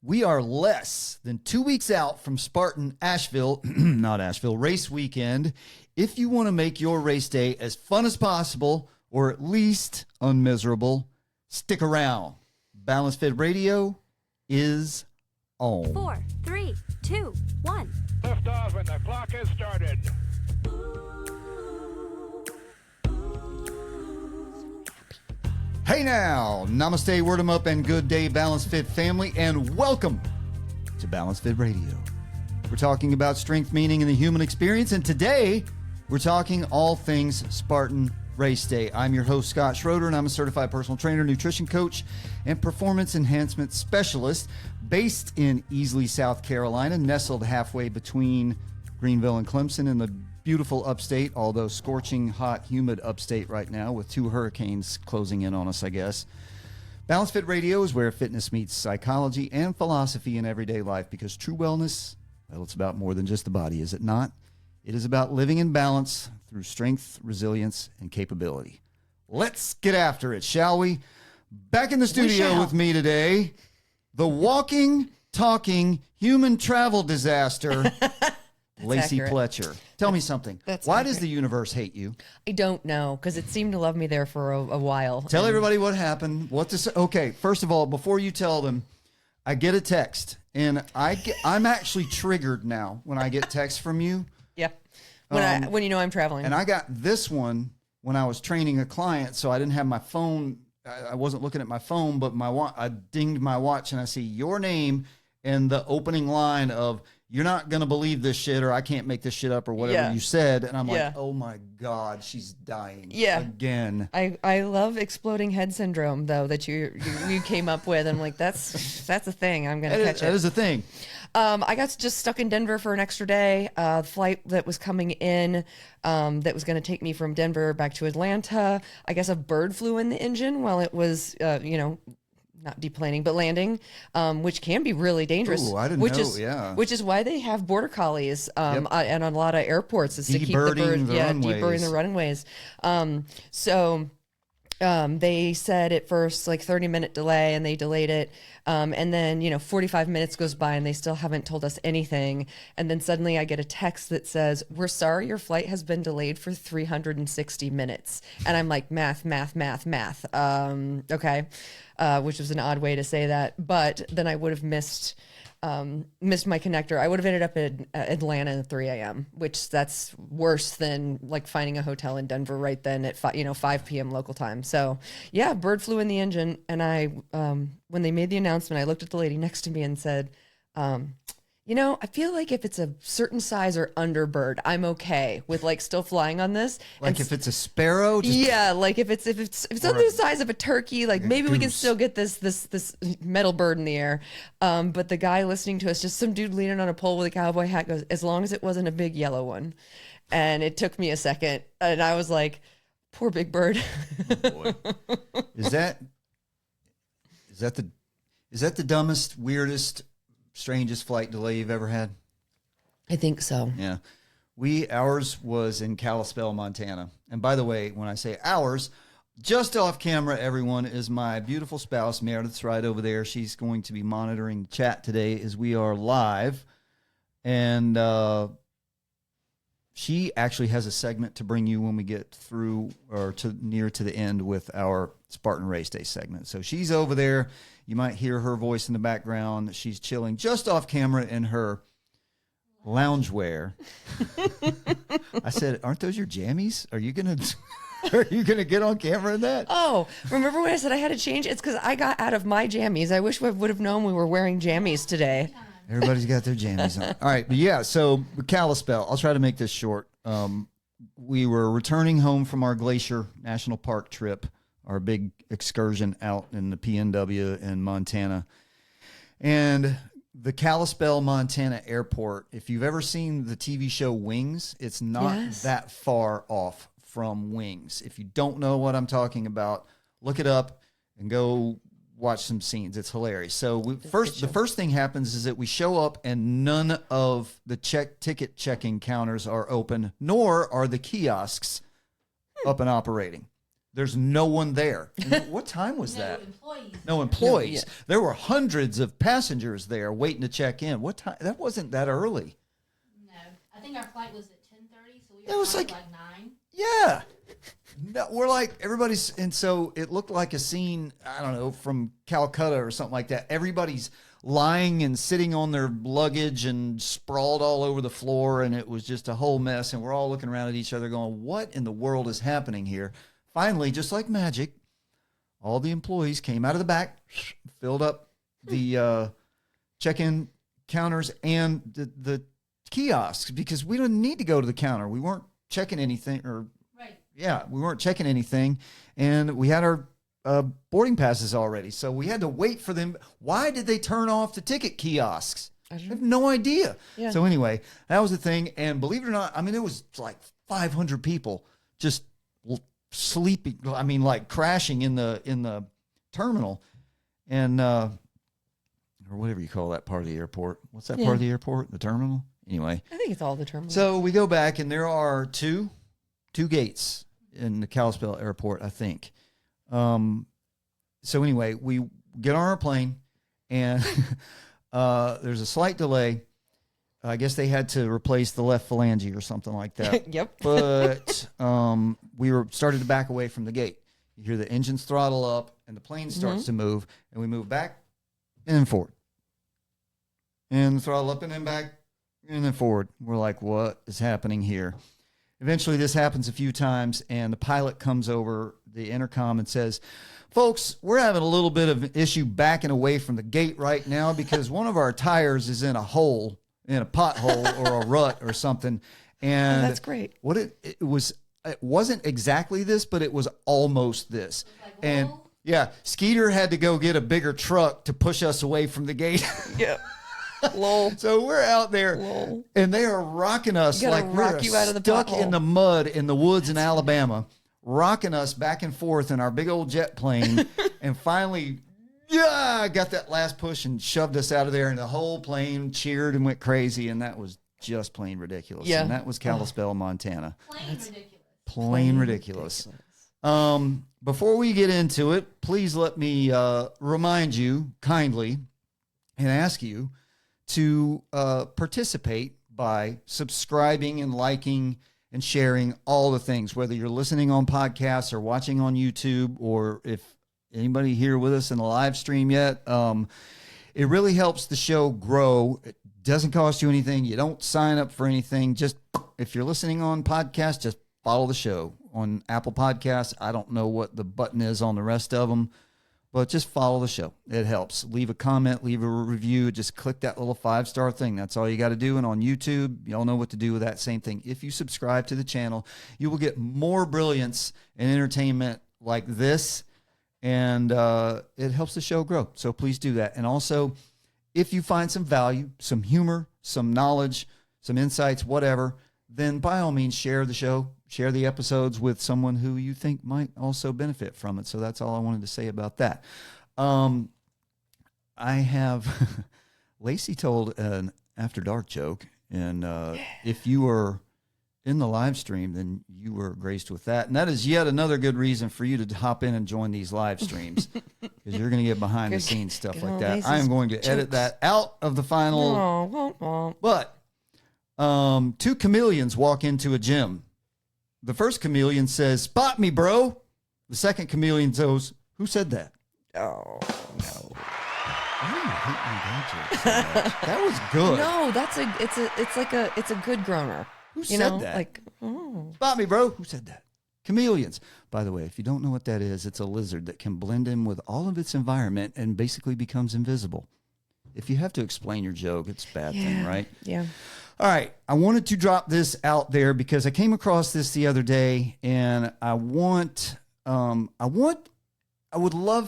We are less than 2 weeks out from Spartan Race weekend. If you want to make your race day as fun as possible, or at least unmiserable, stick around. BalanceFIT Radio is on. 4, 3, 2, 1. Lift off and the clock has started. Hey now, namaste, word 'em up, and good day, BalanceFIT family, and welcome to BalanceFIT Radio. We're talking about strength, meaning, and the human experience, and today we're talking all things Spartan Race Day. I'm your host, Scott Schroeder, and I'm a certified personal trainer, nutrition coach, and performance enhancement specialist based in Easley, South Carolina, nestled halfway between Greenville and Clemson in the beautiful upstate, although scorching hot, humid upstate right now with 2 hurricanes closing in on us, I guess. BalanceFIT Radio is where fitness meets psychology and philosophy in everyday life, because true wellness, well, it's about more than just the body, is it not? It is about living in balance through strength, resilience, and capability. Let's get after it, shall we? Back in the studio with me today, the walking, talking, human travel disaster, Lacey accurate. Pletcher. Tell me something. Why does the universe hate you? I don't know, because it seemed to love me there for a while. Tell everybody what happened. What to say. Okay, first of all, before you tell them, I get a text, and I'm actually triggered now when I get texts from you. Yeah. When you know I'm traveling. And I got this one when I was training a client, so I didn't have my phone. I wasn't looking at my phone, but I dinged my watch, and I see your name and the opening line of, "You're not going to believe this shit," or "I can't make this shit up," or whatever you said. And I'm like, oh my God, she's dying again. I love exploding head syndrome, though, that you came up with. I'm like, that's a thing. I'm going to catch it. That is a thing. I got just stuck in Denver for an extra day. Flight that was coming in that was going to take me from Denver back to Atlanta. I guess a bird flew in the engine while it was, not deplaning, but landing, which can be really dangerous. Ooh, I didn't know, Which is why they have border collies and on a lot of airports is to keep the Debirding the runways. debirding the runways. They said at first like 30-minute delay, and they delayed it. And then, 45 minutes goes by and they still haven't told us anything. And then suddenly I get a text that says, "We're sorry, your flight has been delayed for 360 minutes. And I'm like, math. Okay. Which was an odd way to say that. But then I would have missed my connector. I would have ended up in Atlanta at 3 a.m., which that's worse than like finding a hotel in Denver right then at 5 p.m. local time. So yeah, bird flew in the engine. And I, when they made the announcement, I looked at the lady next to me and said, I feel like if it's a certain size or under bird, I'm okay with like still flying on this. Like if it's a sparrow? Like if it's under the size of a turkey, like maybe we can still get this metal bird in the air. But the guy listening to us, just some dude leaning on a pole with a cowboy hat, goes, "As long as it wasn't a big yellow one." And it took me a second, and I was like, poor big bird. Oh boy. Is that the dumbest, weirdest, strangest flight delay you've ever had? I think so. Yeah. Ours was in Kalispell, Montana. And by the way, when I say ours, just off camera, everyone, is my beautiful spouse, Meredith's right over there. She's going to be monitoring the chat today as we are live. And she actually has a segment to bring you when we get through or near to the end with our Spartan Race Day segment. So she's over there. You might hear her voice in the background. She's chilling just off camera in her loungewear. I said, "Aren't those your jammies? Are you gonna get on camera in that?" Oh, remember when I said I had to change? It's because I got out of my jammies. I wish I would have known we were wearing jammies today. Everybody's got their jammies on. All right, but yeah, so Kalispell, I'll try to make this short. We were returning home from our Glacier National Park trip, our big excursion out in the PNW in Montana. And the Kalispell, Montana airport, if you've ever seen the TV show Wings, it's not that far off from Wings. If you don't know what I'm talking about, look it up and go watch some scenes. It's hilarious. So the first thing happens is that we show up and none of the ticket checking counters are open, nor are the kiosks up and operating. There's no one there. What time was that? Employees. No employees. Yeah. There were hundreds of passengers there waiting to check in. What time? That wasn't that early. No, I think our flight was at 10:30, so we It were was like like- 9. Yeah. No, we're like, everybody's, and so it looked like a scene, I don't know, from Calcutta or something like that. Everybody's lying and sitting on their luggage and sprawled all over the floor, and it was just a whole mess. And we're all looking around at each other going, what in the world is happening here? Finally, just like magic, all the employees came out of the back, filled up the check-in counters and the kiosks, because we didn't need to go to the counter. We weren't checking anything, or Right. yeah, we weren't checking anything, and we had our boarding passes already, so we had to wait for them. Why did they turn off the ticket kiosks? I have no idea. Yeah. So anyway, that was the thing, and believe it or not, I mean, it was like 500 people just sleeping. I mean, like crashing in the terminal, and or whatever you call that part of the airport. What's that part of the airport? The terminal. Anyway, I think it's all the terminals. so we go back, and there are two gates in the Kalispell airport, I think. So anyway, we get on our plane, and there's a slight delay. I guess they had to replace the left phalange or something like that. Yep. But we were started to back away from the gate. You hear the engines throttle up, and the plane starts to move, and we move back and then forward. And the throttle up and then back and then forward. We're like, what is happening here? Eventually, this happens a few times, and the pilot comes over the intercom and says, folks, we're having a little bit of an issue backing away from the gate right now because one of our tires is in a hole, in a pothole or a rut or something. And that's great. What it wasn't exactly this, but it was almost this. And yeah, Skeeter had to go get a bigger truck to push us away from the gate. Yeah. Lol. So we're out there, Lol. and they are rocking us Gotta like rock we're you out of the stuck pothole. in the mud in the woods in Alabama, rocking us back and forth in our big old jet plane. And finally, got that last push and shoved us out of there, and the whole plane cheered and went crazy, and that was just plain ridiculous. Yeah. And that was Kalispell, Montana. Plain ridiculous. Plain ridiculous. Before we get into it, please let me remind you kindly and ask you to participate by subscribing and liking and sharing all the things, whether you're listening on podcasts or watching on YouTube, or if anybody here with us in the live stream yet. It really helps the show grow. It doesn't cost you anything. You don't sign up for anything. Just if you're listening on podcasts, just follow the show on Apple Podcasts. I don't know what the button is on the rest of them, but just follow the show. It helps. Leave a comment, leave a review. Just click that little 5-star thing. That's all you got to do. And on YouTube, y'all know what to do with that same thing. If you subscribe to the channel, you will get more brilliance and entertainment like this, and it helps the show grow. So please do that. And also, if you find some value, some humor, some knowledge, some insights, whatever, then by all means share the show. Share the episodes with someone who you think might also benefit from it. So that's all I wanted to say about that. I have Lacey told an After Dark joke, and if you were in the live stream, then you were graced with that. And that is yet another good reason for you to hop in and join these live streams, because you're going to get behind the scenes stuff Good like old that. Lacey's I am going to edit jokes. that out of the final. But two chameleons walk into a gym. The first chameleon says, "Spot me, bro." The second chameleon goes, "Who said that?" Oh, no. Why do you hate me that joke so much? That was good. No, it's a good groaner. Who You said know, that? like, oh. Spot me, bro. Who said that? Chameleons. By the way, if you don't know what that is, it's a lizard that can blend in with all of its environment and basically becomes invisible. If you have to explain your joke, it's a bad thing, right? Yeah. All right, I wanted to drop this out there because I came across this the other day, and I would love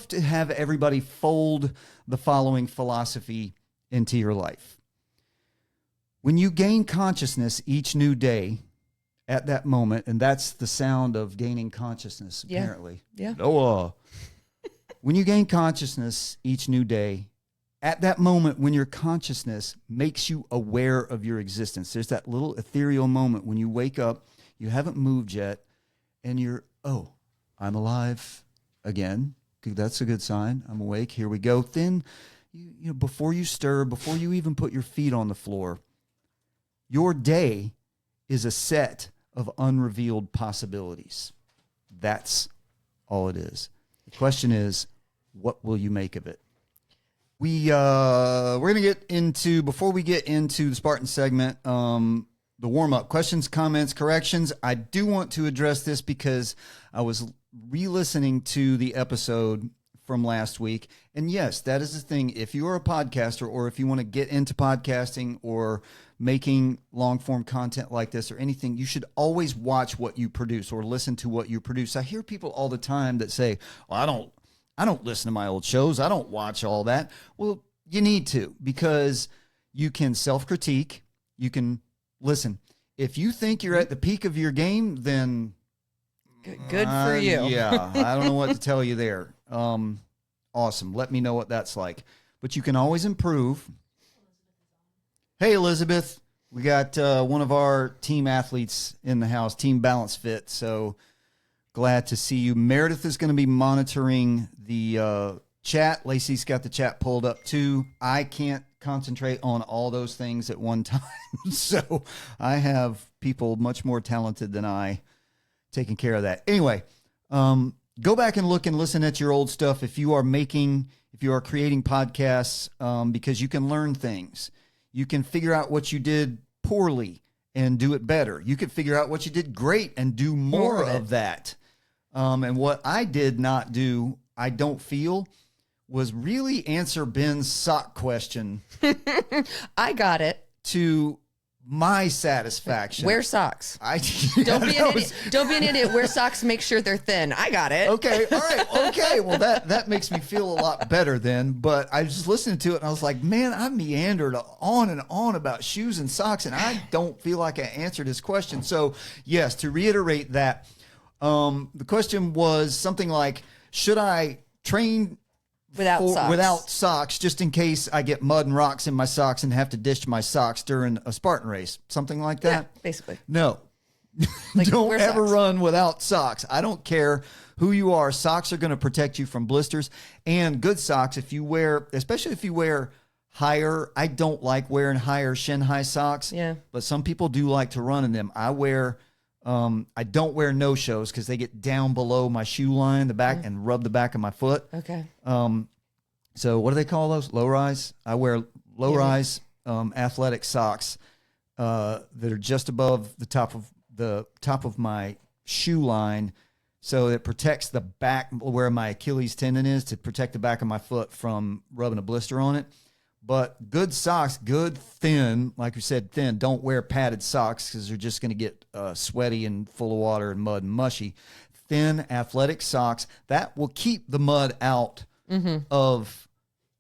to have everybody fold the following philosophy into your life. When you gain consciousness each new day, at that moment, and that's the sound of gaining consciousness, Yeah. apparently. Yeah. Noah. When you gain consciousness each new day, at that moment when your consciousness makes you aware of your existence, there's that little ethereal moment when you wake up, you haven't moved yet, and you're, oh, I'm alive again. That's a good sign. I'm awake. Here we go. Then, before you stir, before you even put your feet on the floor, your day is a set of unrevealed possibilities. That's all it is. The question is, what will you make of it? We're going to get into, before we get into the Spartan segment, the warm-up, questions, comments, corrections. I do want to address this because I was re-listening to the episode from last week. And yes, that is the thing. If you are a podcaster, or if you want to get into podcasting or making long-form content like this or anything, you should always watch what you produce or listen to what you produce. I hear people all the time that say, well, I don't listen to my old shows. I don't watch all that. Well, you need to, because you can self-critique. You can listen. If you think you're at the peak of your game, then good for you. Yeah, I don't know what to tell you there. Awesome. Let me know what that's like. But you can always improve. Hey, Elizabeth. We got one of our team athletes in the house, Team balanceFIT. So glad to see you. Meredith is going to be monitoring the chat. Lacey's got the chat pulled up too. I can't concentrate on all those things at one time. So I have people much more talented than I taking care of that. Anyway, go back and look and listen at your old stuff if you are creating podcasts, because you can learn things. You can figure out what you did poorly and do it better. You can figure out what you did great and do more of that. And what I did not do, I don't feel, was really answer Ben's sock question. I got it. To my satisfaction. Wear socks. Don't be an idiot. Don't be an idiot. Wear socks. Make sure they're thin. I got it. Okay. All right. Okay. Well, that makes me feel a lot better then. But I was just listening to it and I was like, man, I meandered on and on about shoes and socks, and I don't feel like I answered his question. So yes, to reiterate that, the question was something like, should I train without socks, just in case I get mud and rocks in my socks and have to dish my socks during a Spartan race? Something like that? Yeah, basically. No. Like, don't ever socks. run without socks. I don't care who you are. Socks are going to protect you from blisters, and good socks, especially if you wear higher. I don't like wearing higher shin high socks. Yeah. But some people do like to run in them. I don't wear no-shows because they get down below my shoe line, the back, and rub the back of my foot. Okay. So what do they call those? Low-rise? I wear low-rise athletic socks that are just above the top of my shoe line, so it protects the back where my Achilles tendon is, to protect the back of my foot from rubbing a blister on it. But good socks, good thin, like we said, thin. Don't wear padded socks because they're just going to get sweaty and full of water and mud and mushy. Thin athletic socks that will keep the mud out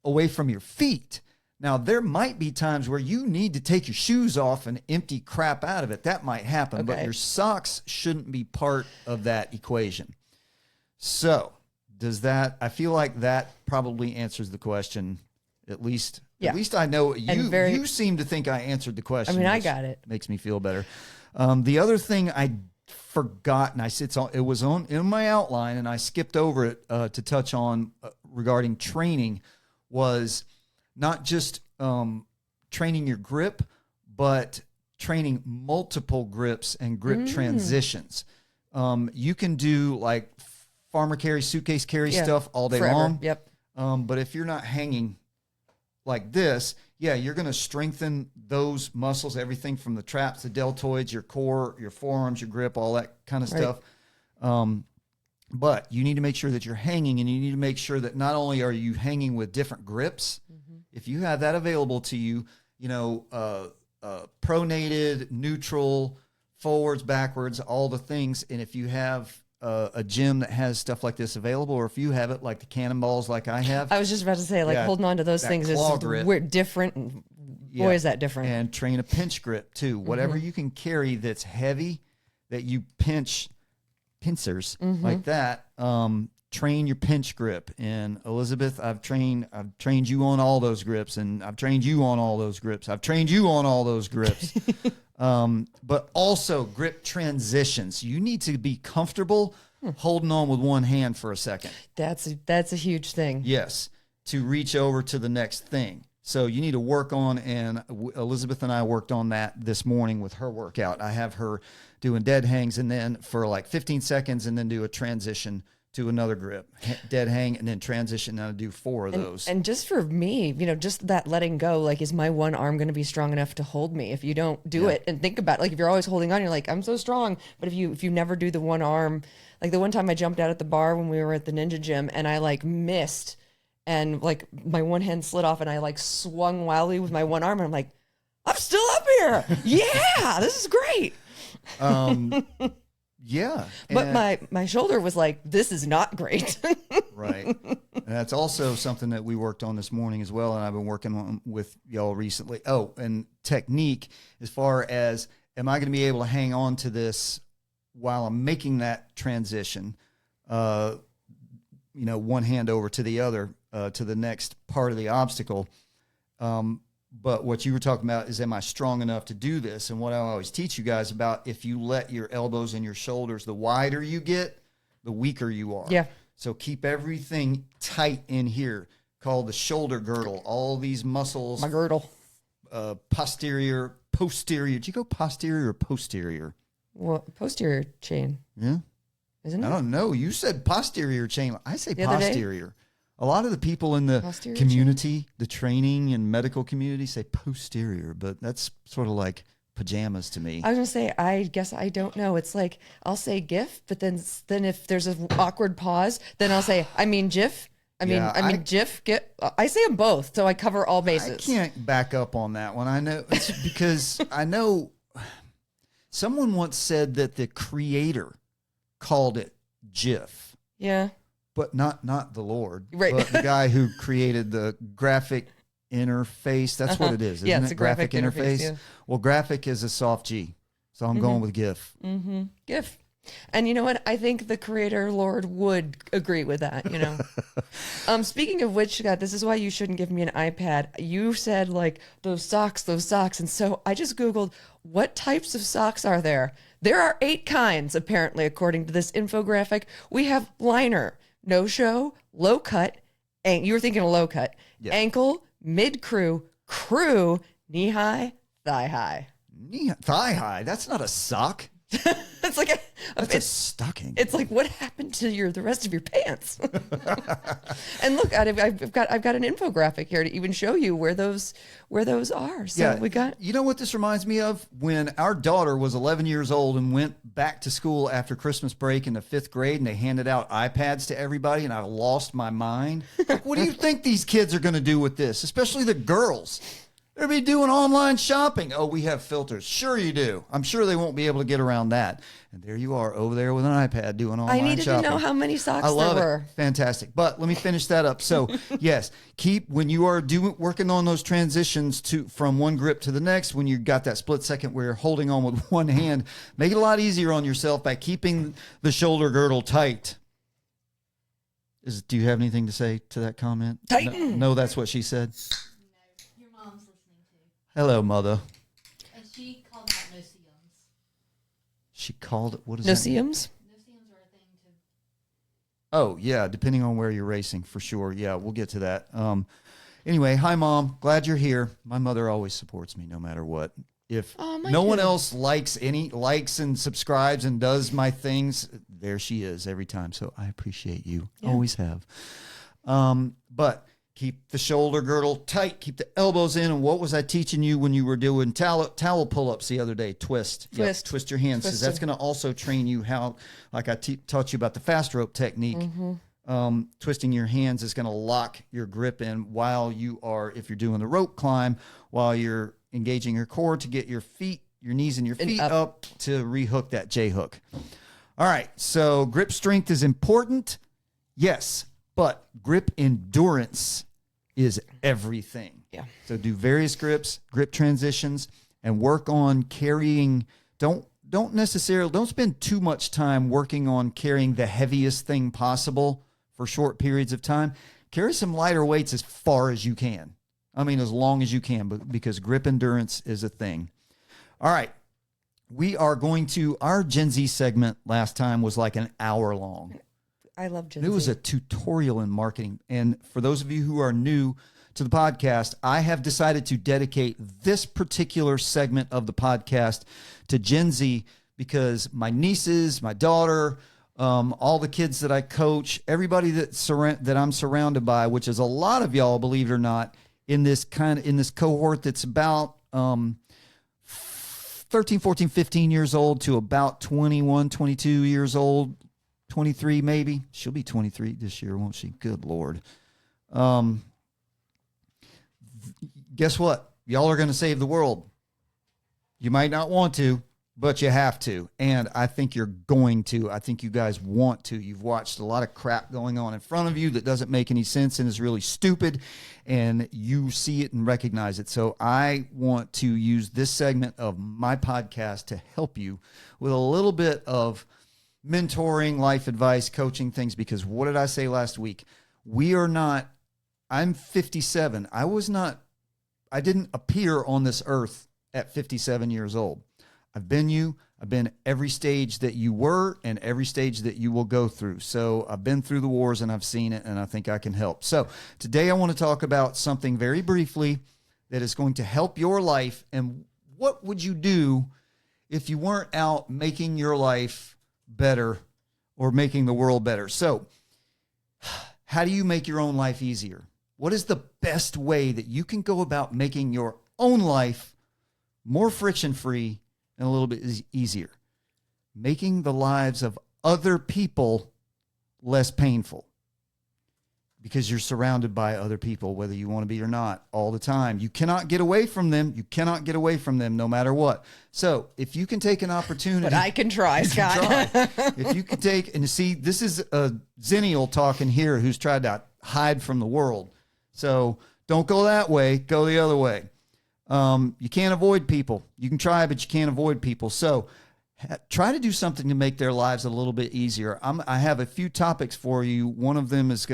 away from your feet. Now, there might be times where you need to take your shoes off and empty crap out of it. That might happen, but your socks shouldn't be part of that equation. So, I feel like that probably answers the question, at least. Yeah. At least I know you seem to think I answered the question. I mean, I got it. Makes me feel better. The other thing I forgot, and it was in my outline, and I skipped over it to touch on regarding training, was not just training your grip, but training multiple grips and grip transitions. You can do like farmer carry, suitcase carry stuff all day long. Yep. But if you're not hanging like this, you're going to strengthen those muscles, everything from the traps, the deltoids, your core, your forearms, your grip, all that kind of stuff. But you need to make sure that you're hanging, and you need to make sure that not only are you hanging with different grips, if you have that available to you, pronated, neutral, forwards, backwards, all the things. And if you have a gym that has stuff like this available, or if you have it like the cannonballs like I have. I was just about to say, holding on to those things is different. And boy, is that different. And train a pinch grip too. Whatever you can carry that's heavy, that you pincers like that, train your pinch grip. And Elizabeth, I've trained you on all those grips, and I've trained you on all those grips. I've trained you on all those grips. But also grip transitions. You need to be comfortable holding on with one hand for a second. That's a huge thing. Yes, to reach over to the next thing. So you need to work on, and Elizabeth and I worked on that this morning with her workout. I have her doing dead hangs and then for like 15 seconds and then do a transition to another grip, dead hang, and then transition. And I do 4 of those. And just for me, just that letting go, like, is my one arm going to be strong enough to hold me? If you don't do it and think about it, like if you're always holding on, you're like, I'm so strong. But if you never do the one arm, like the one time I jumped out at the bar when we were at the Ninja Gym and I like missed and like my one hand slid off and I like swung wildly with my one arm and I'm like, I'm still up here. Yeah, this is great. Yeah. But my shoulder was like, this is not great. Right. And that's also something that we worked on this morning as well. And I've been working on with y'all recently. Oh, and technique as far as, am I going to be able to hang on to this while I'm making that transition? One hand over to the other, to the next part of the obstacle. But what you were talking about is, am I strong enough to do this? And what I always teach you guys about, if you let your elbows and your shoulders, the wider you get, the weaker you are. Yeah. So keep everything tight in here, called the shoulder girdle. All these muscles. My girdle. Posterior. Did you go posterior or posterior? Well, posterior chain. Yeah. Isn't it? I don't know. You said posterior chain. I say The other day? posterior. A lot of the people in the Posterior community, the training and medical community, say posterior, but that's sort of like pajamas to me. I was gonna say, I guess I don't know. It's like I'll say GIF, but then if there's an awkward pause, then I'll say I mean GIF. I mean GIF. Get. I say them both, so I cover all bases. I can't back up on that one. I know it's because I know someone once said that the creator called it GIF. Yeah. But not the Lord, Right. But the guy who created the graphic interface. That's what it is, isn't Yeah, it? it's a graphic interface, yeah. Well, graphic is a soft G, so I'm going with GIF. Mm-hmm. GIF. And you know what? I think the creator Lord would agree with that, Speaking of which, God, this is why you shouldn't give me an iPad. You said like those socks. And so I just Googled what types of socks are there. There are 8 kinds, apparently, according to this infographic. We have liner, no-show, low cut, and you were thinking of low cut, ankle, mid-crew, crew, knee-high, thigh-high. Thigh-high? That's not a sock. It's like That's a stocking. It's like, what happened to the rest of your pants? And look, I've got an infographic here to even show you where those are. So we got. You know what this reminds me of? When our daughter was 11 years old and went back to school after Christmas break in the 5th grade, and they handed out iPads to everybody, and I lost my mind. Like, what do you think these kids are going to do with this? Especially the girls. They'll be doing online shopping. Oh, we have filters. Sure you do. I'm sure they won't be able to get around that. And there you are over there with an iPad doing online shopping. I needed to know how many socks I love there it. were. Fantastic. But let me finish that up. So, yes, when you are working on those transitions from one grip to the next, when you got that split second where you're holding on with one hand, make it a lot easier on yourself by keeping the shoulder girdle tight. Do you have anything to say to that comment? Tighten. No, that's what she said. Your mom's listening too. Hello, mother. And she called that no-see-ums. She called it, what is No that? seams? No-see-ums are a thing too. Oh, yeah, depending on where you're racing, for sure. Yeah, we'll get to that. Anyway, hi, Mom. Glad you're here. My mother always supports me no matter what. If no one else likes and subscribes and does my things, there she is every time. So I appreciate you. Yeah. Always have. But keep the shoulder girdle tight. Keep the elbows in. And what was I teaching you when you were doing towel pull-ups the other day? Twist. Yep, twist your hands. Because that's going to also train you how, like I taught you about the fast rope technique. Mm-hmm. Twisting your hands is going to lock your grip in if you're doing the rope climb, while you're engaging your core to get your knees and your feet up to rehook that J hook. All right. So grip strength is important. Yes. But grip endurance is everything. Yeah. So do various grips, grip transitions, and work on carrying. Don't spend too much time working on carrying the heaviest thing possible for short periods of time. Carry some lighter weights as far as you can. I mean, as long as you can, because grip endurance is a thing. All right. we are going to, our Gen Z segment last time was like an hour long. I love Gen It Z. was a tutorial in marketing. And for those of you who are new to the podcast, I have decided to dedicate this particular segment of the podcast to Gen Z because my nieces, my daughter, all the kids that I coach, everybody that I'm surrounded by, which is a lot of y'all, believe it or not, in this cohort that's about 13, 14, 15 years old to about 21, 22 years old, 23 maybe. She'll be 23 this year, won't she? Good Lord. Guess what? Y'all are going to save the world. You might not want to, but you have to. And I think you're going to. I think you guys want to. You've watched a lot of crap going on in front of you that doesn't make any sense and is really stupid, and you see it and recognize it. So I want to use this segment of my podcast to help you with a little bit of mentoring, life advice, coaching things, because what did I say last week? I'm 57. I didn't appear on this earth at 57 years old. I've been every stage that you were and every stage that you will go through. So I've been through the wars and I've seen it, and I think I can help. So today I want to talk about something very briefly that is going to help your life. And what would you do if you weren't out making your life better or making the world better? So how do you make your own life easier? What is the best way that you can go about making your own life more friction-free and a little bit easier? Making the lives of other people less painful, because you're surrounded by other people, whether you want to be or not, all the time. You cannot get away from them. You cannot get away from them no matter what. So if you can take an opportunity. But I can try, Scott. If you can take, and see, this is a Zennial talking here who's tried to hide from the world. So don't go that way. Go the other way. You can't avoid people. You can try, but you can't avoid people. So try to do something to make their lives a little bit easier. I have a few topics for you. One of them is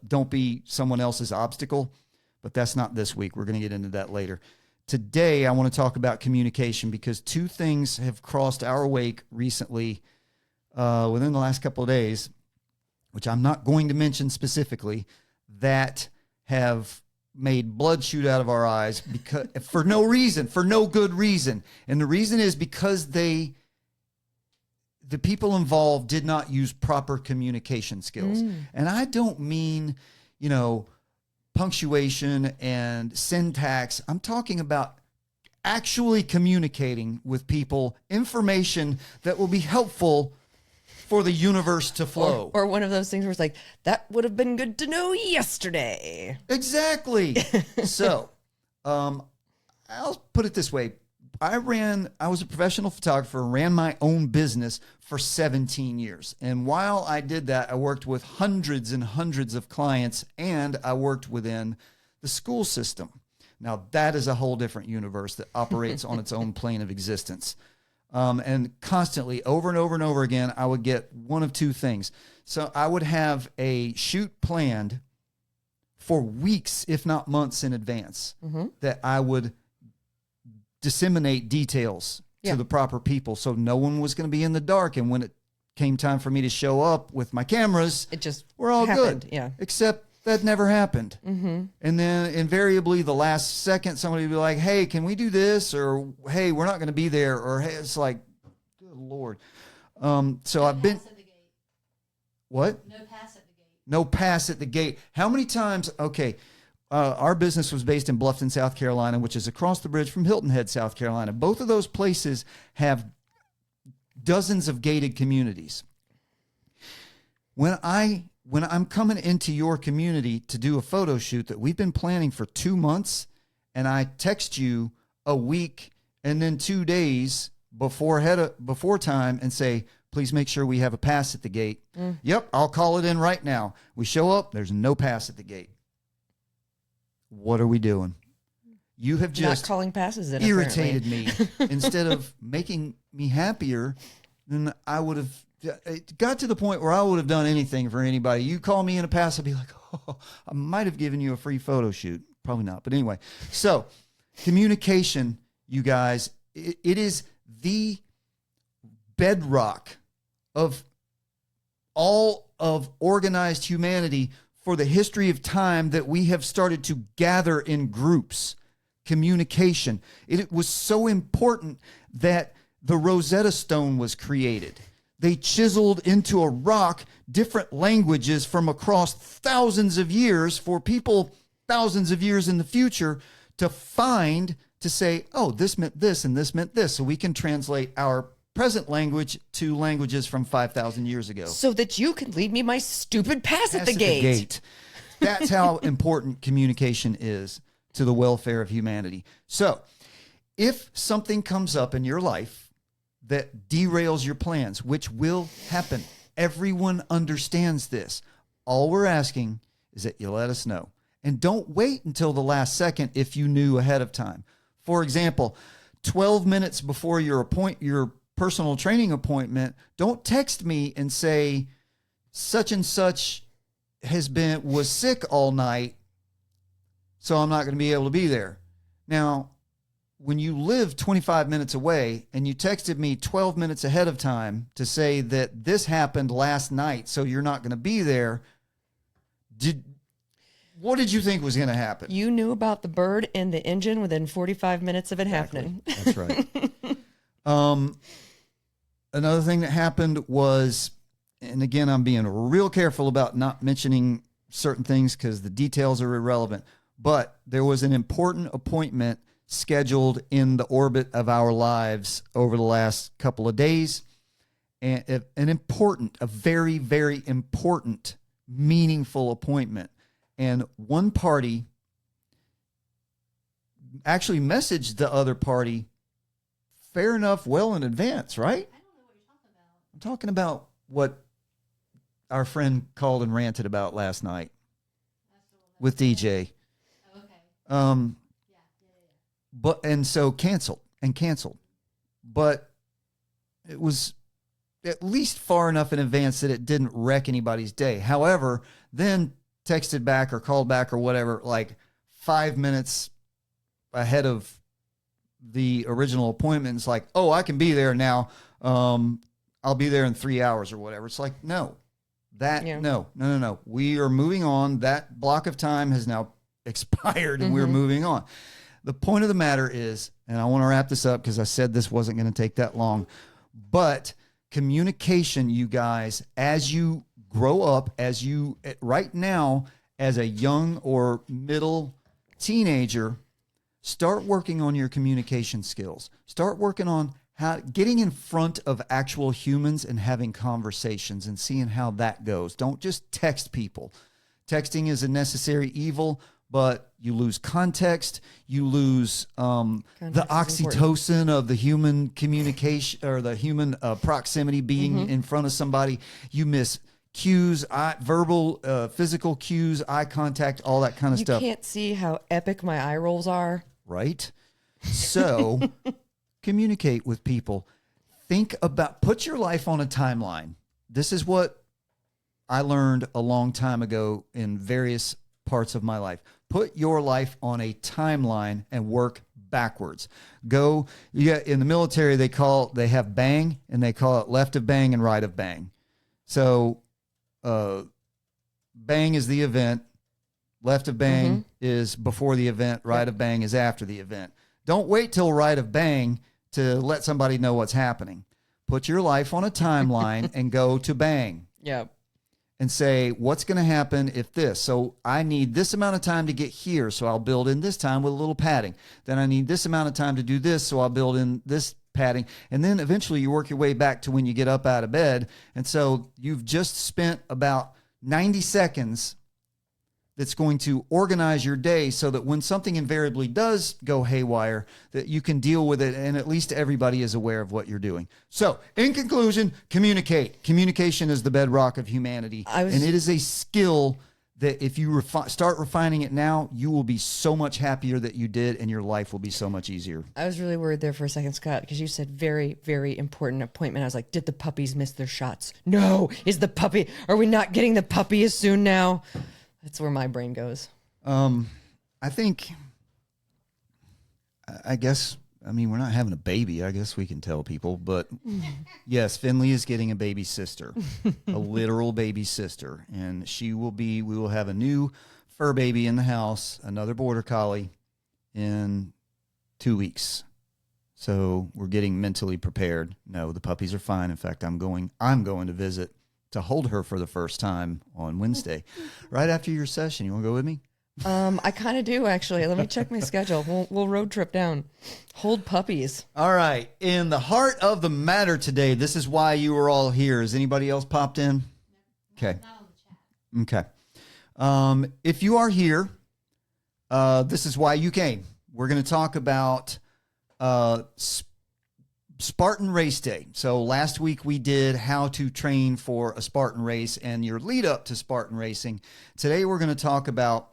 don't be someone else's obstacle, but that's not this week. We're going to get into that later. Today, I want to talk about communication, because two things have crossed our wake recently within the last couple of days, which I'm not going to mention specifically, that have made blood shoot out of our eyes because for no reason, for no good reason. And the reason is because the people involved did not use proper communication skills. And I don't mean, punctuation and syntax. I'm talking about actually communicating with people information that will be helpful for the universe to flow. Or one of those things where it's like, that would have been good to know yesterday. Exactly. So, I'll put it this way. I was a professional photographer, ran my own business for 17 years. And while I did that, I worked with hundreds and hundreds of clients, and I worked within the school system. Now, that is a whole different universe that operates on its own plane of existence. And constantly, over and over and over again, I would get one of two things. So I would have a shoot planned for weeks, if not months in advance, that I would disseminate details to the proper people. So no one was going to be in the dark. And when it came time for me to show up with my cameras, we're all happened. good. Yeah. Except that never happened. And then invariably the last second, somebody would be like, hey, can we do this? Or, hey, we're not going to be there. Or, hey, it's like, good Lord. So I've been. What? No pass at the gate. No pass at the gate. How many times? Okay. Our business was based in Bluffton, South Carolina, which is across the bridge from Hilton Head, South Carolina. Both of those places have dozens of gated communities. When I'm coming into your community to do a photo shoot that we've been planning for 2 months, and I text you a week and then 2 days before time and say, please make sure we have a pass at the gate. Yep, I'll call it in right now. We show up, there's no pass at the gate. What are we doing? You have just not calling passes in, irritated me. Instead of making me happier, then I would have. It got to the point where I would have done anything for anybody. You call me in a pass, I'd be like, oh, I might have given you a free photo shoot. Probably not. But anyway, so communication, you guys, it is the bedrock of all of organized humanity for the history of time that we have started to gather in groups. Communication. It was so important that the Rosetta Stone was created. They chiseled into a rock different languages from across thousands of years for people thousands of years in the future to find, to say, oh, this meant this and this meant this. So we can translate our present language to languages from 5,000 years ago. So that you can leave me my stupid pass at the gate. That's how important communication is to the welfare of humanity. So if something comes up in your life that derails your plans, which will happen, everyone understands this. All we're asking is that you let us know. And don't wait until the last second if you knew ahead of time. For example, 12 minutes before your personal training appointment, don't text me and say, such and such was sick all night, so I'm not going to be able to be there. Now, when you live 25 minutes away and you texted me 12 minutes ahead of time to say that this happened last night, so you're not going to be there, what did you think was going to happen? You knew about the bird and the engine within 45 minutes of it happening. That's right. Another thing that happened was, and again, I'm being real careful about not mentioning certain things because the details are irrelevant, but there was an important appointment scheduled in the orbit of our lives over the last couple of days. And a very, very important, meaningful appointment. And one party actually messaged the other party fair enough, well in advance, right? I don't know what you're talking about. I'm talking about what our friend called and ranted about last night with DJ. Oh, okay. But and so canceled. But it was at least far enough in advance that it didn't wreck anybody's day. However, then texted back or called back or whatever, like 5 minutes ahead of the original appointment. It's like, oh, I can be there now. I'll be there in 3 hours or whatever. It's like, no. No. We are moving on. That block of time has now expired and we're moving on. The point of the matter is, and I want to wrap this up because I said this wasn't going to take that long, but communication, you guys, as you grow up, right now, as a young or middle teenager, start working on your communication skills. Start working on getting in front of actual humans and having conversations and seeing how that goes. Don't just text people. Texting is a necessary evil, but you lose context. You lose the oxytocin of the human communication or the human proximity being in front of somebody. You miss cues, verbal, physical cues, eye contact, all that kind of stuff. You can't see how epic my eye rolls are. Right? So communicate with people. Put your life on a timeline. This is what I learned a long time ago in various parts of my life. Put your life on a timeline and work backwards. In the military, they have bang and they call it left of bang and right of bang. So bang is the event. Left of bang is before the event. Right of bang is after the event. Don't wait till right of bang to let somebody know what's happening. Put your life on a timeline and go to bang. Yep. And say, what's going to happen if this? So I need this amount of time to get here, so I'll build in this time with a little padding. Then I need this amount of time to do this, so I'll build in this padding. And then eventually you work your way back to when you get up out of bed. And so you've just spent about 90 seconds that's going to organize your day so that when something invariably does go haywire, that you can deal with it and at least everybody is aware of what you're doing. So, in conclusion, communicate. Communication is the bedrock of humanity. And it is a skill that if you start refining it now, you will be so much happier that you did and your life will be so much easier. I was really worried there for a second, Scott, because you said very, very important appointment. I was like, did the puppies miss their shots? No. Are we not getting the puppy as soon now? That's where my brain goes. I guess I mean, we're not having a baby. I guess we can tell people, but yes, Finley is getting a baby sister, a literal baby sister, and we will have a new fur baby in the house, another border collie, in 2 weeks. So we're getting mentally prepared. No, the puppies are fine. In fact, I'm going to visit to hold her for the first time on Wednesday, right after your session. You want to go with me? I kind of do, actually. Let me check my schedule. We'll road trip down. Hold puppies. All right. In the heart of the matter today, this is why you were all here. Has anybody else popped in? Okay. Not on the chat. Okay. If you are here, this is why you came. We're going to talk about Spartan Race Day. So last week we did how to train for a Spartan race and your lead up to Spartan racing. Today we're going to talk about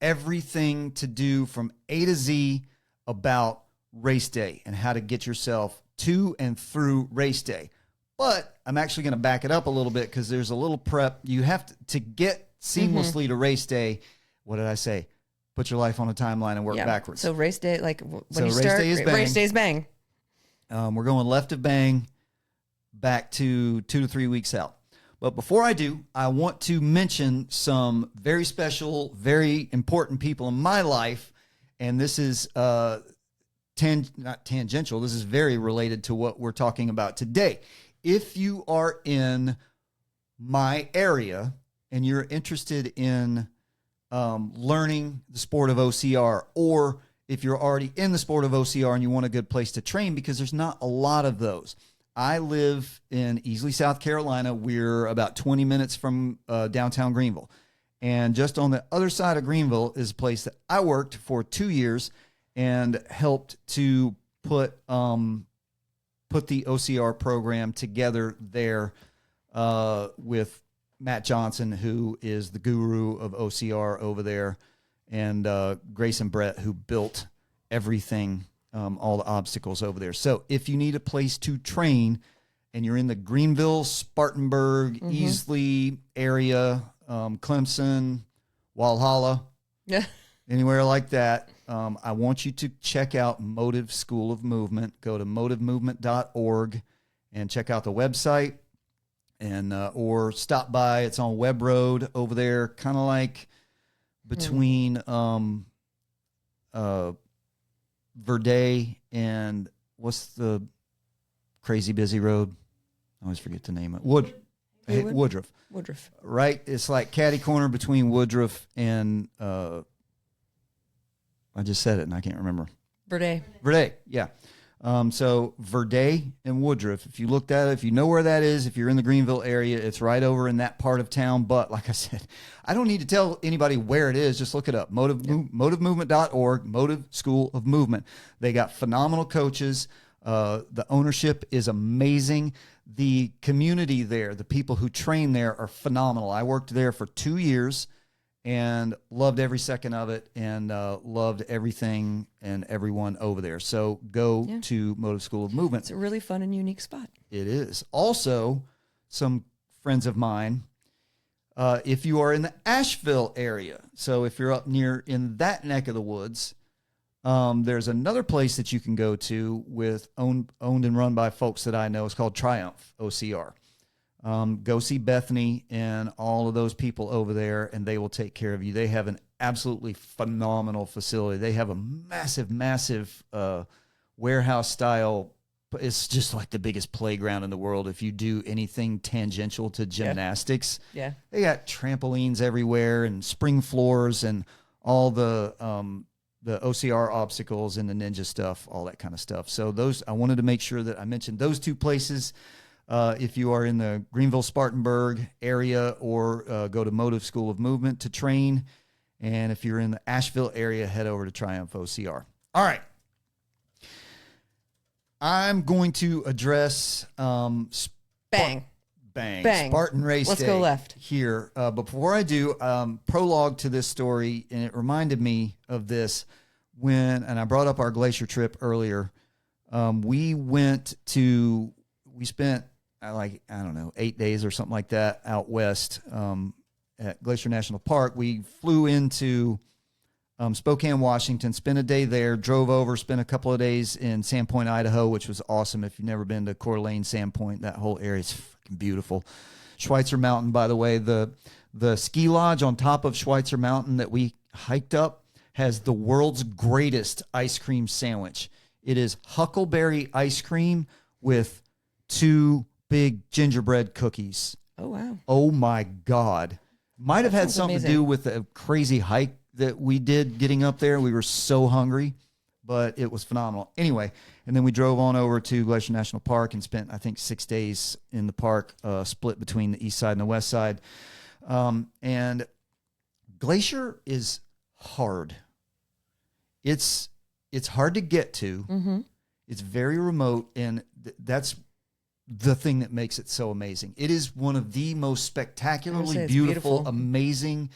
everything to do from A to Z about race day and how to get yourself to and through race day. But I'm actually going to back it up a little bit because there's a little prep. You have to get seamlessly to race day. What did I say? Put your life on a timeline and work backwards. So race day, like when So you race start, day is bang. race day is bang. We're going left of bang back to 2 to 3 weeks out. But before I do, I want to mention some very special, very important people in my life. And this is not tangential. This is very related to what we're talking about today. If you are in my area and you're interested in learning the sport of OCR, or if you're already in the sport of OCR and you want a good place to train, because there's not a lot of those. I live in Easley, South Carolina. We're about 20 minutes from downtown Greenville. And just on the other side of Greenville is a place that I worked for 2 years and helped to put the OCR program together there with Matt Johnson, who is the guru of OCR over there, and Grace and Brett, who built everything, all the obstacles over there. So if you need a place to train and you're in the Greenville, Spartanburg, Easley area, Clemson, Walhalla, anywhere like that, I want you to check out Motive School of Movement. Go to motivemovement.org and check out the website, and or stop by. It's on Webb Road over there, kind of like between Verde and what's the crazy busy road? I always forget the name of it. Woodruff. Woodruff. Right? It's like catty corner between Woodruff and I just said it and I can't remember. Verde. Yeah. So Verde and Woodruff, if you looked at it, if you know where that is, if you're in the Greenville area, it's right over in that part of town. But like I said, I don't need to tell anybody where it is. Just look it up. Motivemovement.org, Motive School of Movement. They got phenomenal coaches. The ownership is amazing. The community there, the people who train there are phenomenal. I worked there for 2 years and loved every second of it, and loved everything and everyone over there. So go to Motive School of Movement. It's a really fun and unique spot. It is. Also, some friends of mine, if you are in the Asheville area, so if you're up near in that neck of the woods, there's another place that you can go to with owned and run by folks that I know. It's called Triumph OCR. Go see Bethany and all of those people over there, and they will take care of you. They have an absolutely phenomenal facility. They have a massive warehouse style. It's just like the biggest playground in the world if you do anything tangential to gymnastics. Yeah. They got trampolines everywhere and spring floors and all the OCR obstacles and the ninja stuff, all that kind of stuff. So I wanted to make sure that I mentioned those two places. If you are in the Greenville, Spartanburg area, or go to Motive School of Movement to train. And if you're in the Asheville area, head over to Triumph OCR. All right. I'm going to address Bang. Spartan Race Let's Day go left. here. But before I do, prologue to this story, and it reminded me of this and I brought up our glacier trip earlier. We spent 8 days or something like that out west at Glacier National Park. We flew into Spokane, Washington, spent a day there, drove over, spent a couple of days in Sandpoint, Idaho, which was awesome. If you've never been to Coeur d'Alene, Sandpoint, that whole area is fucking beautiful. Schweitzer Mountain, by the way, the ski lodge on top of Schweitzer Mountain that we hiked up has the world's greatest ice cream sandwich. It is huckleberry ice cream with 2 big gingerbread cookies. Oh, wow. Oh, my God. Might have had something to do with a crazy hike that we did getting up there. We were so hungry, but it was phenomenal. Anyway, and then we drove on over to Glacier National Park and spent, I think, 6 days in the park, split between the east side and the west side. And Glacier is hard. It's hard to get to. Mm-hmm. It's very remote, and that's the thing that makes it so amazing. It is one of the most spectacularly beautiful, amazing,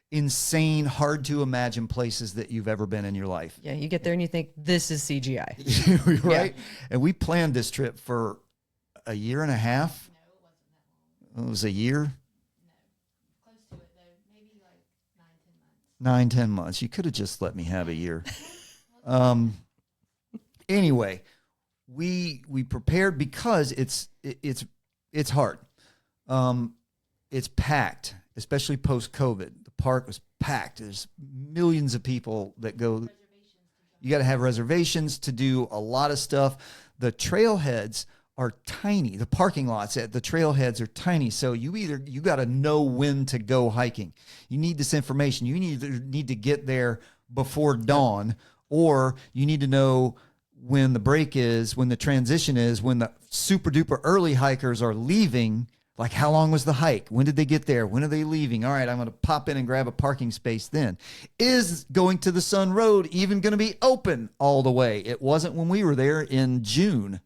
insane, hard to imagine places that you've ever been in your life. Yeah, you get there and you think, this is CGI. Right? Yeah. And we planned this trip for a year and a half. No, it wasn't that long. It was a year. No. Close to it, though. Maybe like 9, 10 months. 9-10 months. You could have just let me have a year. Anyway, we prepared because it's hard. It's packed, especially post-COVID. The park was packed. There's millions of people that go. You got to have reservations to do a lot of stuff. The trailheads are tiny. The parking lots at the trailheads are tiny. So you got to know when to go hiking. You need this information. You need to get there before dawn, or you need to know when the break is, when the transition is, when the super duper early hikers are leaving. Like, how long was the hike? When did they get there? When are they leaving? All right, I'm going to pop in and grab a parking space then. Is going to the Sun Road even going to be open all the way? It wasn't when we were there in June,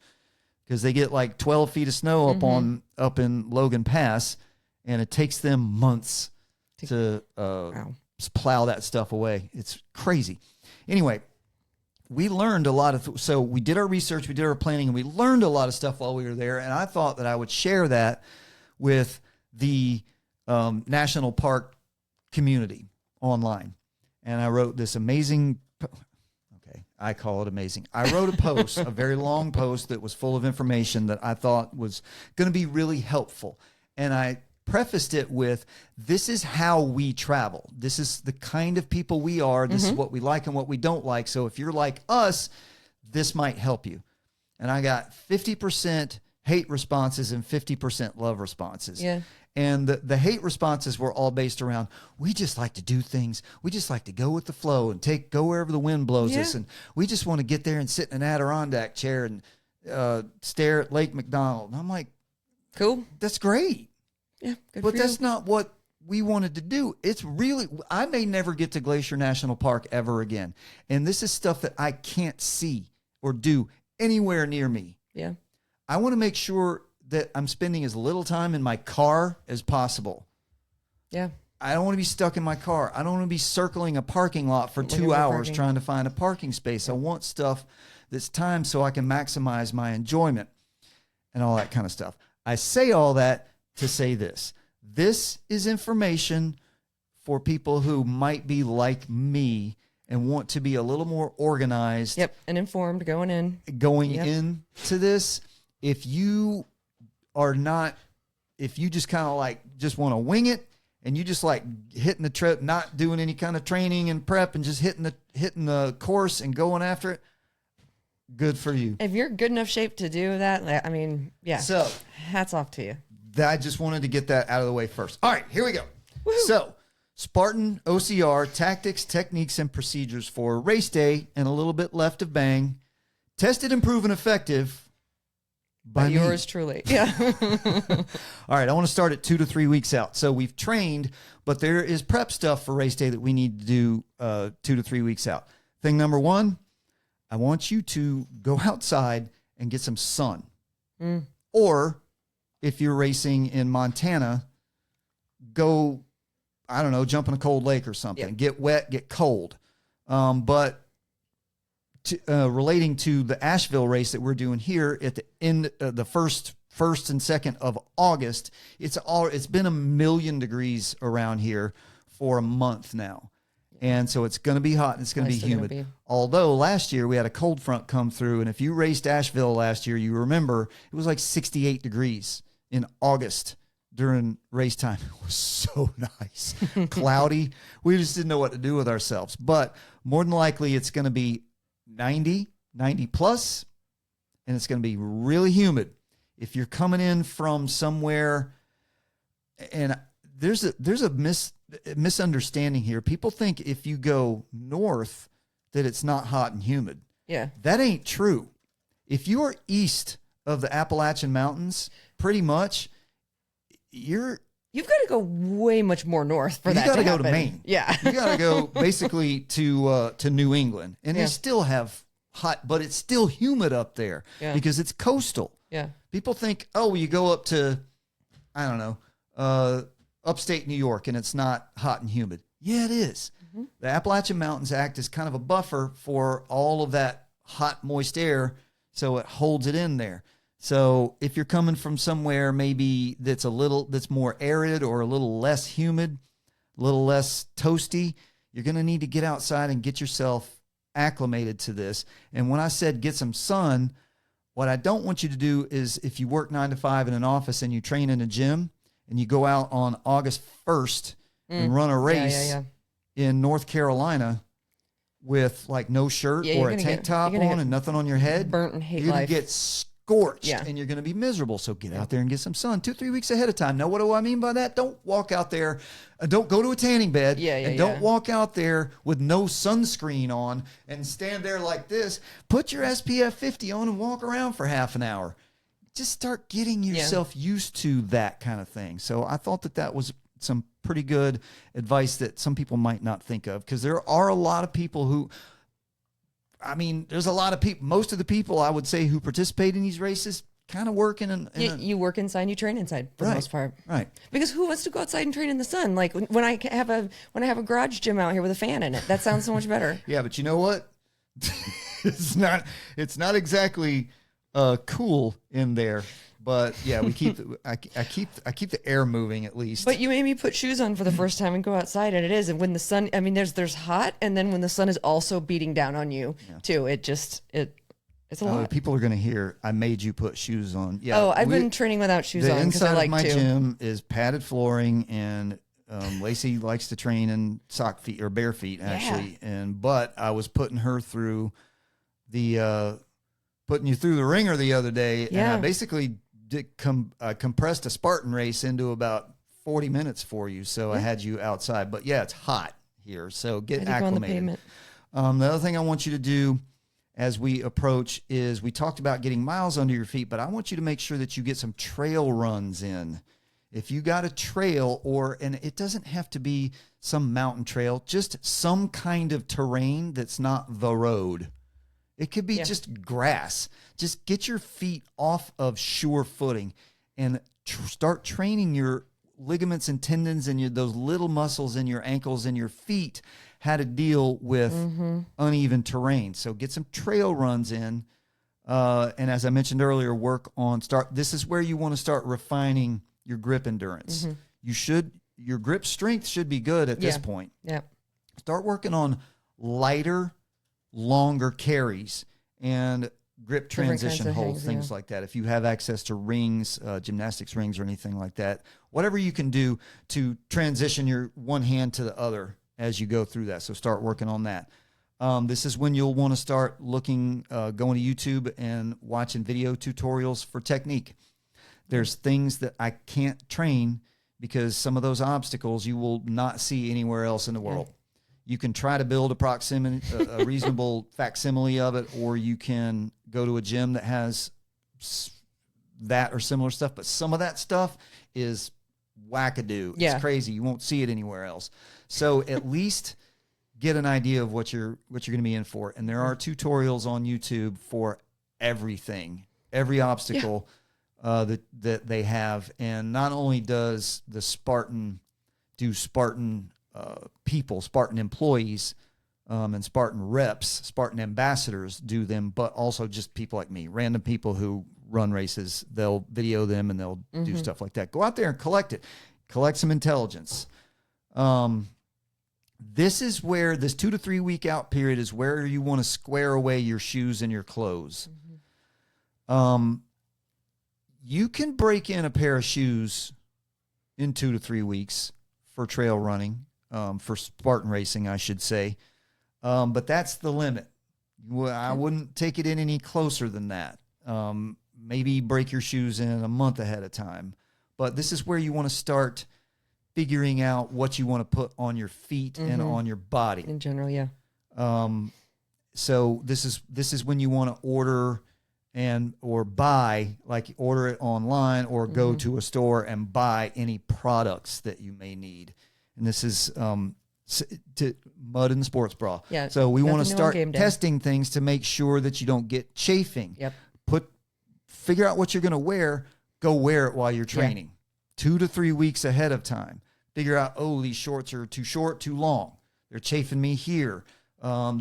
because they get like 12 feet of snow up in Logan Pass, and it takes them months to plow that stuff away. It's crazy. Anyway, we learned a lot of, so we did our research, we did our planning, and we learned a lot of stuff while we were there, and I thought that I would share that with the national park community online. And I wrote this amazing, I call it amazing. I wrote a post, a very long post that was full of information that I thought was going to be really helpful. And I prefaced it with, this is how we travel. This is the kind of people we are. This is what we like and what we don't like. So if you're like us, this might help you. And I got 50% hate responses and 50% love responses. Yeah. And the hate responses were all based around, we just like to do things. We just like to go with the flow and go wherever the wind blows us. And we just want to get there and sit in an Adirondack chair and stare at Lake McDonald. And I'm like, cool. That's great. Yeah. Good But for that's you. not what we wanted to do. It's really, I may never get to Glacier National Park ever again. And this is stuff that I can't see or do anywhere near me. Yeah. I want to make sure that I'm spending as little time in my car as possible. Yeah. I don't want to be stuck in my car. I don't want to be circling a parking lot for 2 hours trying to find a parking space. I want stuff that's timed so I can maximize my enjoyment and all that kind of stuff. I say all that to say this. This is information for people who might be like me and want to be a little more organized. Yep. And informed going in. Into this. If you are not, if you just kind of like just want to wing it and you just like hitting the trip, not doing any kind of training and prep and just hitting the course and going after it, good for you. If you're good enough shape to do that, I mean, yeah. So hats off to you. I just wanted to get that out of the way first. All right, here we go. Woo-hoo. So Spartan OCR, tactics, techniques, and procedures for race day, and a little bit left of bang. Tested and proven effective by yours truly. Yeah. All right, I want to start at 2 to 3 weeks out. So we've trained, but there is prep stuff for race day that we need to do 2 to 3 weeks out. Thing number one, I want you to go outside and get some sun. Or if you're racing in Montana, go, I don't know, jump in a cold lake or something. Yep. Get wet, get cold. But relating to the Asheville race that we're doing here at the end, the first and 2nd of August, it's been 1,000,000 degrees around here for a month now. And so it's going to be hot and it's going to be Probably still humid. gonna be. Although last year we had a cold front come through, and if you raced Asheville last year, you remember it was like 68 degrees in August during race time. It was so nice. Cloudy. We just didn't know what to do with ourselves. But more than likely it's going to be 90 plus, and it's going to be really humid. If you're coming in from somewhere, and there's a misunderstanding here. People think if you go north that it's not hot and humid. Yeah. That ain't true. If you are east of the Appalachian Mountains, pretty much you've got to go way much more north for that to gotta happen. go to Maine. Yeah. You got to go basically to New England, and they still have hot, but it's still humid up there because it's coastal. Yeah. People think, oh, you go up to, I don't know, upstate New York, and it's not hot and humid. Yeah, it is. Mm-hmm. The Appalachian Mountains act as kind of a buffer for all of that hot, moist air, so it holds it in there. So if you're coming from somewhere maybe that's more arid or a little less humid, a little less toasty, you're going to need to get outside and get yourself acclimated to this. And when I said get some sun, what I don't want you to do is if you work 9 to 5 in an office and you train in a gym and you go out on August 1st and run a race in North Carolina with like no shirt or a tank top on and nothing on your head, burnt and hate you're going life. to get scorched and you're going to be miserable. So get out there and get some sun 2-3 weeks ahead of time. Now, what do I mean by that? Don't walk out there. Don't go to a tanning bed. And don't walk out there with no sunscreen on and stand there like this. Put your SPF 50 on and walk around for half an hour. Just start getting yourself used to that kind of thing. So I thought that was some pretty good advice that some people might not think of, because there are a lot of people who, there's a lot of people, most of the people I would say who participate in these races kind of work you work inside, you train inside for the most part. Right. Because who wants to go outside and train in the sun? Like when I have a garage gym out here with a fan in it, that sounds so much better. Yeah, but you know what? It's not exactly cool in there. But yeah, we keep I keep the air moving at least. But you made me put shoes on for the first time and go outside, and it is. And when the sun, there's hot, and then when the sun is also beating down on you too, it's a lot. People are going to hear I made you put shoes on. Yeah. Oh, I've been training without shoes on because I like to. The inside of my gym is padded flooring, and Lacey likes to train in sock feet or bare feet actually. But I was putting her through putting you through the ringer the other day, and I basically compressed a Spartan race into about 40 minutes for you. So I had you outside, but yeah, it's hot here. So get acclimated. The other thing I want you to do as we approach is we talked about getting miles under your feet, but I want you to make sure that you get some trail runs in. If you got a trail, and it doesn't have to be some mountain trail, just some kind of terrain that's not the road. It could be just grass. Just get your feet off of sure footing and start training your ligaments and tendons and those little muscles in your ankles and your feet how to deal with uneven terrain. So get some trail runs in. And as I mentioned earlier, this is where you want to start refining your grip endurance. Your grip strength should be good at this point. Yeah. Start working on lighter, longer carries and grip transition holds, things like that. If you have access to rings, gymnastics rings or anything like that, whatever you can do to transition your one hand to the other as you go through that. So start working on that. This is when you'll want to start looking, going to YouTube and watching video tutorials for technique. There's things that I can't train because some of those obstacles you will not see anywhere else in the world. You can try to build a reasonable facsimile of it, or you can go to a gym that has that or similar stuff. But some of that stuff is wackadoo. It's crazy. You won't see it anywhere else. So at least get an idea of what you're going to be in for. And there are tutorials on YouTube for everything, every obstacle that they have. And not only does the Spartan people, Spartan employees, and Spartan reps, Spartan ambassadors do them, but also just people like me, random people who run races. They'll video them and they'll do stuff like that. Go out there and collect it. Collect some intelligence. this is where this 2 to 3 week out period is where you want to square away your shoes and your clothes. You can break in a pair of shoes in 2 to 3 weeks for trail running, for Spartan racing, I should say. But that's the limit. I wouldn't take it in any closer than that. Maybe break your shoes in a month ahead of time. But this is where you want to start figuring out what you want to put on your feet and on your body. In general, yeah. So this is when you want to order or buy, like order it online or go to a store and buy any products that you may need. And this is to mud in the sports bra. Yeah. So we want to nothing new on start game day. testing things to make sure that you don't get chafing. Yep. Figure out what you're going to wear. Go wear it while you're training. 2 to 3 weeks ahead of time. Figure out, these shorts are too short, too long. They're chafing me here.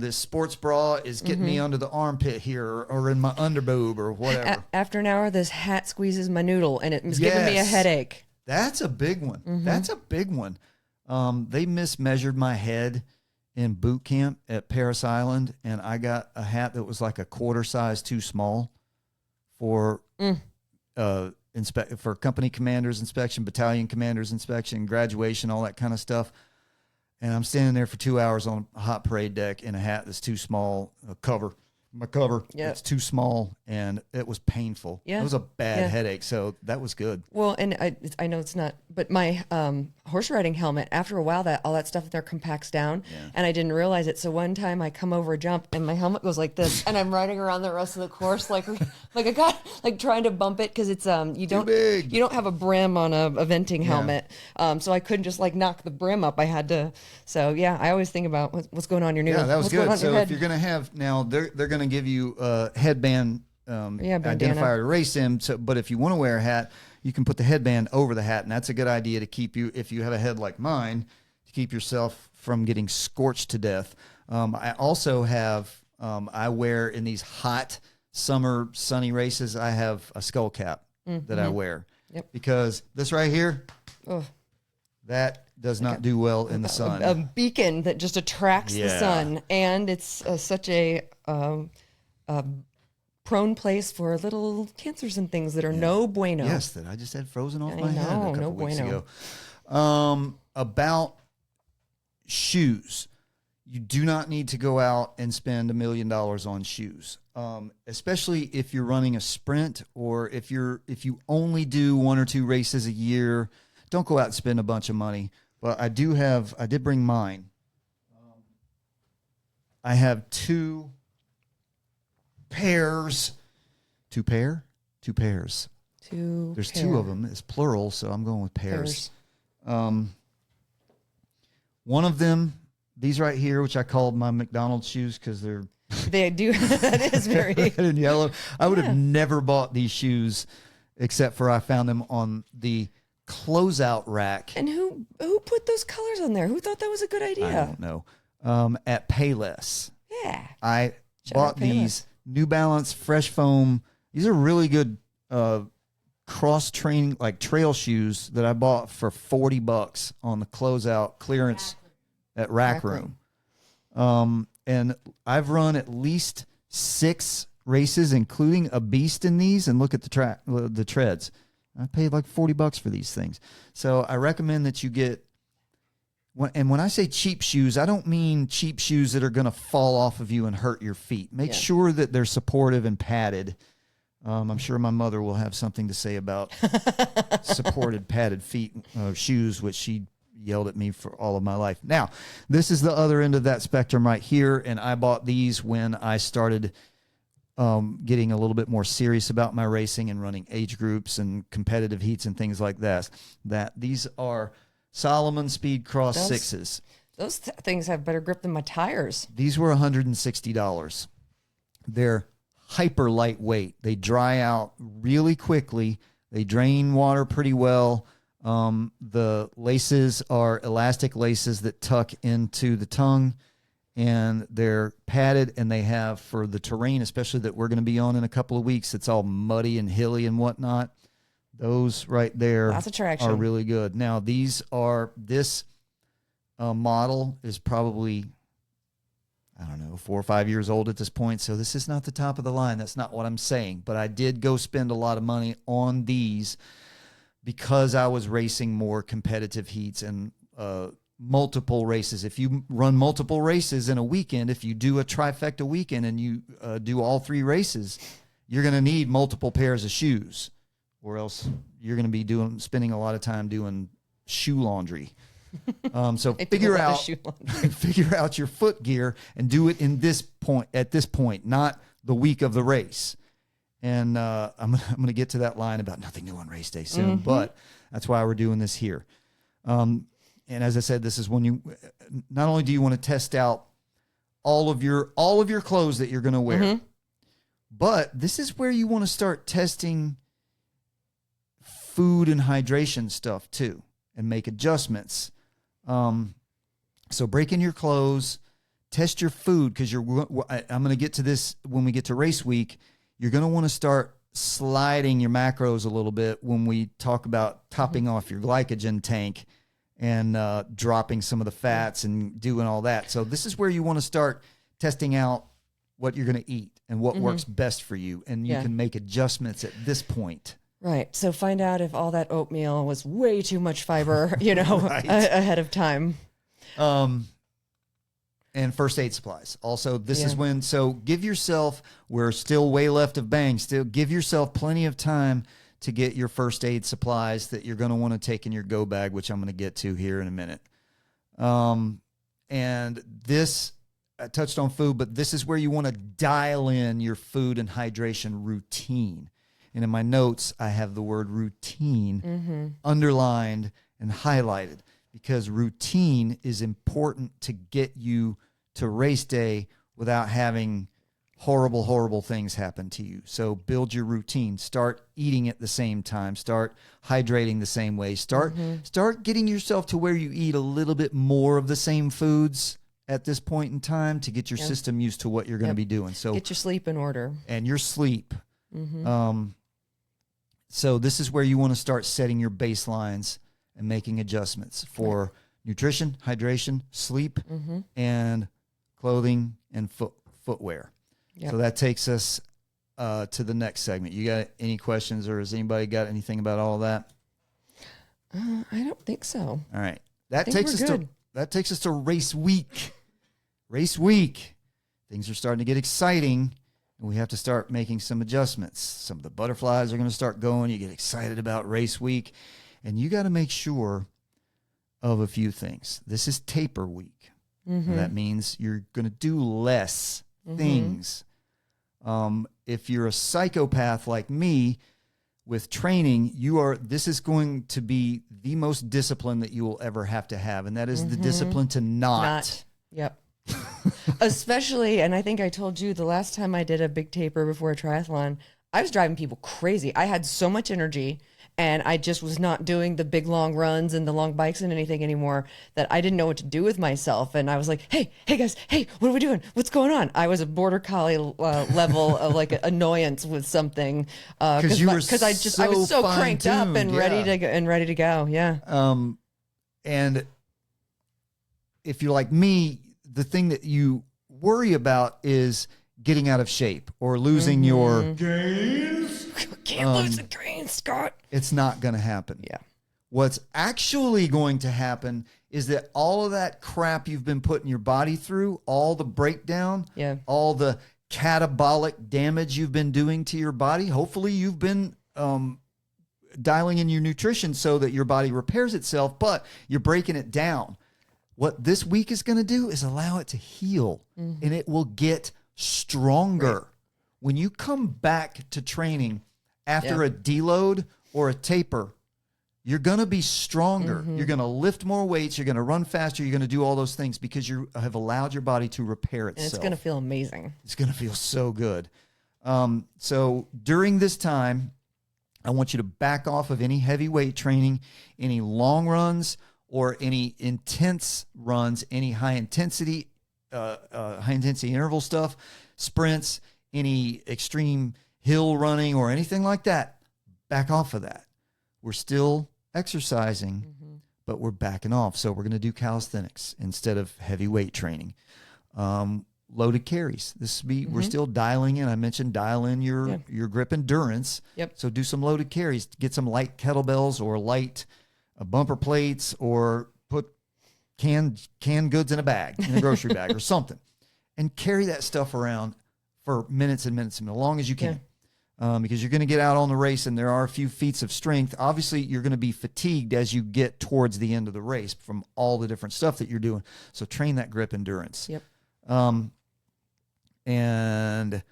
This sports bra is getting me under the armpit here or in my underboob or whatever. After an hour, this hat squeezes my noodle, and it's giving me a headache. That's a big one. That's a big one. They mismeasured my head in boot camp at Paris Island, and I got a hat that was like a quarter size too small for for company commanders inspection, battalion commanders inspection, graduation, all that kind of stuff. And I'm standing there for 2 hours on a hot parade deck in a hat that's too small, my cover, it's too small, and it was painful. Yeah. It was a bad headache, so that was good. Well, and I know it's not, but my horse riding helmet, after a while, all that stuff in there compacts down, and I didn't realize it. So one time I come over a jump, and my helmet goes like this, and I'm riding around the rest of the course like I got like trying to bump it because it's you don't have a brim on a venting helmet, so I couldn't just like knock the brim up. I had to. So yeah, I always think about what's going on in your noodle. Yeah, that was what's going good. on in your So head. if you're gonna have now, they're gonna give you a headband bandana. identifier to race in. So, but if you want to wear a hat, you can put the headband over the hat, and that's a good idea to keep you, if you have a head like mine, to keep yourself from getting scorched to death. I also have, I wear in these hot summer sunny races, I have a skull cap that I wear. Yep. Because this right here, that does not do well in the sun. A beacon that just attracts the sun, and it's such a prone place for little cancers and things that are no bueno. Yes, that I just had frozen off my head a know, couple no weeks bueno. ago. About shoes, you do not need to go out and spend $1 million on shoes, especially if you're running a sprint or if you only do 1 or 2 races a year. Don't go out and spend a bunch of money. But I did bring mine. I have 2 pairs. 2 pairs. There's 2 of them. It's plural, so I'm going with pairs. One of them, these right here, which I called my McDonald's shoes because They do. That is very red and yellow. I would have never bought these shoes except for I found them on the closeout rack. And who put those colors on there? Who thought that was a good idea? I don't know. At Payless. Yeah. I Shout bought out Payless. these New Balance Fresh Foam. These are really good cross training, like trail shoes that I bought for $40 on the closeout clearance at Rack Room. And I've run at least 6 races, including a beast in these, and look at the treads. I paid like $40 for these things. So I recommend that you get, and when I say cheap shoes, I don't mean cheap shoes that are going to fall off of you and hurt your feet. Make sure that they're supportive and padded. I'm sure my mother will have something to say about supported padded feet shoes, which she yelled at me for all of my life. Now, this is the other end of that spectrum right here, and I bought these when I started getting a little bit more serious about my racing and running age groups and competitive heats and things like that. These are Solomon Speed Cross 6s. Those things have better grip than my tires. These were $160. They're hyper lightweight. They dry out really quickly. They drain water pretty well. The laces are elastic laces that tuck into the tongue, and they're padded, and they have, for the terrain, especially that we're going to be on in a couple of weeks, it's all muddy and hilly and whatnot. Those right there Lots of traction. are really good. Now, these are this model is probably, I don't know, 4 or 5 years old at this point. So this is not the top of the line. That's not what I'm saying. But I did go spend a lot of money on these because I was racing more competitive heats and multiple races. If you run multiple races in a weekend, if you do a trifecta weekend and you do all 3 races, you're going to need multiple pairs of shoes, or else you're going to be spending a lot of time doing shoe laundry. So figure out your foot gear and do it at this point, not the week of the race. And I'm going to get to that line about nothing new on race day soon, but that's why we're doing this here. And as I said, this is when you not only do you want to test out all of your clothes that you're going to wear, but this is where you want to start testing food and hydration stuff too, and make adjustments. So break in your clothes, test your food, because I'm going to get to this when we get to race week. You're going to want to start sliding your macros a little bit when we talk about topping off your glycogen tank and dropping some of the fats and doing all that. So this is where you want to start testing out what you're going to eat and what works best for you. And you can make adjustments at this point. Right. So find out if all that oatmeal was way too much fiber, ahead of time. And first aid supplies. Also, this is when, so give yourself, we're still way left of bang, still give yourself plenty of time to get your first aid supplies that you're going to want to take in your go bag, which I'm going to get to here in a minute. And this, I touched on food, but this is where you want to dial in your food and hydration routine. And in my notes, I have the word routine underlined and highlighted, because routine is important to get you to race day without having horrible, horrible things happen to you. So build your routine. Start eating at the same time. Start hydrating the same way. Start getting yourself to where you eat a little bit more of the same foods at this point in time to get your system used to what you're going to be doing. So get your sleep in order. And your sleep. So this is where you want to start setting your baselines and making adjustments for nutrition, hydration, sleep, and clothing and footwear. So that takes us to the next segment. You got any questions, or has anybody got anything about all of that? I don't think so. All right. That takes us to race week. Race week. Things are starting to get exciting, and we have to start making some adjustments. Some of the butterflies are going to start going. You get excited about race week. And you got to make sure of a few things. This is taper week. That means you're going to do less things. If you're a psychopath like me with training, this is going to be the most discipline that you will ever have to have. And that is the discipline to not. Yep. Especially, and I think I told you the last time I did a big taper before a triathlon, I was driving people crazy. I had so much energy, and I just was not doing the big long runs and the long bikes and anything anymore, that I didn't know what to do with myself. And I was like, hey guys, what are we doing? What's going on? I was a border collie level of like annoyance with something. Because I was so cranked up and ready to go. Yeah. And if you're like me, the thing that you worry about is getting out of shape or losing your gains. Can't lose the gains, Scott. It's not going to happen. Yeah. What's actually going to happen is that all of that crap you've been putting your body through, all the breakdown, all the catabolic damage you've been doing to your body, hopefully you've been dialing in your nutrition so that your body repairs itself, but you're breaking it down. What this week is going to do is allow it to heal, and it will get stronger. Right. When you come back to training after a deload or a taper, you're going to be stronger. You're going to lift more weights. You're going to run faster. You're going to do all those things because you have allowed your body to repair itself. And it's going to feel amazing. It's going to feel so good. So during this time, I want you to back off of any heavy weight training, any long runs, or any intense runs, any high intensity interval stuff, sprints, any extreme hill running or anything like that. Back off of that. We're still exercising, but we're backing off. So we're going to do calisthenics instead of heavy weight training. Loaded carries. We're still dialing in. I mentioned dial in your grip endurance. Yep. So do some loaded carries. Get some light kettlebells or light bumper plates, or put canned goods in a bag, in a grocery bag or something, and carry that stuff around for minutes and minutes, and as long as you can. Because you're going to get out on the race, and there are a few feats of strength. Obviously, you're going to be fatigued as you get towards the end of the race from all the different stuff that you're doing. So train that grip endurance. Yep. And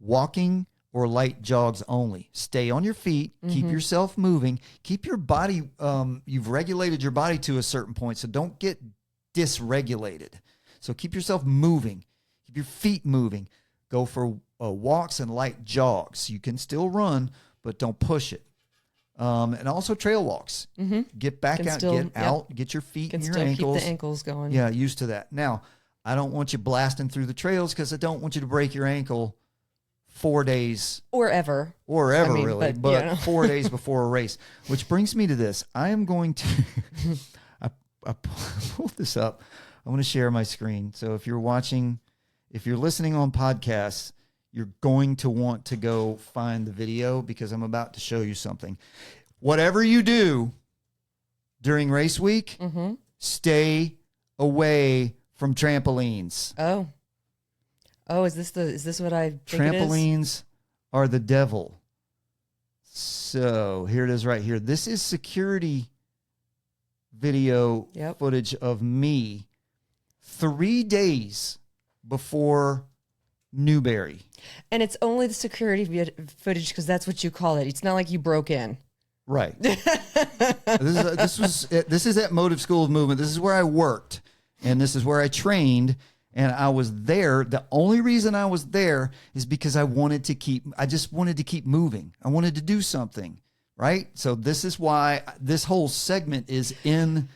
walking or light jogs only. Stay on your feet. Keep yourself moving. Keep your body, you've regulated your body to a certain point, so don't get dysregulated. So keep yourself moving. Keep your feet moving. Go for walks and light jogs. You can still run, but don't push it. And also trail walks. Get back out, get out, get your feet and your ankles. Keep the ankles going. Yeah, used to that. Now, I don't want you blasting through the trails because I don't want you to break your ankle 4 days. Or ever. Really. But 4 days before a race. Which brings me to this. I am going to, I pulled this up. I want to share my screen. So if you're listening on podcasts, you're going to want to go find the video because I'm about to show you something. Whatever you do during race week, stay away from trampolines. Oh, is this what I think Trampolines are the devil. So here it is right here. This is security video footage of me 3 days before Newberry. And it's only the security footage because that's what you call it. It's not like you broke in. Right. This is at Motive School of Movement. This is where I worked, and this is where I trained, and I was there. The only reason I was there is because I just wanted to keep moving. I wanted to do something, right? So this is why this whole segment is in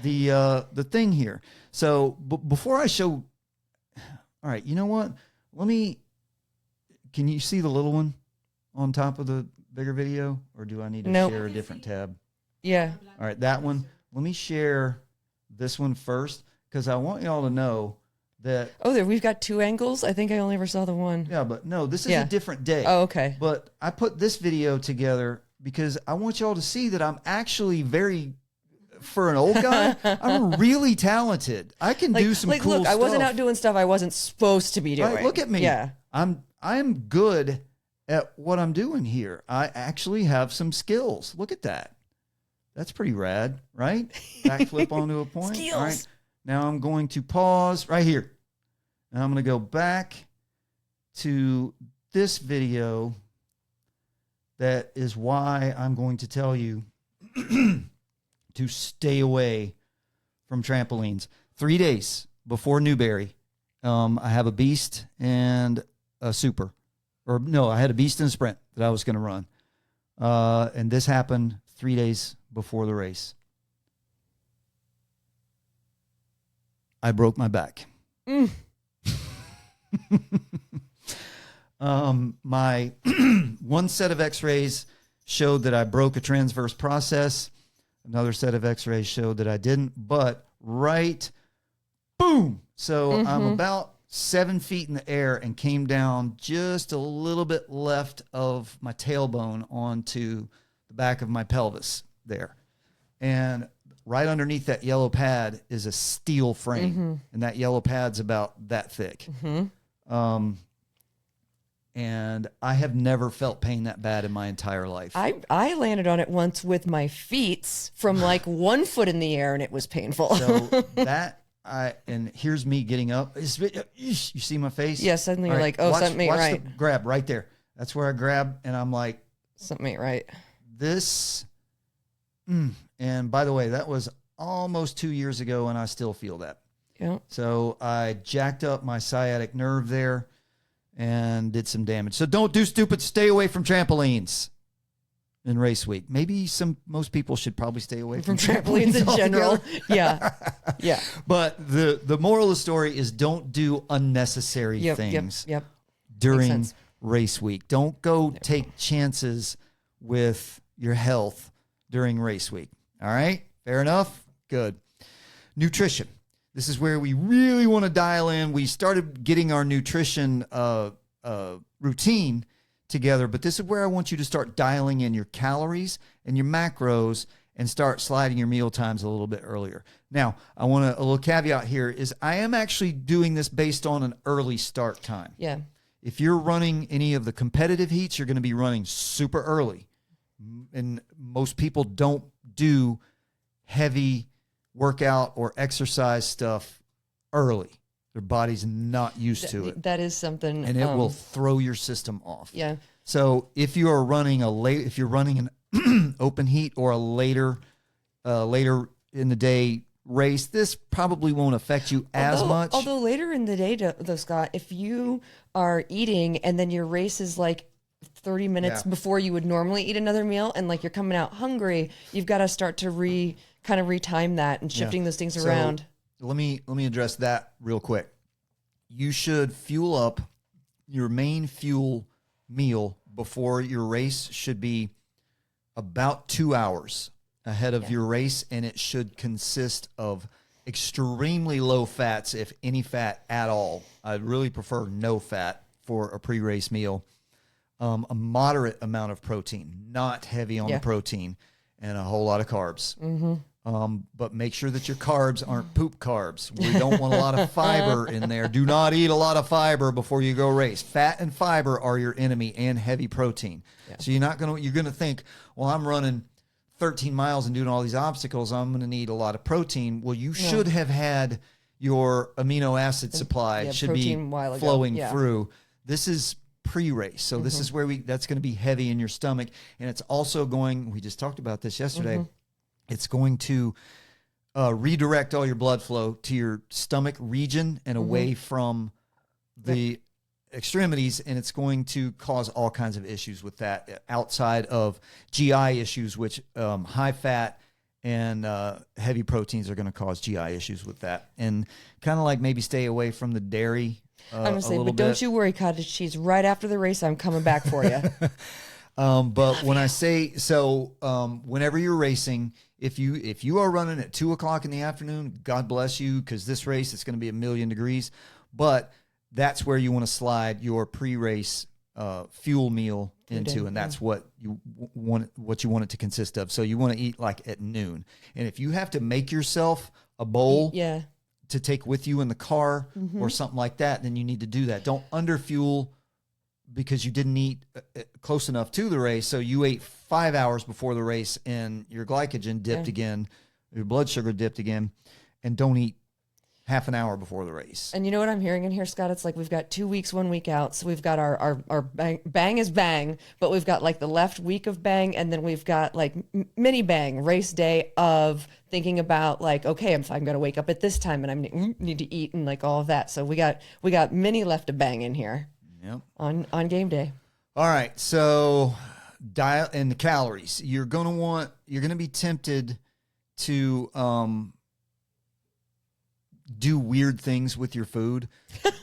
the thing here. So before I show, all right, you know what? Can you see the little one on top of the bigger video, or do I need to share a different tab? Yeah. All right, that one. Let me share this one first because I want y'all to know that. Oh, we've got two angles. I think I only ever saw the one. Yeah, but no, this is a different day. Oh, okay. But I put this video together because I want y'all to see that I'm actually for an old guy, I'm really talented. I can do some cool look, stuff. I wasn't out doing stuff I wasn't supposed to be doing. Right, look at me. Yeah. I'm good at what I'm doing here. I actually have some skills. Look at that. That's pretty rad, right? Backflip onto a point. Skills. All right. Now I'm going to pause right here. And I'm going to go back to this video. That is why I'm going to tell you to stay away from trampolines. 3 days before Newberry, I have a beast and a super. Or no, I had a beast and a sprint that I was going to run. And this happened 3 days before the race. I broke my back. My one set of x-rays showed that I broke a transverse process. Another set of x-rays showed that I didn't, but boom. So I'm about 7 feet in the air and came down just a little bit left of my tailbone onto the back of my pelvis there. And right underneath that yellow pad is a steel frame. And that yellow pad's about that thick. And I have never felt pain that bad in my entire life. I landed on it once with my feet from like 1 foot in the air, and it was painful. So and here's me getting up. You see my face? Yeah, suddenly you're like, something ain't right. The grab right there. That's where I grab, and I'm like, something ain't right. This, and by the way, that was almost 2 years ago, and I still feel that. Yeah. So I jacked up my sciatic nerve there and did some damage. So don't do stupid. Stay away from trampolines in race week. Maybe most people should probably stay away from trampolines in general. Yeah. But the moral of the story is don't do unnecessary things during race week. Don't go take chances with your health during race week. All right? Fair enough? Good. Nutrition. This is where we really want to dial in. We started getting our nutrition routine together, but this is where I want you to start dialing in your calories and your macros and start sliding your meal times a little bit earlier. Now, a little caveat here is I am actually doing this based on an early start time. Yeah. If you're running any of the competitive heats, you're going to be running super early. And most people don't do heavy workout or exercise stuff early. Their body's not used to it. That is something. And it will throw your system off. Yeah. So if you are running if you're running an open heat or a later in the day race, this probably won't affect you as much. Although later in the day, though, Scott, if you are eating and then your race is like 30 minutes before you would normally eat another meal, and like you're coming out hungry, you've got to start to kind of retime that and shifting those things around. Let me address that real quick. You should fuel up. Your main fuel meal before your race should be about 2 hours ahead of your race, and it should consist of extremely low fats, if any fat at all. I'd really prefer no fat for a pre-race meal. A moderate amount of protein, not heavy on the protein, and a whole lot of carbs. But make sure that your carbs aren't poop carbs. We don't want a lot of fiber in there. Do not eat a lot of fiber before you go race. Fat and fiber are your enemy, and heavy protein. Yeah. So you're going to think, well, I'm running 13 miles and doing all these obstacles, I'm going to need a lot of protein. Well, you should have had your amino acid supply should be flowing through. This is pre-race. So this is where that's going to be heavy in your stomach. And it's also we just talked about this yesterday. It's going to redirect all your blood flow to your stomach region and away from the extremities, and it's going to cause all kinds of issues with that outside of GI issues, which high fat and heavy proteins are going to cause GI issues with that. And kind of like maybe stay away from the dairy. I'm going to say, but don't you worry, cottage cheese. Right after the race, I'm coming back for you. But when I say whenever you're racing, if you are running at 2:00 in the afternoon, God bless you, because this race it's going to be 1,000,000 degrees. But that's where you want to slide your pre-race fuel meal into, and that's what you want it to consist of. So you want to eat like at noon, and if you have to make yourself a bowl to take with you in the car or something like that, then you need to do that. Don't underfuel because you didn't eat close enough to the race. So you ate 5 hours before the race and your glycogen dipped again, your blood sugar dipped again, and don't eat half an hour before the race. And you know what I'm hearing in here, Scott? It's like we've got 2 weeks, 1 week out. So we've got our bang is bang, but we've got like the left week of bang, and then we've got like mini bang race day of thinking about like, okay, I'm going to wake up at this time and I need to eat and like all of that. So we got mini left of bang in here. Yep. On game day. All right. So dial in the calories. You're going to be tempted to do weird things with your food.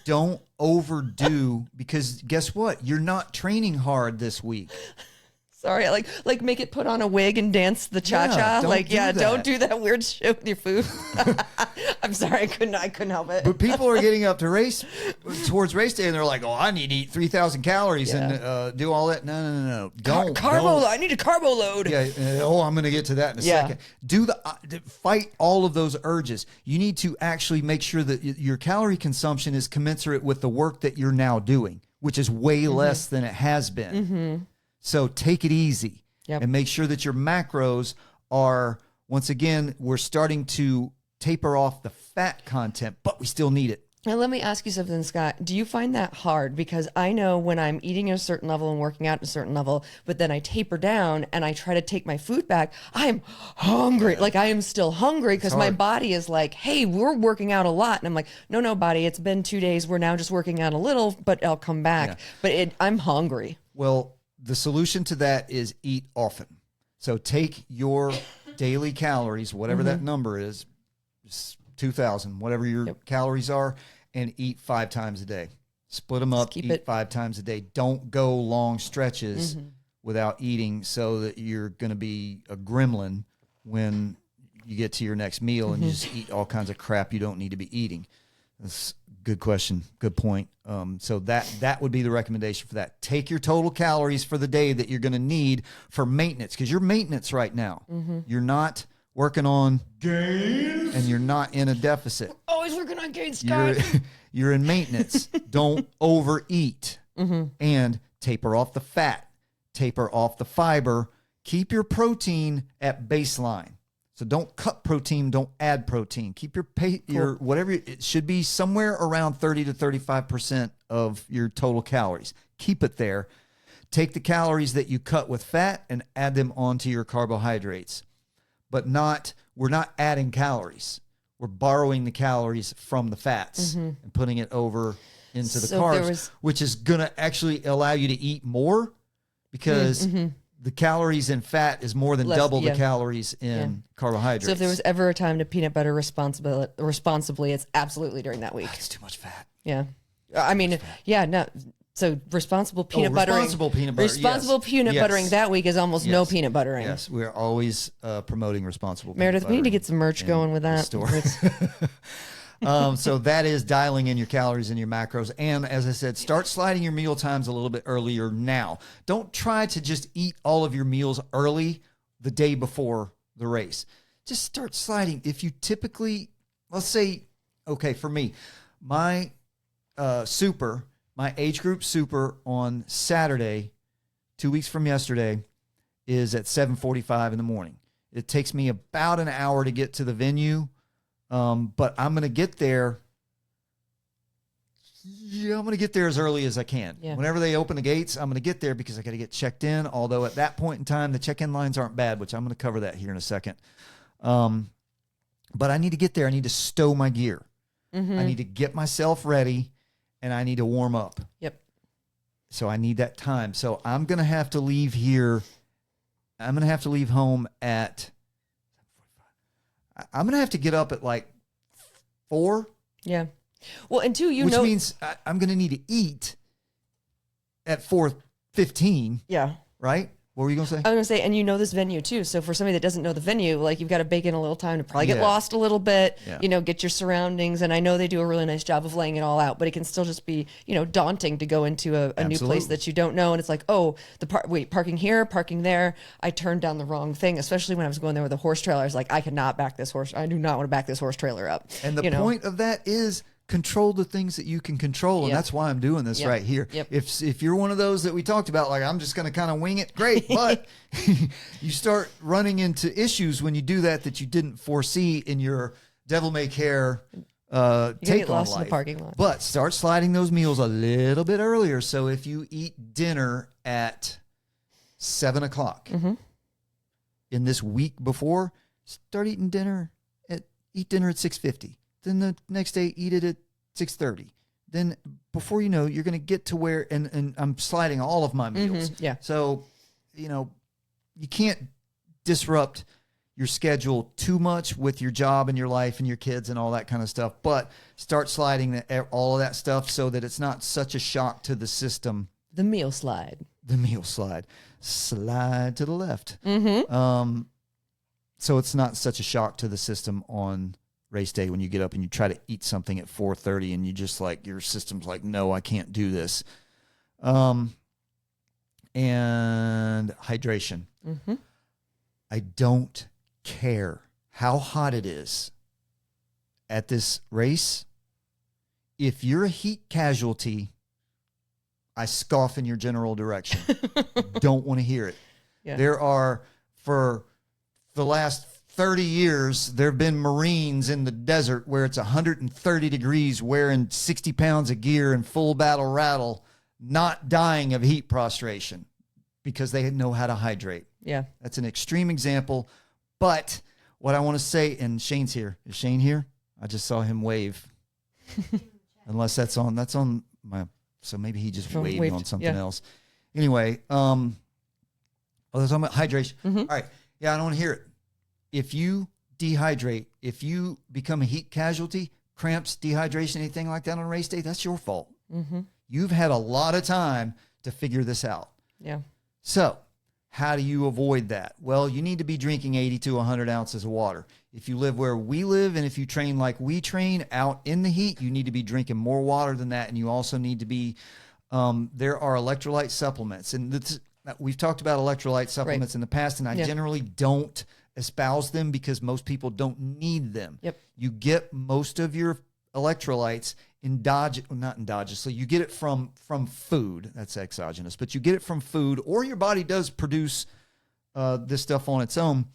Don't overdo, because guess what? You're not training hard this week. Sorry, like make it put on a wig and dance the cha-cha. Don't do that weird shit with your food. I'm sorry, I couldn't help it. But people are getting up to towards race day, and they're like, "Oh, I need to eat 3,000 calories and do all that." No. Don't load. I need a carbo load. Yeah. I'm going to get to that in a second. Do fight all of those urges. You need to actually make sure that your calorie consumption is commensurate with the work that you're now doing, which is way less than it has been. So take it easy and make sure that your macros are, once again, we're starting to taper off the fat content, but we still need it. Now, let me ask you something, Scott. Do you find that hard? Because I know when I'm eating at a certain level and working out at a certain level, but then I taper down and I try to take my food back, I am hungry. Like I am still hungry because my body is like, hey, we're working out a lot. And I'm like, no, body, it's been 2 days. We're now just working out a little, but I'll come back. Yeah. But I'm hungry. Well, the solution to that is eat often. So take your daily calories, whatever that number is 2,000, whatever your calories are, and eat 5 times a day. Split them up, eat 5 times a day. Don't go long stretches without eating, so that you're going to be a gremlin when you get to your next meal and you just eat all kinds of crap you don't need to be eating. That's a good question. Good point. So that would be the recommendation for that. Take your total calories for the day that you're going to need for maintenance, because you're maintenance right now. You're not working on gains and you're not in a deficit. Always working on gains, Scott. You're in maintenance. Don't overeat and taper off the fat, taper off the fiber. Keep your protein at baseline. So don't cut protein, don't add protein. Keep your whatever, it should be somewhere around 30 to 35% of your total calories. Keep it there. Take the calories that you cut with fat and add them onto your carbohydrates. But we're not adding calories. We're borrowing the calories from the fats and putting it over into the carbs, which is going to actually allow you to eat more, because the calories in fat is more than double the calories in carbohydrates. So if there was ever a time to peanut butter responsibly, it's absolutely during that week. It's too much fat. Yeah. I mean, no. So responsible peanut buttering. Responsible peanut butter. Responsible peanut buttering that week is almost no peanut buttering. Yes, we're always promoting responsible Meredith, peanut we need to get some merch going with that. Store. So that is dialing in your calories and your macros. And as I said, start sliding your meal times a little bit earlier now. Don't try to just eat all of your meals early the day before the race. Just start sliding. If you typically, let's say, okay, for me, my my age group super on Saturday, 2 weeks from yesterday, is at 7:45 in the morning. It takes me about an hour to get to the venue. But I'm going to get there. Yeah, I'm going to get there as early as I can. Yeah. Whenever they open the gates, I'm going to get there because I got to get checked in. Although at that point in time, the check-in lines aren't bad, which I'm going to cover that here in a second. But I need to get there. I need to stow my gear. I need to get myself ready, and I need to warm up. Yep. So I need that time. So I'm going to have to leave here. I'm going to have to leave home at... I'm going to have to get up at like 4. Yeah. Well, and 2, which means I'm going to need to eat at 4:15. Yeah. Right? What were you going to say? I was going to say, and you know this venue too. So for somebody that doesn't know the venue, like you've got to bake in a little time to probably get lost a little bit, get your surroundings. And I know they do a really nice job of laying it all out, but it can still just be, daunting to go into a new place that you don't know. And it's like, oh, parking here, parking there. I turned down the wrong thing, especially when I was going there with a horse trailer. I was like, I do not want to back this horse trailer up. And the point of that is control the things that you can control. And that's why I'm doing this right here. Yep. If you're one of those that we talked about, like, I'm just going to kind of wing it, great. But you start running into issues when you do that you didn't foresee in your devil may care take on life. In the parking lot. But start sliding those meals a little bit earlier. So if you eat dinner at 7 o'clock in this week before, start eating dinner at 6:50. Then the next day, eat it at 6:30. Then before you know, you're going to get to where, and I'm sliding all of my meals. Yeah. So, you can't disrupt your schedule too much with your job and your life and your kids and all that kind of stuff. But start sliding all of that stuff so that it's not such a shock to the system. The meal slide. Slide to the left. So it's not such a shock to the system on race day when you get up and you try to eat something at 4:30 and you just like, your system's like, no, I can't do this. And hydration. I don't care how hot it is at this race. If you're a heat casualty, I scoff in your general direction. Don't want to hear it. Yeah. There are, for the last 30 years, there have been Marines in the desert where it's 130 degrees, wearing 60 pounds of gear and full battle rattle, not dying of heat prostration because they know how to hydrate. Yeah. That's an extreme example. But what I want to say, and Shane's here. Is Shane here? I just saw him wave. Unless that's on my, so maybe he just waved on something else. Anyway, that's on my hydration. All right. Yeah, I don't want to hear it. If you dehydrate, if you become a heat casualty, cramps, dehydration, anything like that on race day, that's your fault. You've had a lot of time to figure this out. Yeah. So How do you avoid that? Well, you need to be drinking 80 to 100 ounces of water. If you live where we live and if you train like we train out in the heat, you need to be drinking more water than that. And you also need to be, there are electrolyte supplements. And we've talked about electrolyte supplements in the past, and I generally don't espouse them because most people don't need them. Yep. You get most of your electrolytes not endogenously. You get it from food. That's exogenous, but you get it from food, or your body does produce this stuff on its own.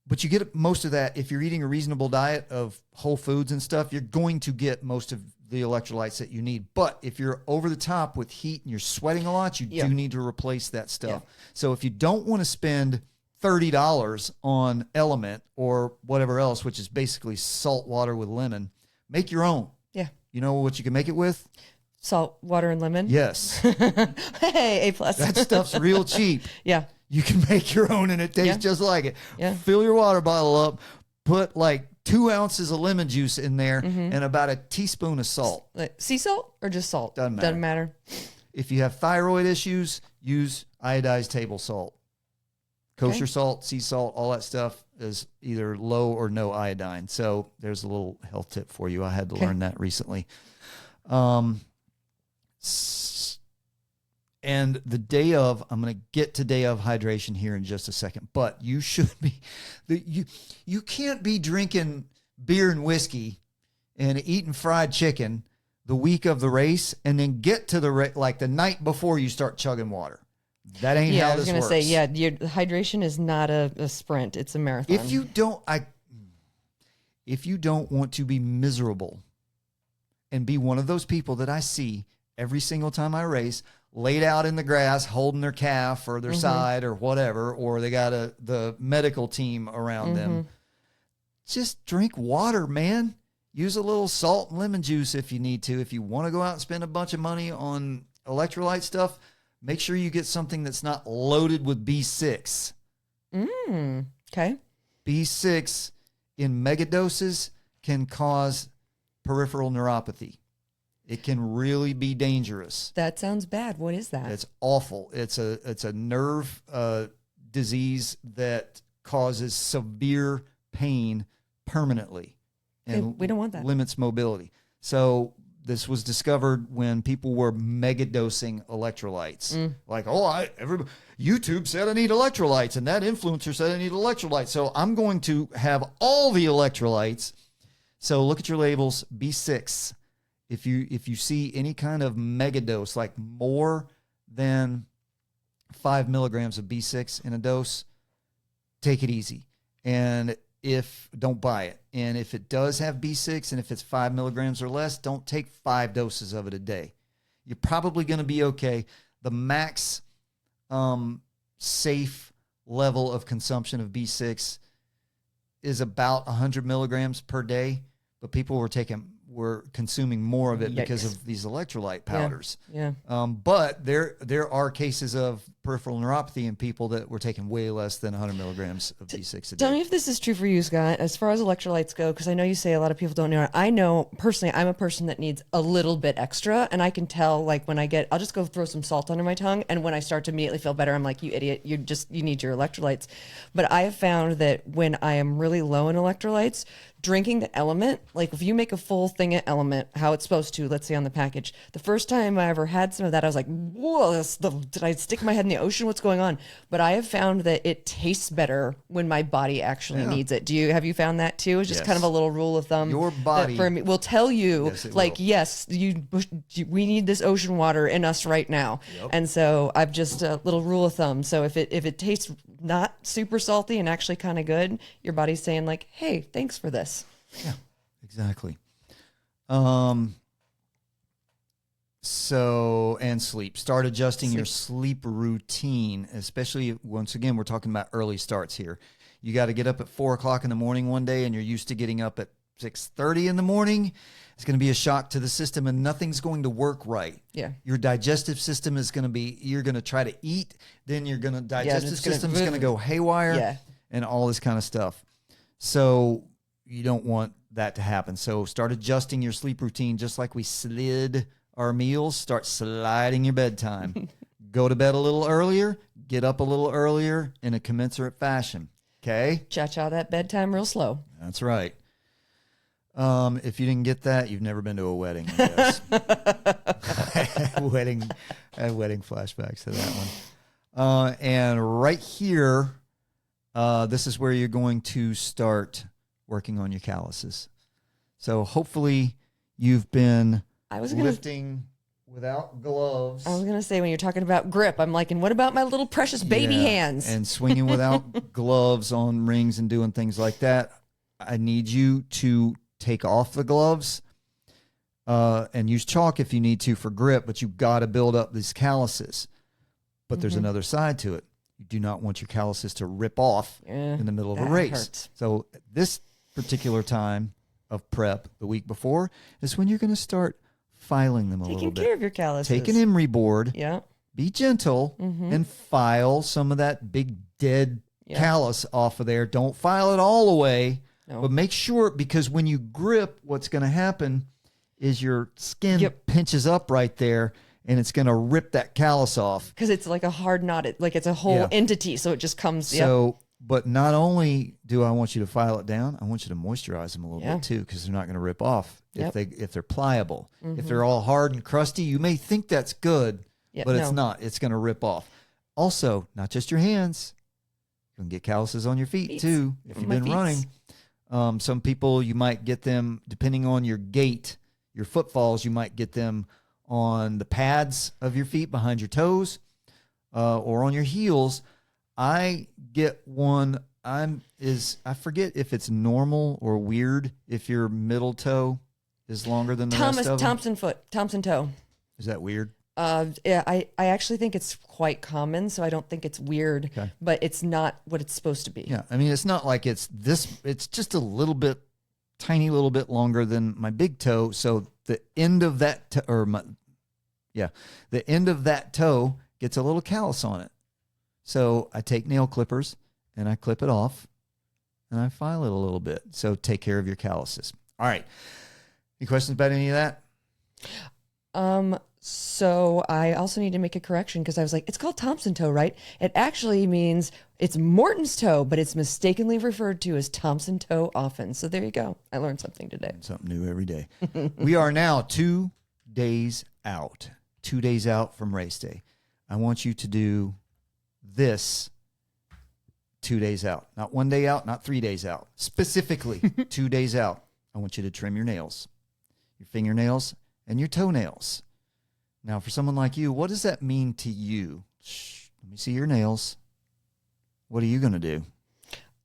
But you get most of that if you're eating a reasonable diet of whole foods and stuff. You're going to get most of the electrolytes that you need. But if you're over the top with heat and you're sweating a lot, you do need to replace that stuff. Yeah. So if you don't want to spend $30 on Element or whatever else, which is basically salt water with lemon, make your own. Yeah. You know what you can make it with? Salt, water, and lemon? Yes. Hey, A+. That stuff's real cheap. Yeah. You can make your own and it tastes just like it. Yeah. Fill your water bottle up, put like 2 ounces of lemon juice in there and about a teaspoon of salt. Like sea salt or just salt? Doesn't matter. If you have thyroid issues, use iodized table salt. Kosher salt, sea salt, all that stuff is either low or no iodine. So there's a little health tip for you. I had to learn that recently. And the day of, I'm going to get to day of hydration here in just a second, but you should be, you can't be drinking beer and whiskey and eating fried chicken the week of the race and then get to like the night before you start chugging water. That ain't how this works. I was going to say, your hydration is not a sprint. It's a marathon. If you don't want to be miserable and be one of those people that I see every single time I race, laid out in the grass, holding their calf or their side or whatever, or they got the medical team around them, just drink water, man. Use a little salt and lemon juice if you need to. If you want to go out and spend a bunch of money on electrolyte stuff, make sure you get something that's not loaded with B6. Okay. B6 in megadoses can cause peripheral neuropathy. It can really be dangerous. That sounds bad. What is that? It's awful. It's a nerve disease that causes severe pain permanently. And we don't want that. Limits mobility. So this was discovered when people were megadosing electrolytes. Like, YouTube said I need electrolytes, and that influencer said I need electrolytes. So I'm going to have all the electrolytes. So look at your labels. B6. If you see any kind of megadose, like more than 5 milligrams of B6 in a dose, take it easy. And don't buy it. And if it does have B6 and if it's 5 milligrams or less, don't take 5 doses of it a day. You're probably going to be okay. The max safe level of consumption of B6 is about 100 milligrams per day, but people were consuming more of it because of these electrolyte powders. Yeah. But there are cases of peripheral neuropathy in people that were taking way less than 100 milligrams of B6 a day. Tell me if this is true for you, Scott, as far as electrolytes go, because I know you say a lot of people don't know. I know personally I'm a person that needs a little bit extra, and I can tell, like, when I'll just go throw some salt under my tongue, and when I start to immediately feel better, I'm like, you idiot, you need your electrolytes. But I have found that when I am really low in electrolytes, drinking the Element, like if you make a full thing of Element, how it's supposed to, let's say on the package, the first time I ever had some of that, I was like, whoa, did I stick my head in the ocean? What's going on? But I have found that it tastes better when my body actually needs it. Have you found that too? It's just kind of a little rule of thumb. Your body for me will tell you, we need this ocean water in us right now. Yep. And so I've just a little rule of thumb. So if it tastes not super salty and actually kind of good, your body's saying like, hey, thanks for this. Yeah, exactly. So, and sleep. Start adjusting your sleep routine, especially, once again, we're talking about early starts here. You got to get up at 4 o'clock in the morning one day, and you're used to getting up at 6:30 in the morning. It's going to be a shock to the system, and nothing's going to work right. Yeah. Your digestive system is going to be, you're going to try to eat, then digestive system is going to go haywire, and all this kind of stuff. So you don't want that to happen. So start adjusting your sleep routine, just like we slid our meals. Start sliding your bedtime. Go to bed a little earlier, get up a little earlier in a commensurate fashion. Okay? Cha-cha that bedtime real slow. That's right. If you didn't get that, you've never been to a wedding, I guess. I had wedding flashbacks to that one. And right here, this is where you're going to start working on your calluses. So hopefully you've been lifting without gloves. I was going to say, when you're talking about grip, I'm like, and what about my little precious baby hands? And swinging without gloves on rings and doing things like that. I need you to take off the gloves and use chalk if you need to for grip, but you've got to build up these calluses. But there's another side to it. You do not want your calluses to rip off in the middle of a race. Hurts. So this particular time of prep, the week before, is when you're going to start filing them a little bit. Taking care of your calluses. Take an emery board. Yeah. Be gentle and file some of that big dead callus off of there. Don't file it all away, but make sure, because when you grip, what's going to happen is your skin pinches up right there, and it's going to rip that callus off. Because it's like a hard knot, like it's a whole entity, so it just comes. So, but not only do I want you to file it down, I want you to moisturize them a little bit too, because they're not going to rip off if they're pliable. If they're all hard and crusty, you may think that's good, but it's not. It's going to rip off. Also, not just your hands. You can get calluses on your feet too if you've been running. Some people, you might get them, depending on your gait, your footfalls, you might get them on the pads of your feet behind your toes or on your heels. I get one. I forget if it's normal or weird if your middle toe is longer than the rest of them. Thompson toe. Is that weird? I actually think it's quite common, so I don't think it's weird, but it's not what it's supposed to be. Yeah, I mean, it's not like it's just a little bit, tiny little bit longer than my big toe. So the end of that, the end of that toe gets a little callus on it. So I take nail clippers and I clip it off and I file it a little bit. So take care of your calluses. All right. Any questions about any of that? So I also need to make a correction, because I was like, it's called Thompson toe, right? It actually means it's Morton's toe, but it's mistakenly referred to as Thompson toe often. So there you go. I learned something today. Something new every day. We are now 2 days out. 2 days out from race day. I want you to do this 2 days out. Not 1 day out, not 3 days out. Specifically, 2 days out. I want you to trim your nails, your fingernails, and your toenails. Now, for someone like you, what does that mean to you? Let me see your nails. What are you going to do?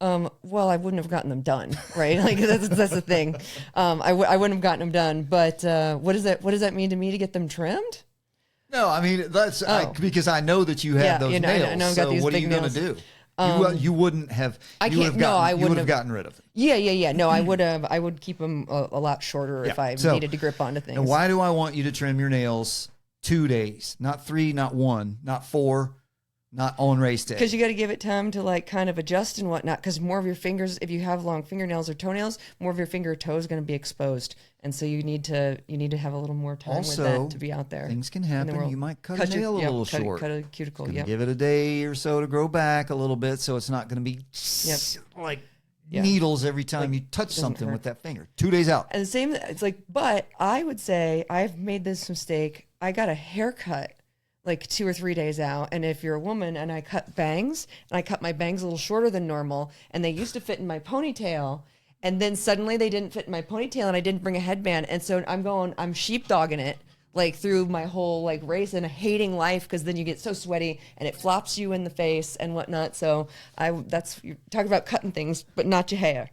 Well, I wouldn't have gotten them done, right? Like that's the thing. I wouldn't have gotten them done. But what does that mean to me to get them trimmed? No, I mean that's because I know that you have those nails. I know I've got these what are you going to do? You wouldn't have. I would have gotten rid of them. Yeah. No, I would have. I would keep them a lot shorter if I needed to grip onto things. And why do I want you to trim your nails 2 days, not 3, not 1, not 4, not on race day? Because you got to give it time to like kind of adjust and whatnot. Because more of your fingers, if you have long fingernails or toenails, more of your finger or toe is going to be exposed, and so you need to have a little more time also, with that to be out there. Things can happen. You might cut a nail a little short. Cut a cuticle. Give it a day or so to grow back a little bit, so it's not going to be like needles every time you touch something with that finger. 2 days out. And the same. It's like, but I would say I've made this mistake. I got a haircut like 2 or 3 days out. And if you're a woman and I cut bangs, and I cut my bangs a little shorter than normal, and they used to fit in my ponytail, and then suddenly they didn't fit in my ponytail and I didn't bring a headband. And so I'm sheepdogging it like through my whole like race and hating life, because then you get so sweaty and it flops you in the face and whatnot. So you're talking about cutting things, but not your hair.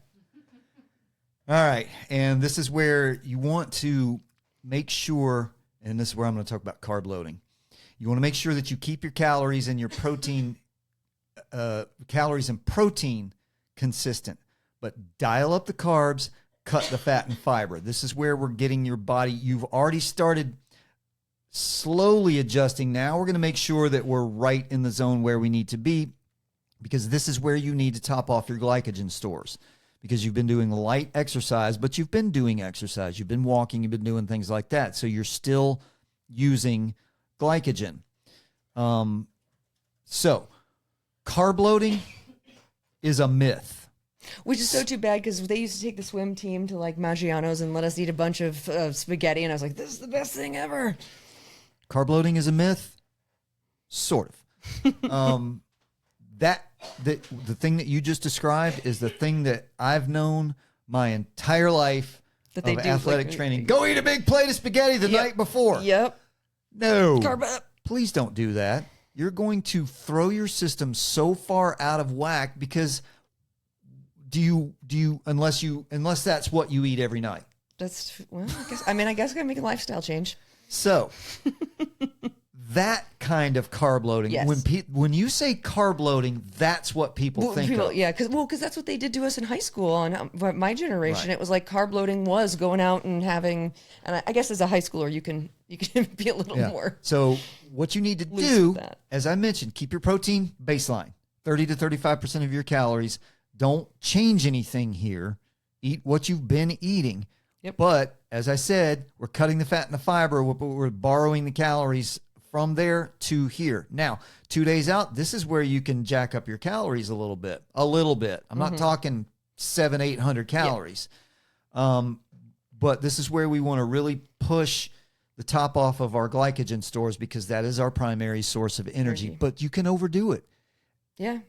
All right. And this is where you want to make sure, and this is where I'm going to talk about carb loading. You want to make sure that you keep your calories and your protein, consistent, but dial up the carbs, cut the fat and fiber. This is where we're getting your body. You've already started slowly adjusting. Now we're going to make sure that we're right in the zone where we need to be, because this is where you need to top off your glycogen stores, because you've been doing light exercise, but you've been doing exercise. You've been walking, you've been doing things like that. So you're still using glycogen. So carb loading is a myth. Which is so too bad because they used to take the swim team to like Maggiano's and let us eat a bunch of spaghetti, and I was like, "This is the best thing ever." Carb loading is a myth, sort of. The thing that you just described is the thing that I've known my entire life That they of do, athletic like, training. Go eat a big plate of spaghetti the night before. Yep. No. Carb up. Please don't do that. You're going to throw your system so far out of whack because unless that's what you eat every night. I guess I gotta make a lifestyle change. So that kind of carb loading, Yes. when you say carb loading, that's what people think of. Yeah, because that's what they did to us in high school. On my generation, Right. it was like carb loading was going out and having. And I guess as a high schooler, you can be a little Yeah. more. So what you need to loose do, with that. as I mentioned, keep your protein baseline, 30 to 35% of your calories. Don't change anything here. Eat what you've been eating. Yep. But as I said, we're cutting the fat and the fiber. We're borrowing the calories from there to here. Now, 2 days out, this is where you can jack up your calories a little bit. I'm not talking 700-800 calories. But this is where we want to really push the top off of our glycogen stores because that is our primary source of energy. But you can overdo it. Yeah.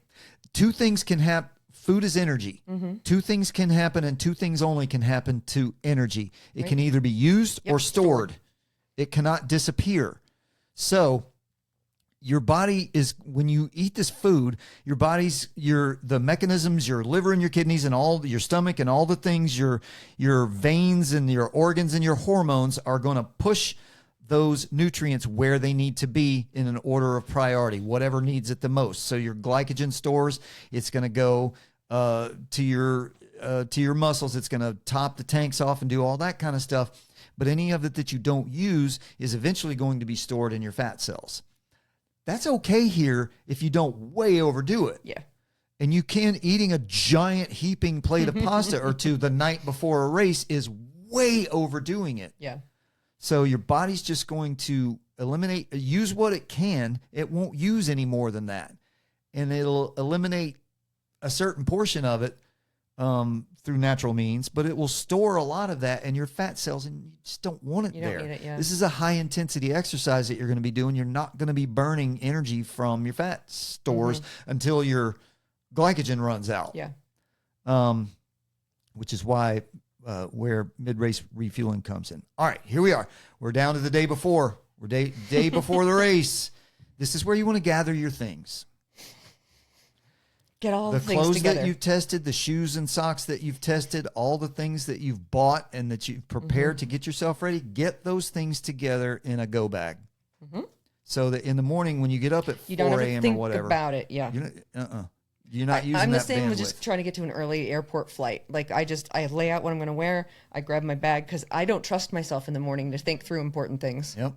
Two things can happen. Food is energy. Mm-hmm. Two things can happen, and two things only can happen to energy. It can either be used or stored. It cannot disappear. So your body is, when you eat this food, your body's, the mechanisms, your liver and your kidneys and all your stomach and all the things, your veins and your organs and your hormones are going to push those nutrients where they need to be in an order of priority, whatever needs it the most. So your glycogen stores, it's going to go to your muscles. It's going to top the tanks off and do all that kind of stuff. But any of it that you don't use is eventually going to be stored in your fat cells. That's okay here if you don't way overdo it. Yeah. And you can, eating a giant heaping plate of pasta or two the night before a race is way overdoing it. Yeah. So your body's just going to use what it can. It won't use any more than that. And it'll eliminate a certain portion of it through natural means, but it will store a lot of that in your fat cells, and you just don't want it You don't there. need it, yeah. This is a high-intensity exercise that you're going to be doing. You're not going to be burning energy from your fat stores until your glycogen runs out. Yeah. Which is why where mid-race refueling comes in. All right, here we are. We're down to the day before. We're day before the race. This is where you want to gather your things. Get all the things clothes together. that you've tested, the shoes and socks that you've tested, all the things that you've bought and that you've prepared to get yourself ready, get those things together in a go bag. So that in the morning when you get up at You 4 don't ever a.m. or think whatever. about it. Yeah. You're not using I'm the that same with bandwidth. just trying to get to an early airport flight. Like I lay out what I'm going to wear. I grab my bag because I don't trust myself in the morning to think through important things. Yep.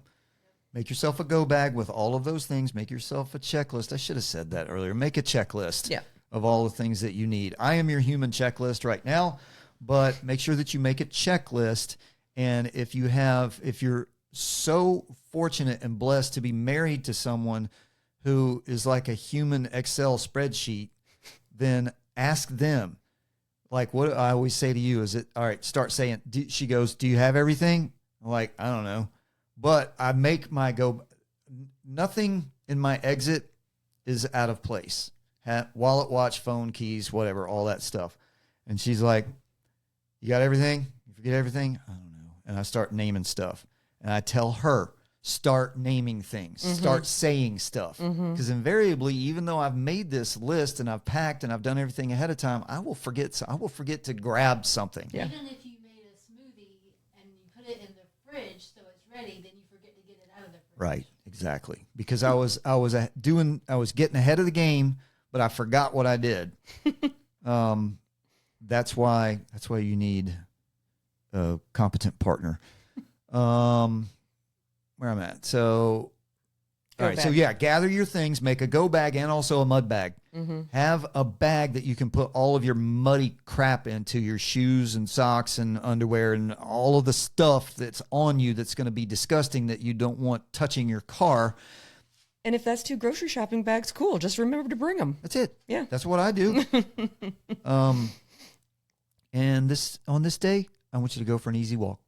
Make yourself a go bag with all of those things. Make yourself a checklist. I should have said that earlier. Make a checklist of all the things that you need. I am your human checklist right now, but make sure that you make a checklist. And if you're so fortunate and blessed to be married to someone who is like a human Excel spreadsheet, then ask them. Like what I always say to you is, all right, start saying, she goes, do you have everything? I'm like, I don't know. But I make my nothing in my exit is out of place. Wallet, watch, phone, keys, whatever, all that stuff. And she's like, you got everything? You forget everything? I don't know. And I start naming stuff. And I tell her, start naming things, start saying stuff. Because invariably, even though I've made this list and I've packed and I've done everything ahead of time, I will forget to grab something. Yeah. Even if you made a smoothie and you put it in the fridge so it's ready, then you forget to get it out of the fridge. Right, exactly. Because I was getting ahead of the game, but I forgot what I did. That's why you need a competent partner. Where I'm at. So, all right. So yeah, gather your things, make a go bag and also a mud bag. Have a bag that you can put all of your muddy crap into, your shoes and socks and underwear and all of the stuff that's on you that's going to be disgusting that you don't want touching your car. And if that's 2 grocery shopping bags, cool. Just remember to bring them. That's it. Yeah. That's what I do. And on this day, I want you to go for an easy walk.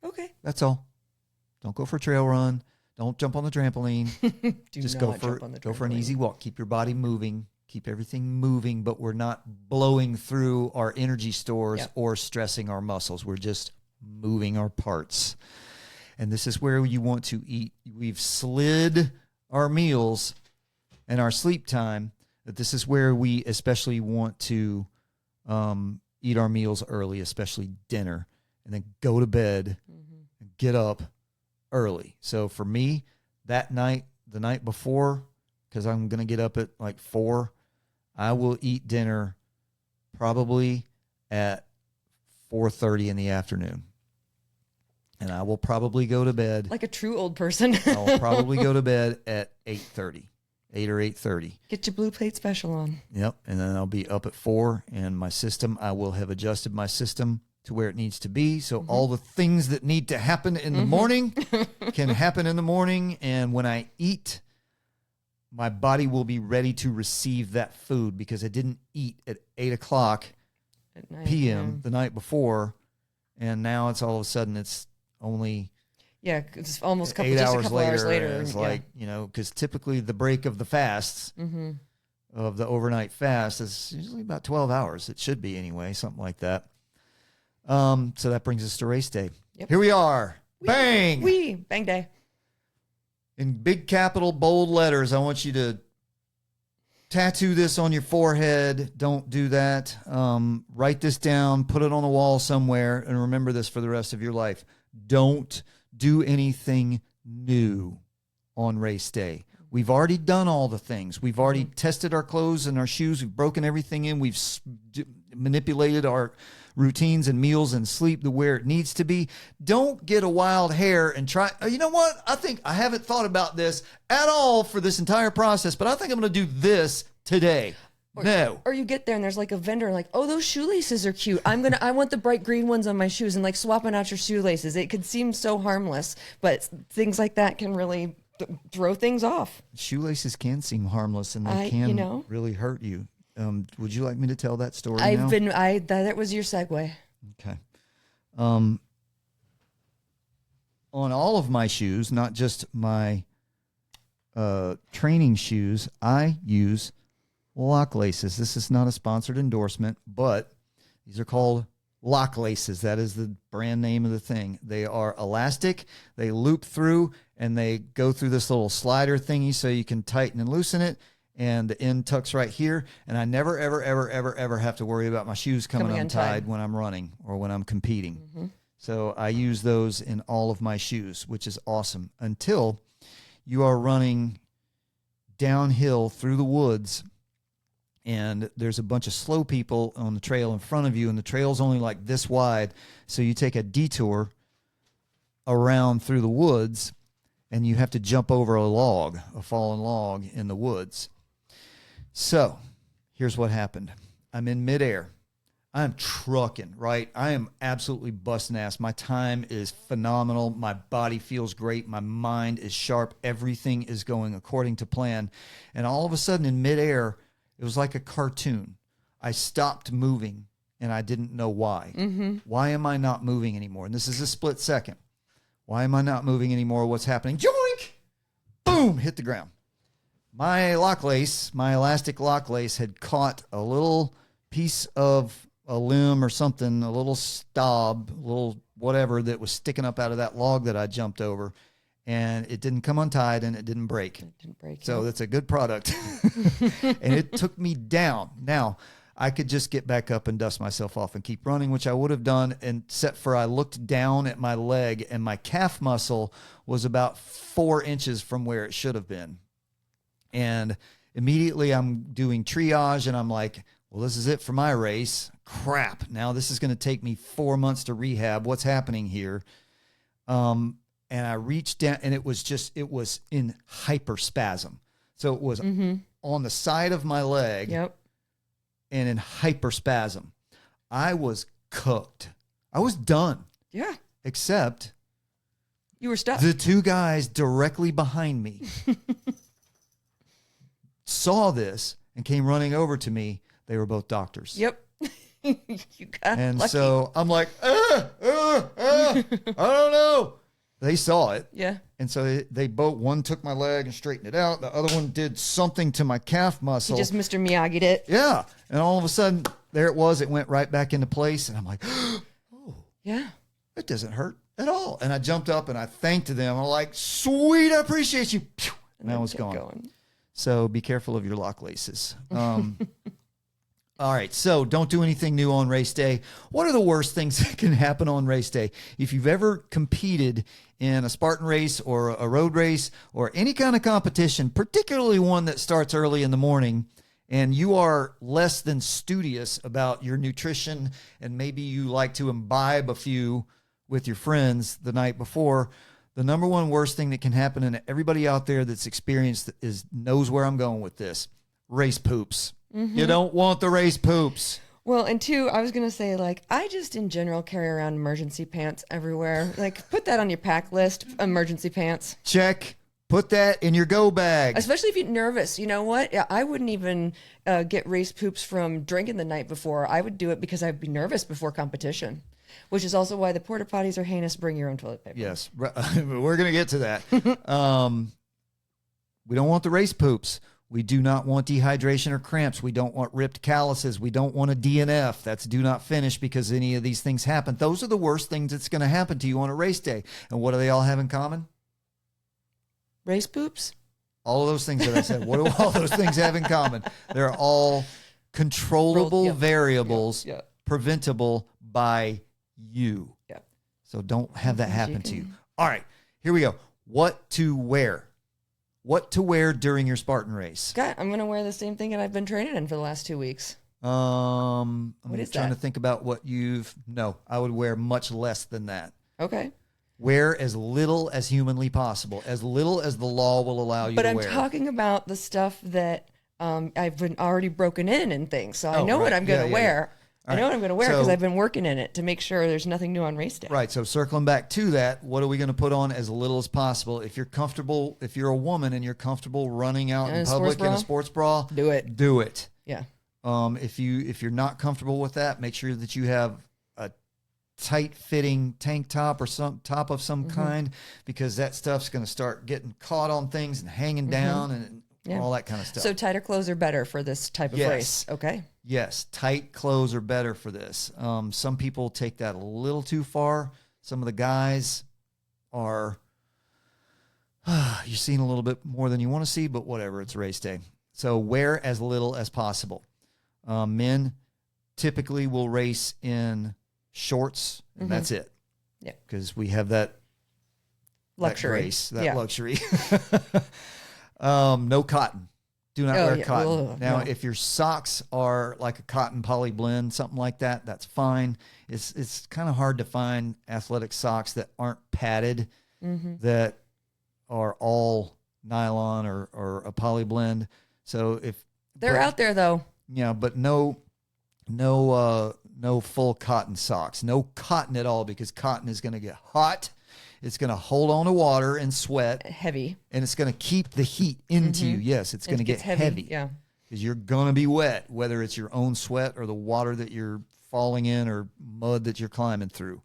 Okay. That's all. Don't go for a trail run. Don't jump on the trampoline. Just go for an easy walk. Keep your body moving. Keep everything moving, but we're not blowing through our energy stores or stressing our muscles. We're just moving our parts. And this is where you want to eat. We've slid our meals and our sleep time, but this is where we especially want to eat our meals early, especially dinner, and then go to bed and get up early. So for me, that night, the night before, because I'm going to get up at like 4, I will eat dinner probably at 4:30 in the afternoon. And I will probably go to bed. Like a true old person. I'll probably go to bed at 8:30, 8 or 8:30. Get your blue plate special on. Yep. And then I'll be up at 4, and I will have adjusted my system to where it needs to be. So all the things that need to happen in the morning can happen in the morning. And when I eat, my body will be ready to receive that food because I didn't eat at 8 o'clock p.m. the night before. And now it's all of a sudden it's only it's almost a couple hours later. It's yeah. like, because typically the break of the fasts, of the overnight fast, is usually about 12 hours. It should be anyway, something like that. So that brings us to race day. Yep. Here we are. Bang! Bang day. In big capital bold letters, I want you to tattoo this on your forehead. Don't do that. Write this down, put it on the wall somewhere, and remember this for the rest of your life. Don't do anything new on race day. We've already done all the things. We've already tested our clothes and our shoes. We've broken everything in. We've manipulated our routines and meals and sleep to where it needs to be. Don't get a wild hair and try. You know what? I haven't thought about this at all for this entire process, but I think I'm going to do this today. Or you get there and there's like a vendor like, oh, those shoelaces are cute. I want the bright green ones on my shoes, and like swapping out your shoelaces. It could seem so harmless, but things like that can really throw things off. Shoelaces can seem harmless, and they can really hurt you. Would you like me to tell that story now? That was your segue. Okay. On all of my shoes, not just my training shoes, I use lock laces. This is not a sponsored endorsement, but these are called lock laces. That is the brand name of the thing. They are elastic. They loop through, and they go through this little slider thingy so you can tighten and loosen it. And the end tucks right here. And I never, ever, ever, ever, ever have to worry about my shoes coming untied when I'm running or when I'm competing. So I use those in all of my shoes, which is awesome, until you are running downhill through the woods and there's a bunch of slow people on the trail in front of you, and the trail's only like this wide. So you take a detour around through the woods, and you have to jump over a fallen log in the woods. So here's what happened. I'm in midair. I'm trucking, right? I am absolutely busting ass. My time is phenomenal. My body feels great. My mind is sharp. Everything is going according to plan. And all of a sudden in midair, it was like a cartoon. I stopped moving, and I didn't know why. Why am I not moving anymore? And this is a split second. Why am I not moving anymore? What's happening? Joink! Boom! Hit the ground. My lock lace, my elastic lock lace, had caught a little piece of a limb or something, a little stub, a little whatever that was sticking up out of that log that I jumped over. And it didn't come untied, and it didn't break. So that's a good product. And it took me down. Now, I could just get back up and dust myself off and keep running, which I would have done, except for I looked down at my leg, and my calf muscle was about 4 inches from where it should have been. And immediately I'm doing triage, and I'm like, well, this is it for my race. Crap. Now this is going to take me 4 months to rehab. What's happening here? And I reached down, and it was in hyperspasm. So it was on the side of my leg and in hyperspasm. I was cooked. I was done. Yeah. Except you were stuck. The 2 guys directly behind me saw this and came running over to me. They were both doctors. Yep. You got And lucky. so I'm like, I don't know. They saw it. Yeah. And so they both, one took my leg and straightened it out. The other one did something to my calf muscle. He just Mr. Miyagi'd it. Yeah. And all of a sudden, there it was. It went right back into place. And I'm like, Yeah. it doesn't hurt at all. And I jumped up and I thanked them. I'm like, sweet, I appreciate you. Pew! And I was Kept gone. going. So be careful of your lock laces. All right, so don't do anything new on race day. What are the worst things that can happen on race day? If you've ever competed in a Spartan race or a road race or any kind of competition, particularly one that starts early in the morning, and you are less than studious about your nutrition and maybe you like to imbibe a few with your friends the night before, the number one worst thing that can happen, and everybody out there that's experienced knows where I'm going with this, race poops. You don't want the race poops. Well, and two, I was going to say, like, I just in general carry around emergency pants everywhere. Like, put that on your pack list, emergency pants. Check. Put that in your go bag. Especially if you're nervous. You know what? I wouldn't even get race poops from drinking the night before. I would do it because I'd be nervous before competition, which is also why the porta potties are heinous. Bring your own toilet paper. Yes. We're going to get to that. We don't want the race poops. We do not want dehydration or cramps. We don't want ripped calluses. We don't want a DNF. That's do not finish because any of these things happen. Those are the worst things that's going to happen to you on a race day. And what do they all have in common? Race poops? All of those things that I said. What do all those things have in common? They're all controllable variables, preventable by you. Yeah. So don't have that happen to you. All right, here we go. What to wear. What to wear during your Spartan race. Scott, I'm going to wear the same thing that I've been training in for the last 2 weeks. I'm is trying that? to think about what no, I would wear much less than that. Okay. Wear as little as humanly possible, as little as the law will allow you But to I'm wear. talking about the stuff that I've been already broken in and things. So I know right. what I'm going to Yeah, wear. I know what I'm going to wear because So- I've been working in it to make sure there's nothing new on race day. Right. So circling back to that, what are we going to put on as little as possible? If you're comfortable, if you're a woman and you're comfortable running out In in a public sports in a bra? sports bra, Do it. do it. Yeah. If you're not comfortable with that, make sure that you have a tight fitting tank top or some top of some kind, because that stuff's going to start getting caught on things and hanging down and all that kind of stuff. So tighter clothes are better for this type of Yes. race. Okay. Yes, tight clothes are better for this. Some people take that a little too far. Some of the guys are, you're seeing a little bit more than you want to see, but whatever, it's race day. So wear as little as possible. Men typically will race in shorts, and that's it. Yeah. Because we have that Luxury. that luxury. No cotton. Do not wear cotton. Ugh, Now, no. if your socks are like a cotton poly blend, something like that, that's fine. It's kind of hard to find athletic socks that aren't padded, that are all nylon or a poly blend. So if They're out there though. yeah, but no full cotton socks. No cotton at all, because cotton is going to get hot. It's going to hold on to water and sweat, Heavy. and it's going to keep the heat into you. Yes, it's going to It get gets heavy. Yeah. Because you're going to be wet, whether it's your own sweat or the water that you're falling in or mud that you're climbing through.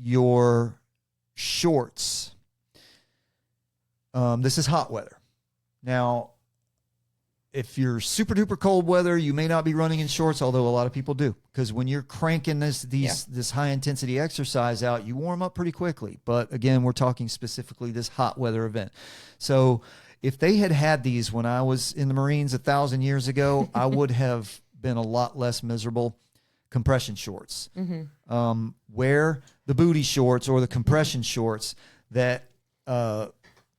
Your shorts. This is hot weather. Now, if you're super duper cold weather, you may not be running in shorts, although a lot of people do. Because when you're cranking this high intensity exercise out, you warm up pretty quickly. But again, we're talking specifically this hot weather event. So if they had these when I was in the Marines 1,000 years ago, I would have been a lot less miserable. Compression shorts. Wear the booty shorts or the compression shorts that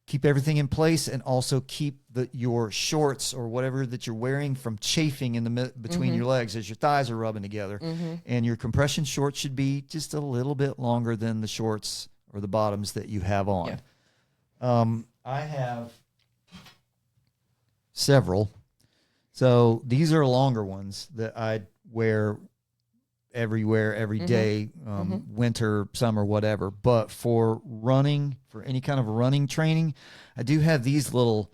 keep everything in place, and also keep your shorts or whatever that you're wearing from chafing in the between your legs as your thighs are rubbing together. And your compression shorts should be just a little bit longer than the shorts or the bottoms that you have on. I have several. So these are longer ones that I wear everywhere, every day, winter, summer, whatever. But for running, for any kind of running training, I do have these little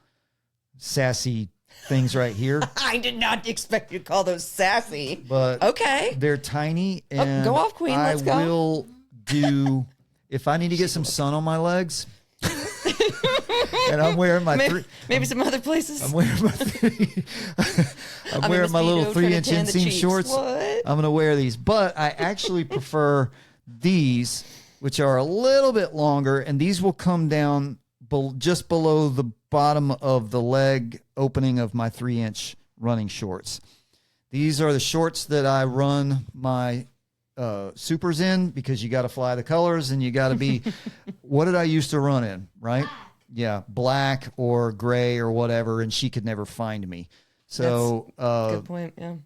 sassy things right here. I did not expect you to call those sassy. But okay. they're tiny. And go off, Queen. Let's go. I will do, if I need to get some sun on my legs, and I'm wearing my maybe some other places. I'm wearing my I'm wearing my little 3-inch inseam shorts. What? I'm gonna wear these, but I actually prefer these, which are a little bit longer, and these will come down just below the bottom of the leg opening of my 3-inch running shorts. These are the shorts that I run my supers in, because you got to fly the colors and you got to be, what did I used to run in, right? Yeah, black or gray or whatever, and she could never find me. So good point. Yeah,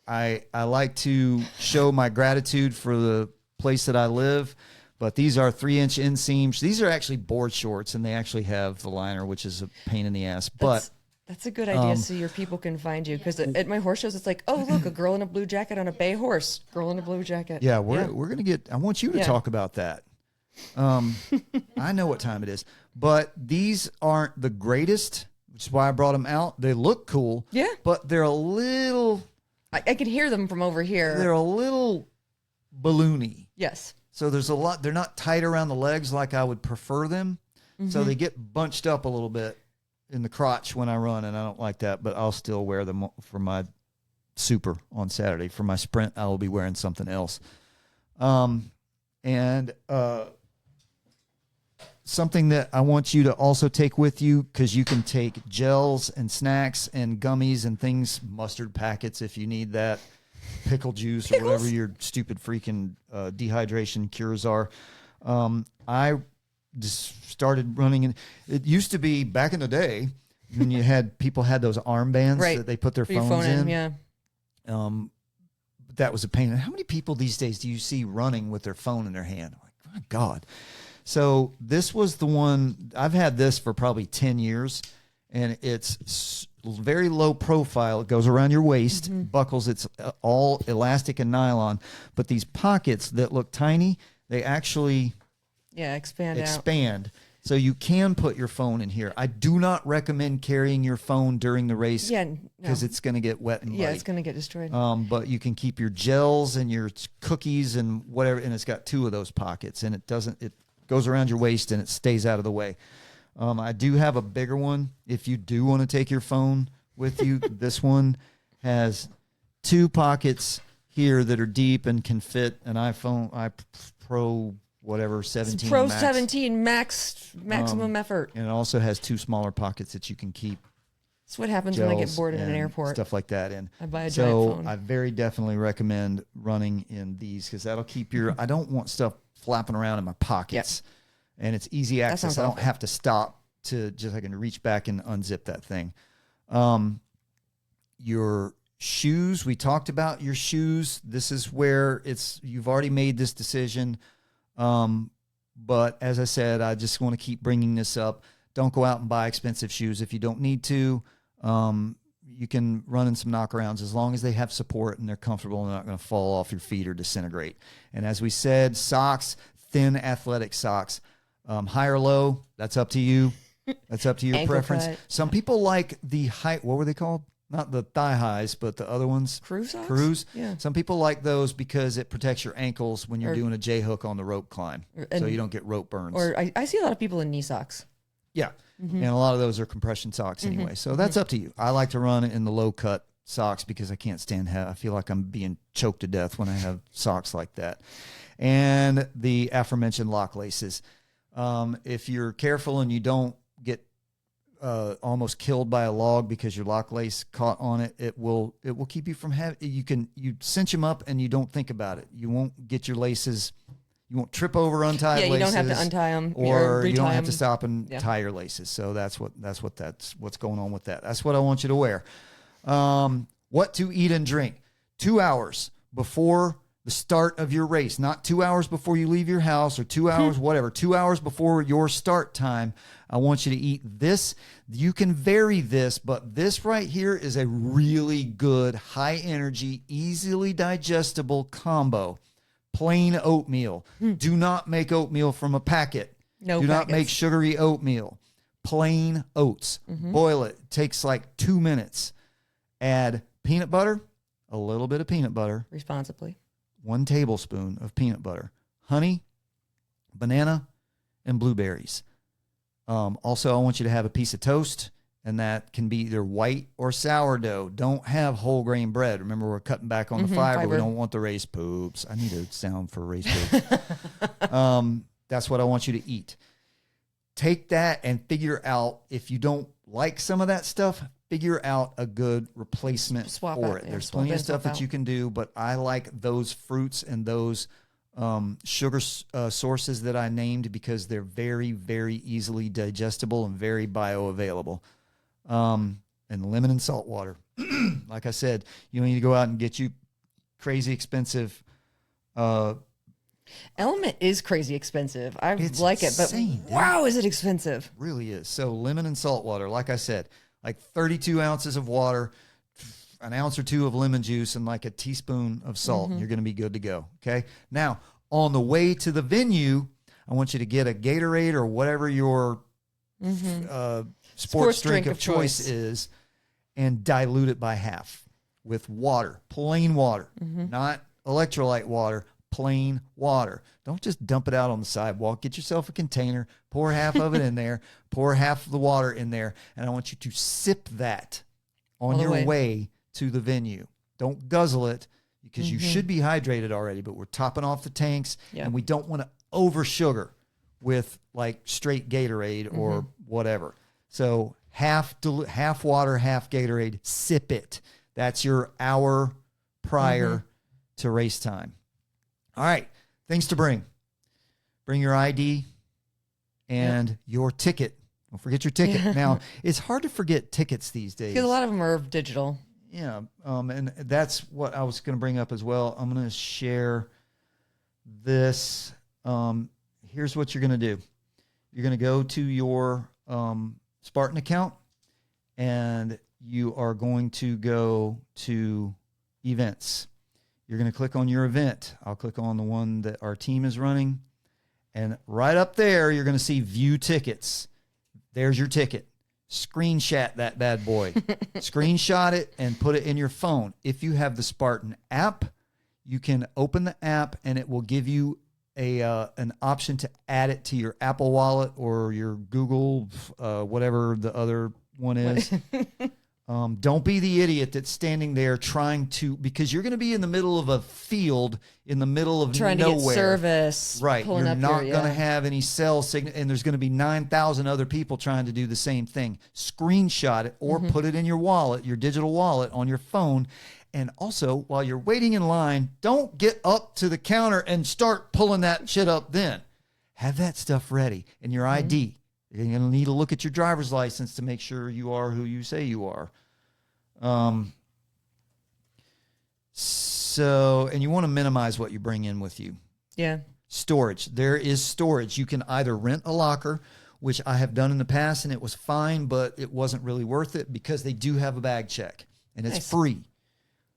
I like to show my gratitude for the place that I live, but these are 3-inch inseams. These are actually board shorts, and they actually have the liner, which is a pain in the ass. But that's a good idea, so your people can find you. Because at my horse shows, it's like, oh, look, a girl in a blue jacket on a bay horse. Girl in a blue jacket. Yeah, we're gonna get. I want you to talk about that. I know what time it is, but these aren't the greatest, which is why I brought them out. They look cool. Yeah, but they're a little. I can hear them from over here. They're a little balloony. Yes. So there's a lot. They're not tight around the legs like I would prefer them. So they get bunched up a little bit in the crotch when I run, and I don't like that, but I'll still wear them for my super on Saturday. For my sprint, I will be wearing something else. Something that I want you to also take with you, because you can take gels and snacks and gummies and things, mustard packets if you need that, pickle juice or whatever your stupid freaking dehydration cures are. I just started running, and it used to be back in the day when you had people had those armbands that they put their phones in. Yeah. That was a pain. And how many people these days do you see running with their phone in their hand? I'm like, my God. So this was the one. I've had this for probably 10 years, and it's very low profile. It goes around your waist, buckles. It's all elastic and nylon, but these pockets that look tiny, they actually expand. So you can put your phone in here. I do not recommend carrying your phone during the race because it's going to get wet and muddy. Yeah, it's going to get destroyed. But you can keep your gels and your cookies and whatever, and it's got 2 of those pockets, and it goes around your waist and it stays out of the way. I do have a bigger one if you do want to take your phone with you. This one has 2 pockets here that are deep and can fit an iPhone Pro whatever 17 Pro Max. 17 maximum effort. And it also has 2 smaller pockets that you can keep. That's what happens when I get bored in an airport. Stuff like that. And I buy a giant phone. I very definitely recommend running in these, because that'll keep your. I don't want stuff flapping around in my pockets, and it's easy access. I don't have to stop to I can reach back and unzip that thing. Your shoes. We talked about your shoes. This is where you've already made this decision. But as I said, I just want to keep bringing this up. Don't go out and buy expensive shoes if you don't need to. You can run in some knockarounds as long as they have support and they're comfortable and they're not going to fall off your feet or disintegrate. And as we said, socks, thin athletic socks, high or low, that's up to you. That's up to your preference. Cut. Some people like the high, what were they called? Not the thigh highs, but the other ones. Crew socks? Crews. Yeah. Some people like those because it protects your ankles when you're doing a J-hook on the rope climb, so you don't get rope burns. Or I see a lot of people in knee socks. Yeah. And a lot of those are compression socks anyway. So that's up to you. I like to run in the low cut socks because I can't stand I feel like I'm being choked to death when I have socks like that. And the aforementioned lock laces. If you're careful and you don't get almost killed by a log because your lock lace caught on it, it will keep you from having. You cinch them up and you don't think about it. You won't get your laces. You won't trip over untied laces. Yeah, you don't have to untie them, or you don't have to stop and tie your laces. So that's what's going on with that. That's what I want you to wear. What to eat and drink 2 hours before the start of your race, not 2 hours before you leave your house or 2 hours, whatever, 2 hours before your start time. I want you to eat this. You can vary this, but this right here is a really good, high energy, easily digestible combo. Plain oatmeal. Do not make oatmeal from a packet. No Do packets. not make sugary oatmeal. plain oats. Boil it. Takes like 2 minutes. Add peanut butter, a little bit of peanut butter, Responsibly. 1 tablespoon of peanut butter, honey, banana, and blueberries. Also, I want you to have a piece of toast, and that can be either white or sourdough. Don't have whole grain bread. Remember, we're cutting back on the fiber. We don't want the race poops. I need a sound for race poops. That's what I want you to eat. Take that and figure out, if you don't like some of that stuff, figure out a good replacement Swap for out, it. yeah, There's swap plenty in, of stuff swap that out. you can do, but I like those fruits and those sugar sources that I named because they're very, very easily digestible and very bioavailable. And lemon and salt water. Like I said, you don't need to go out and get you crazy expensive. Element is crazy expensive. I It's like it, but insane, dude. wow, is it expensive? Really is. So lemon and salt water, like I said, like 32 ounces of water, an ounce or two of lemon juice, and like a teaspoon of salt. And you're going to be good to go. Okay. Now, on the way to the venue, I want you to get a Gatorade or whatever your sports drink of choice is, and dilute it by half with water, plain water, not electrolyte water, plain water. Don't just dump it out on the sidewalk. Get yourself a container, pour half of it in there, pour half of the water in there, and I want you to sip that on All the your way. way to the venue. Don't guzzle it because you should be hydrated already, but we're topping off the tanks, Yeah. and we don't want to over sugar with like straight Gatorade or whatever. So half water, half Gatorade, sip it. That's your hour prior to race time. All right, things to bring. Bring your ID and your ticket. Don't forget your ticket. Now, it's hard to forget tickets these days. Because a lot of them are digital. Yeah, and that's what I was going to bring up as well. I'm going to share this. Here's what you're going to do. You're going to go to your Spartan account, and you are going to go to events. You're going to click on your event. I'll click on the one that our team is running. And right up there, you're going to see view tickets. There's your ticket. Screenshot that bad boy. Screenshot it and put it in your phone. If you have the Spartan app, you can open the app and it will give you an option to add it to your Apple Wallet or your Google, whatever the other one is. Don't be the idiot that's standing there trying to, because you're going to be in the middle of a field in the middle of Trying nowhere. to get service. Right. pulling You're up not your- going to yeah. have any cell signal, and there's going to be 9,000 other people trying to do the same thing. Screenshot it or put it in your wallet, your digital wallet on your phone. And also, while you're waiting in line, don't get up to the counter and start pulling that shit up then. Have that stuff ready and your ID. You're going to need to look at your driver's license to make sure you are who you say you are. And you want to minimize what you bring in with you. Yeah. Storage. There is storage. You can either rent a locker, which I have done in the past, and it was fine, but it wasn't really worth it because they do have a bag check, and it's Nice. free,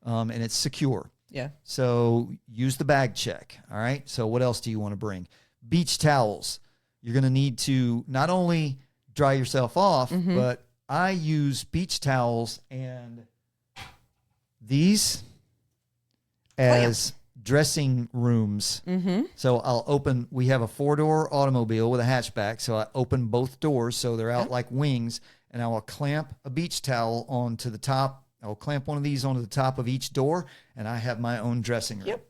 and it's secure. Yeah. So use the bag check. All right. So what else do you want to bring? Beach towels. You're going to need to not only dry yourself off, but I use beach towels and these as dressing rooms. So I'll open, we have a 4-door automobile with a hatchback. So I open both doors so they're out like wings, and I will clamp a beach towel onto the top. I'll clamp one of these onto the top of each door, and I have my own dressing room. Yep.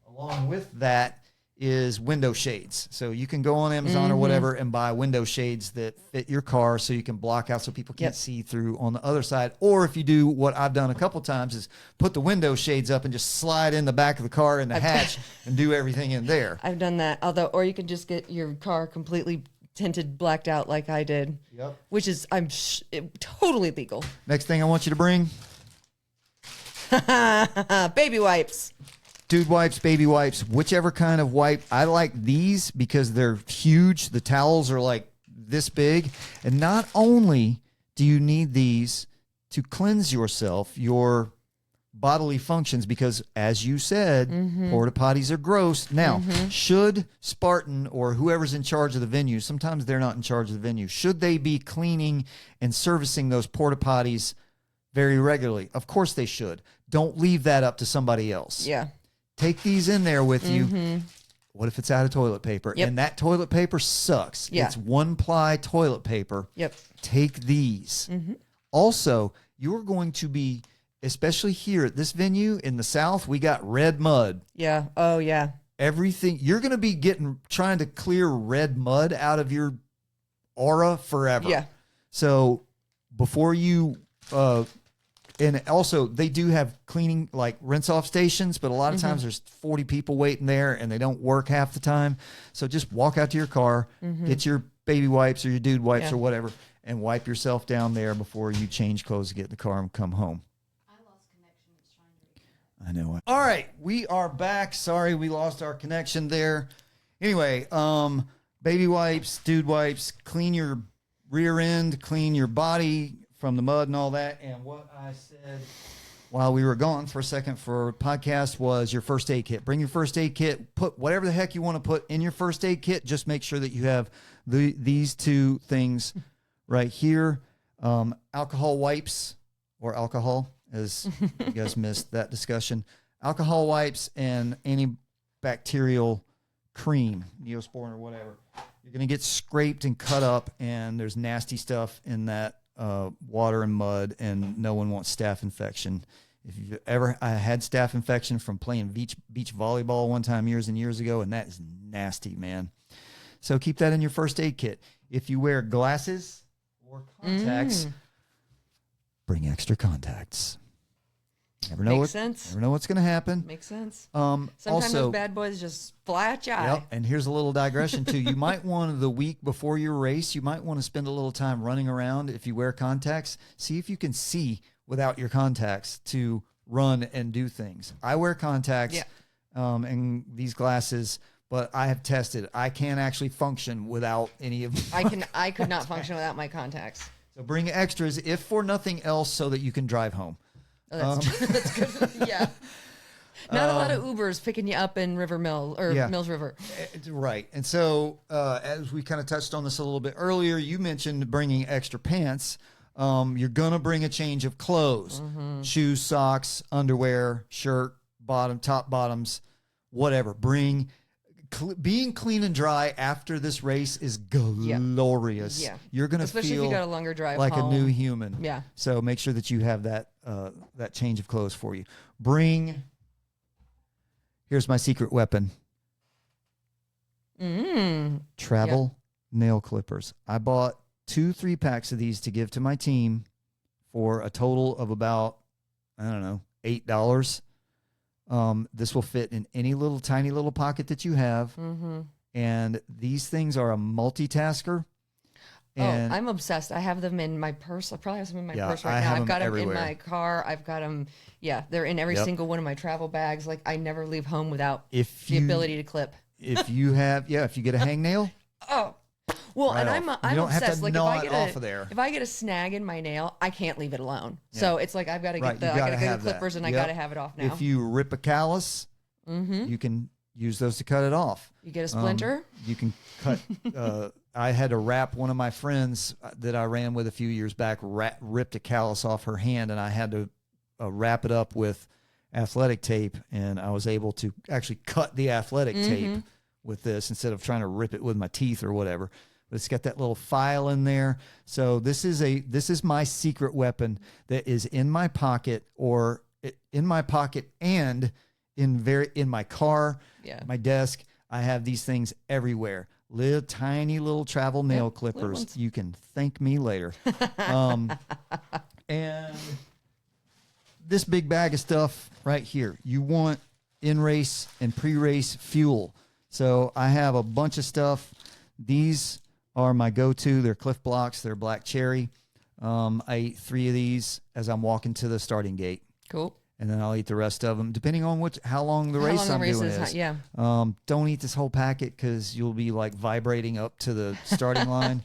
Along with that is window shades. So you can go on Amazon or whatever and buy window shades that fit your car so you can block out so people can't Yep. see through on the other side. Or if you do what I've done a couple times is put the window shades up and just slide in the back of the car in the hatch and do everything in there. I've done that. Or you can just get your car completely tinted, blacked out like I did. Yep. Which is, totally legal. Next thing I want you to bring, Baby wipes. dude wipes, baby wipes, whichever kind of wipe. I like these because they're huge. The towels are like this big. And not only do you need these to cleanse yourself, your bodily functions because, as you said, porta potties are gross. Now, should Spartan or whoever's in charge of the venue, sometimes they're not in charge of the venue, should they be cleaning and servicing those porta potties very regularly? Of course they should. Don't leave that up to somebody else. Yeah. Take these in there with you. What if it's out of toilet paper? Yep. And that toilet paper sucks. Yeah. It's 1-ply toilet paper. Yep. Take these. Also, you're going to be, especially here at this venue in the South, we got red mud. Yeah. Oh, yeah. Everything. You're going to be trying to clear red mud out of your aura forever. Yeah. So before you, and also they do have cleaning, like rinse off stations, but a lot of times there's 40 people waiting there and they don't work half the time. So just walk out to your car, get your baby wipes or your dude wipes or whatever, and wipe yourself down there before you change clothes to get in the car and come home. I lost connection. It's trying to I know. All right, we are back. Sorry, we lost our connection there. Anyway, baby wipes, dude wipes, clean your rear end, clean your body from the mud and all that. And what I said while we were gone for a second for podcast was your first aid kit. Bring your first aid kit. Put whatever the heck you want to put in your first aid kit. Just make sure that you have these two things right here. Alcohol wipes or alcohol, as you guys missed that discussion. Alcohol wipes and antibacterial cream, Neosporin or whatever. You're going to get scraped and cut up, and there's nasty stuff in that water and mud, and no one wants staph infection. If you've ever, I had staph infection from playing beach volleyball one time years and years ago, and that is nasty, man. So keep that in your first aid kit. If you wear glasses or contacts, bring extra contacts. Never know Makes sense. Never know what's going to happen. Makes sense. Sometimes Also, those bad boys just fly at your eye. yep, and here's a little digression too. You might want the week before your race, you might want to spend a little time running around. If you wear contacts, see if you can see without your contacts to run and do things. I wear contacts and these glasses, but I have tested. I can't actually function without any of them. I could not function without my contacts. So bring extras, if for nothing else, so that you can drive home. Oh, that's true. That's good. Yeah. Not a lot of Ubers picking you up in River Mill or Mills River. Right. And so as we kind of touched on this a little bit earlier, you mentioned bringing extra pants. You're going to bring a change of clothes, shoes, socks, underwear, shirt, top bottoms, whatever. Being clean and dry after this race is glorious. Yeah. You're going to Especially feel if you got a longer drive like home. a new human. Yeah. So make sure that you have that change of clothes for you. Here's my secret weapon. Travel nail clippers. I bought 2-3 packs of these to give to my team for a total of about, I don't know, $8. This will fit in any tiny little pocket that you have. And these things are a multitasker. And I'm obsessed. I have them in my purse. I probably have some in my purse right I now. have I've them got them everywhere. in my car. I've got them. Yeah, they're in every single one of my travel bags. Like I never leave home without the ability to clip. If you have, if you get a hangnail. Oh, well, Right and off. I'm You don't have obsessed. to Like gnaw if I it get off of there. if I get a snag in my nail, I can't leave it alone. So it's like I've got to get you I got to get have the clippers that. and I got to have it off now. If you rip a callus, you can use those to cut it off. You get a splinter. You can cut. I had to wrap one of my friends that I ran with a few years back, ripped a callus off her hand, and I had to wrap it up with athletic tape, and I was able to actually cut the athletic tape with this instead of trying to rip it with my teeth or whatever. But it's got that little file in there. So this is my secret weapon that is in my pocket and in my car, my desk. I have these things everywhere. Tiny little travel nail clippers. ones. You can thank me later. And this big bag of stuff right here. You want in-race and pre-race fuel. So I have a bunch of stuff. These are my go-to. They're Cliff Blocks. They're black cherry. I eat 3 of these as I'm walking to the starting gate. Cool. And then I'll eat the rest of them, depending on how long the race I'm doing is. Yeah. Don't eat this whole packet because you'll be like vibrating up to the starting line.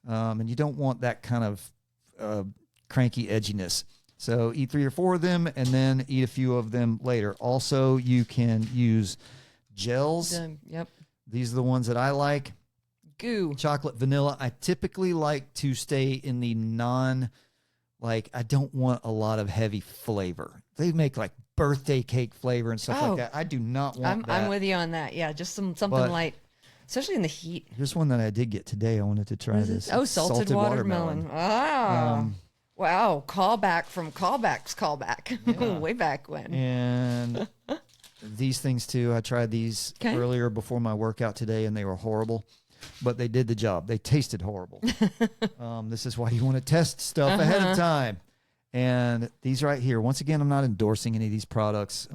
And you don't want that kind of cranky edginess. So eat 3 or 4 of them and then eat a few of them later. Also, you can use gels. Yep. These are the ones that I like. Goo. Chocolate, vanilla. I typically like to stay in the I don't want a lot of heavy flavor. They make like birthday cake flavor and stuff like that. I do not want that. I'm with you on that. Yeah, just something light, especially in the heat. Here's one that I did get today. I wanted to try this. Oh, salted watermelon. Ah. Wow. Callback from callback. Yeah. Way back when. And these things too. I tried these earlier before my workout today and they were horrible. But they did the job. They tasted horrible. This is why you want to test stuff ahead of time. And these right here, once again, I'm not endorsing any of these products.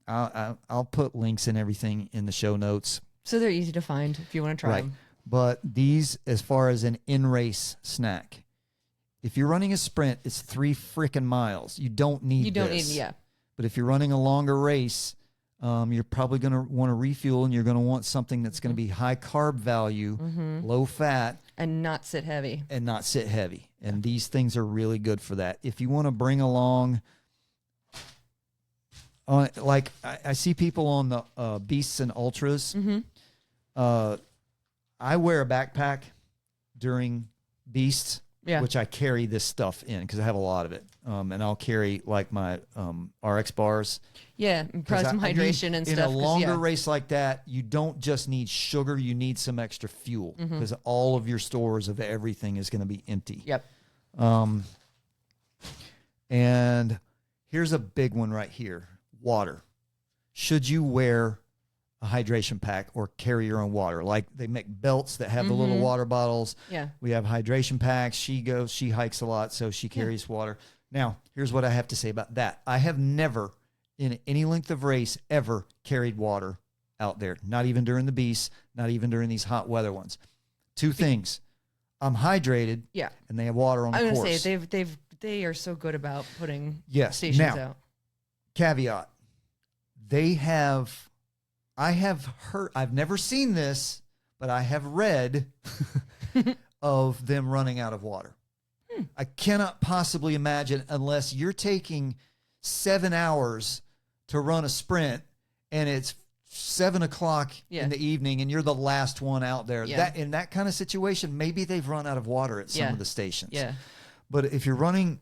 I'll put links and everything in the show notes. So they're easy to find if you want to try them. But these, as far as an in-race snack, if you're running a sprint, it's 3 freaking miles. You don't need this. Yeah. But if you're running a longer race, you're probably going to want to refuel, and you're going to want something that's going to be high carb value, low fat. And not sit heavy. And these things are really good for that. If you want to bring along, I see people on the Beasts and Ultras. I wear a backpack during Beasts, which I carry this stuff in because I have a lot of it. And I'll carry like my RX bars. Yeah, probably some hydration and stuff. In a longer race like that, you don't just need sugar, you need some extra fuel because all of your stores of everything is going to be empty. Yep. And here's a big one right here, water. Should you wear a hydration pack or carry your own water? Like they make belts that have the little water bottles. Yeah. We have hydration packs. She hikes a lot, so she carries water. Now, here's what I have to say about that. I have never, in any length of race, ever carried water out there. Not even during the beasts, not even during these hot weather ones. 2 things. I'm hydrated. Yeah. And they have water on the course. I'm going to say they are so good about putting stations out. Caveat. I have heard, I've never seen this, but I have read of them running out of water. I cannot possibly imagine unless you're taking 7 hours to run a sprint and it's 7 o'clock in the evening and you're the last one out there. That in that kind of situation, maybe they've run out of water at some of the stations. Yeah. But if you're running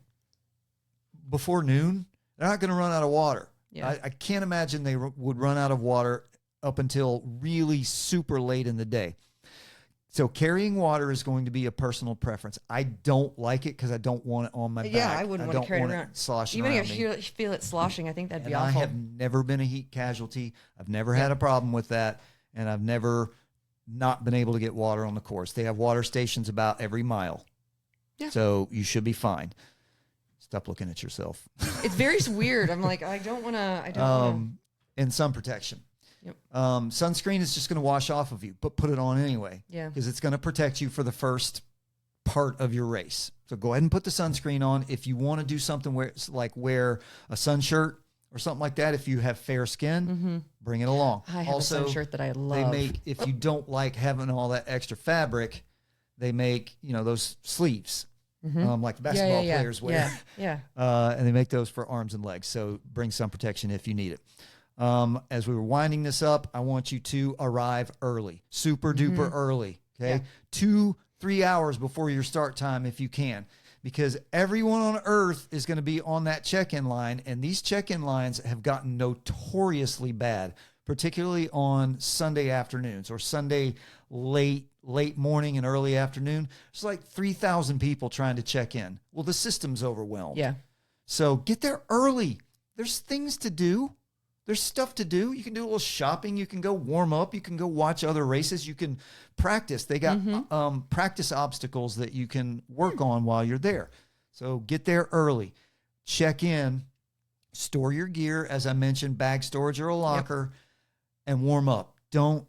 before noon, they're not going to run out of water. Yeah. I can't imagine they would run out of water up until really super late in the day. So carrying water is going to be a personal preference. I don't like it because I don't want it on my back. Yeah, I wouldn't want to carry it around. Sloshing Even around if you feel it sloshing, I think that'd be and awful. I have never been a heat casualty. I've never had a problem with that, and I've never not been able to get water on the course. They have water stations about every mile. Yeah. So you should be fine. Stop looking at yourself. It's very weird. I'm like, I don't want to. And sun protection. Yep. Sunscreen is just going to wash off of you, but put it on anyway. Yeah. Because it's going to protect you for the first part of your race. So go ahead and put the sunscreen on. If you want to do something where it's like wear a sun shirt or something like that, if you have fair skin, bring it along. I have also, a sun shirt that I love. They make, if you don't like having all that extra fabric, they make, those sleeves. Like the basketball players wear. Yeah. And they make those for arms and legs. So bring sun protection if you need it. As we were winding this up, I want you to arrive early, super duper early. Okay. Yeah. 2-3 hours before your start time if you can, because everyone on earth is going to be on that check-in line. And these check-in lines have gotten notoriously bad, particularly on Sunday afternoons or Sunday late morning and early afternoon. It's like 3,000 people trying to check in. Well, the system's overwhelmed. Yeah. So get there early. There's things to do. There's stuff to do. You can do a little shopping. You can go warm up. You can go watch other races. You can practice. They got practice obstacles that you can work on while you're there. So get there early. Check in. Store your gear. As I mentioned, bag storage or a locker. And warm up. Don't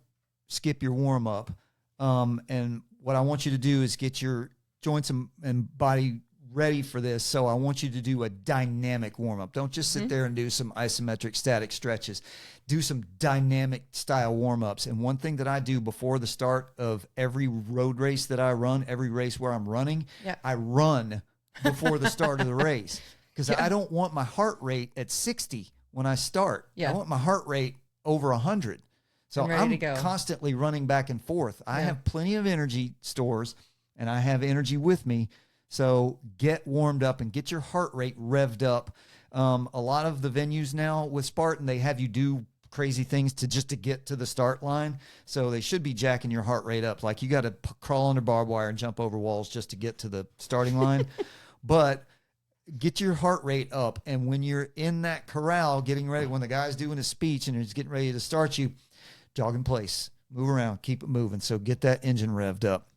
skip your warm up. And what I want you to do is get your joints and body ready for this. So I want you to do a dynamic warm-up. Don't just sit there and do some isometric static stretches. Do some dynamic style warm-ups. And one thing that I do before the start of every road race that I run, every race where I'm running, I run before the start of the race. because I don't want my heart rate at 60 when I start. Yeah. I want my heart rate over 100. So And ready I'm to go. constantly running back and forth. I have plenty of energy stores, and I have energy with me. So get warmed up and get your heart rate revved up. A lot of the venues now with Spartan, they have you do crazy things to get to the start line. So they should be jacking your heart rate up. Like you got to crawl under barbed wire and jump over walls just to get to the starting line. But get your heart rate up. And when you're in that corral getting ready, when the guy's doing his speech and he's getting ready to start you, jog in place, move around, keep it moving. So get that engine revved up.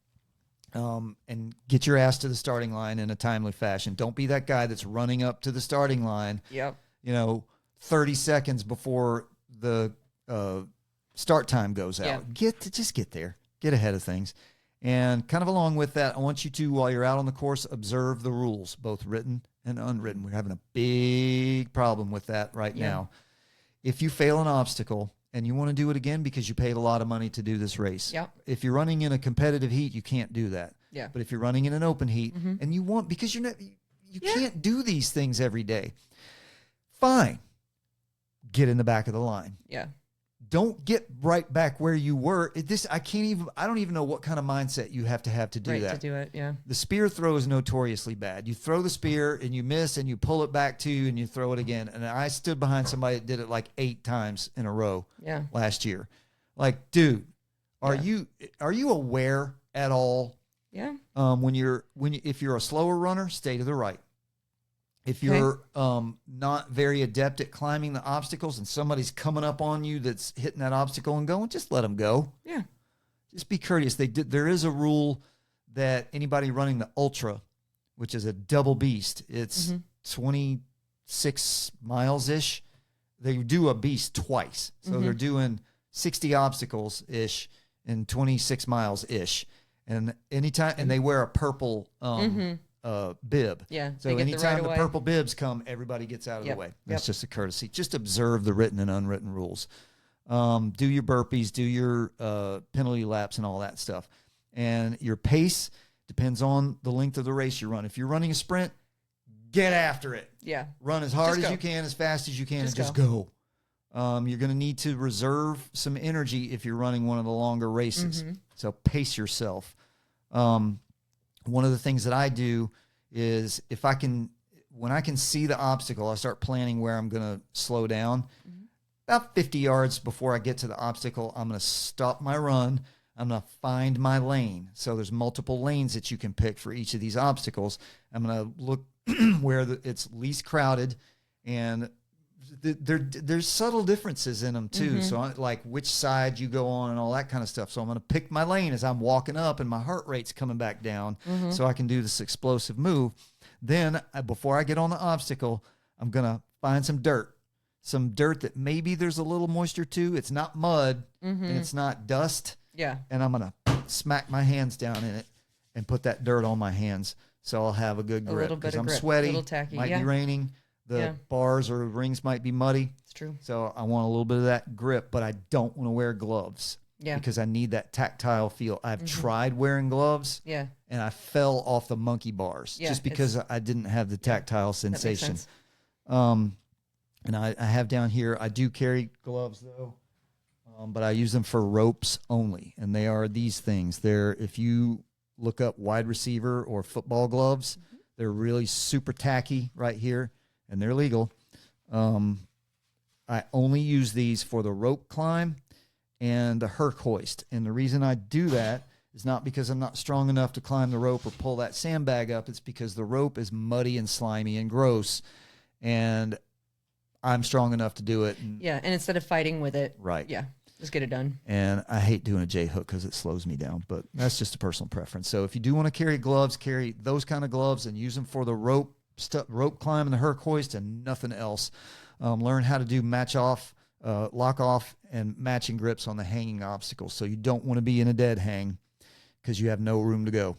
And get your ass to the starting line in a timely fashion. Don't be that guy that's running up to the starting line, 30 seconds before the start time goes out. Just get there, get ahead of things. And kind of along with that, I want you to, while you're out on the course, observe the rules, both written and unwritten. We're having a big problem with that right now. If you fail an obstacle and you want to do it again because you paid a lot of money to do this race, if you're running in a competitive heat, you can't do that. But if you're running in an open heat and you want, because you can't do these things every day, fine, get in the back of the line. Don't get right back where you were. I don't even know what kind of mindset you have to do that. To do it, The spear throw is notoriously bad. You throw the spear and you miss and you pull it back to you and you throw it again. And I stood behind somebody that did it like 8 times in a row last year. Like, dude, are you aware at all? If you're a slower runner, stay to the right. If you're not very adept at climbing the obstacles and somebody's coming up on you that's hitting that obstacle and going, just let them go. Just be courteous. There is a rule that anybody running the ultra, which is a double beast, it's 26 miles-ish. They do a beast twice. So they're doing 60 obstacles-ish and 26 miles-ish. And anytime, and they wear a purple bib. So anytime the purple bibs come, everybody gets out of the way. That's just a courtesy. Just observe the written and unwritten rules. Do your burpees, do your penalty laps and all that stuff. And your pace depends on the length of the race you run. If you're running a sprint, get after it. Run as hard as you can, as fast as you can, and just go. You're going to need to reserve some energy if you're running one of the longer races. So pace yourself. One of the things that I do is when I can see the obstacle, I start planning where I'm going to slow down. About 50 yards before I get to the obstacle, I'm going to stop my run. I'm going to find my lane. So there's multiple lanes that you can pick for each of these obstacles. I'm going to look where it's least crowded, and there's subtle differences in them too. So like which side you go on and all that kind of stuff. So I'm going to pick my lane as I'm walking up and my heart rate's coming back down so I can do this explosive move. Then before I get on the obstacle, I'm going to find some dirt that maybe there's a little moisture to. It's not mud and it's not dust. And I'm going to smack my hands down in it and put that dirt on my hands so I'll have a good grip, because I'm sweaty, might be raining. The bars or rings might be muddy. It's true. So I want a little bit of that grip, but I don't want to wear gloves because I need that tactile feel. I've tried wearing gloves and I fell off the monkey bars just because I didn't have the tactile sensation. And I have down here, I do carry gloves though, but I use them for ropes only. And they are these things. If you look up wide receiver or football gloves, they're really super tacky right here. And they're legal. I only use these for the rope climb and the Herc hoist. And the reason I do that is not because I'm not strong enough to climb the rope or pull that sandbag up. It's because the rope is muddy and slimy and gross, and I'm strong enough to do it. And instead of fighting with it. Just get it done. And I hate doing a J-hook because it slows me down, but that's just a personal preference. So if you do want to carry gloves, carry those kind of gloves and use them for the rope climb and the Herc hoist and nothing else. Learn how to do match off, lock off, and matching grips on the hanging obstacles. So you don't want to be in a dead hang because you have no room to go.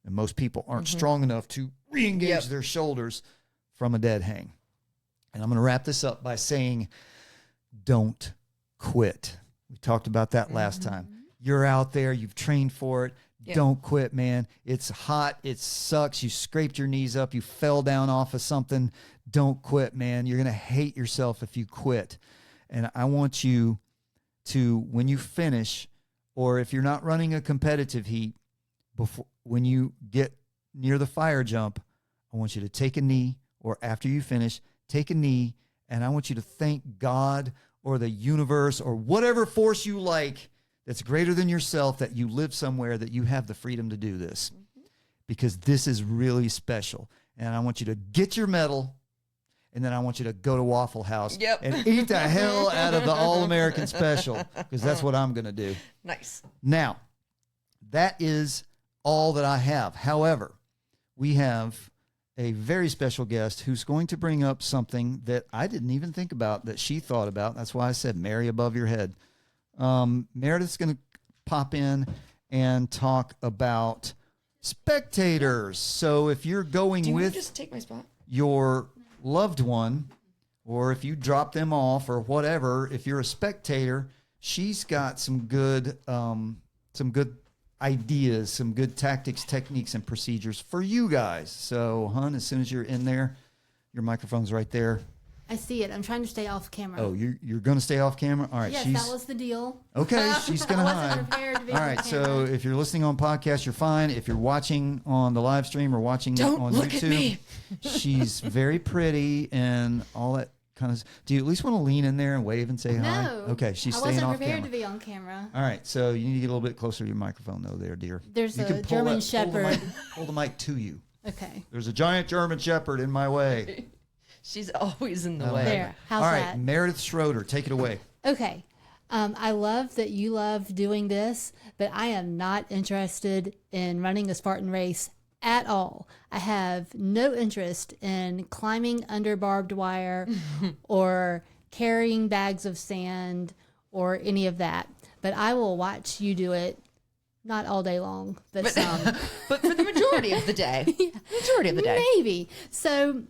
And most people aren't strong enough to re-engage their shoulders from a dead hang. And I'm going to wrap this up by saying, don't quit. We talked about that last time. You're out there, you've trained for it. Don't quit, man. It's hot. It sucks. You scraped your knees up. You fell down off of something. Don't quit, man. You're going to hate yourself if you quit. And I want you to, when you finish, or if you're not running a competitive heat, when you get near the fire jump, I want you to take a knee, or after you finish, take a knee, and I want you to thank God or the universe or whatever force you like that's greater than yourself, that you live somewhere, that you have the freedom to do this. Because this is really special. And I want you to get your medal, and then I want you to go to Waffle House and eat the hell out of the All-American Special, because that's what I'm going to do. Nice. Now, that is all that I have. However, we have a very special guest who's going to bring up something that I didn't even think about, that she thought about. That's why I said Mary above your head. Meredith's going to pop in and talk about spectators. So if you're going with just take my spot? Your loved one, or if you drop them off or whatever, if you're a spectator, she's got some good ideas, some good tactics, techniques, and procedures for you guys. So, hon, as soon as you're in there, your microphone's right there. I see it. I'm trying to stay off camera. Oh, you're going to stay off camera? All right. Yes, that was the deal. Okay, she's going to I hide. wasn't prepared to be All on right, camera. so if you're listening on podcast, you're fine. If you're watching on the live stream or watching Don't on look YouTube, at me. she's very pretty and all that kind of. Do you at least want to lean in there and wave and say hi? No. Okay, she's I staying wasn't off prepared camera. to be on camera. All right, so you need to get a little bit closer to your microphone, though, there, dear. There's You a can pull German Pull Shepherd. the mic to you. Okay. There's a giant German Shepherd in my way. She's always in the Oh, way. There. How's all right, that? Meredith Schroeder, take it away. Okay. I love that you love doing this, but I am not interested in running a Spartan race at all. I have no interest in climbing under barbed wire or carrying bags of sand or any of that. But I will watch you do it, not all day long, but some. But for the majority of the day. Majority of the day. Maybe. So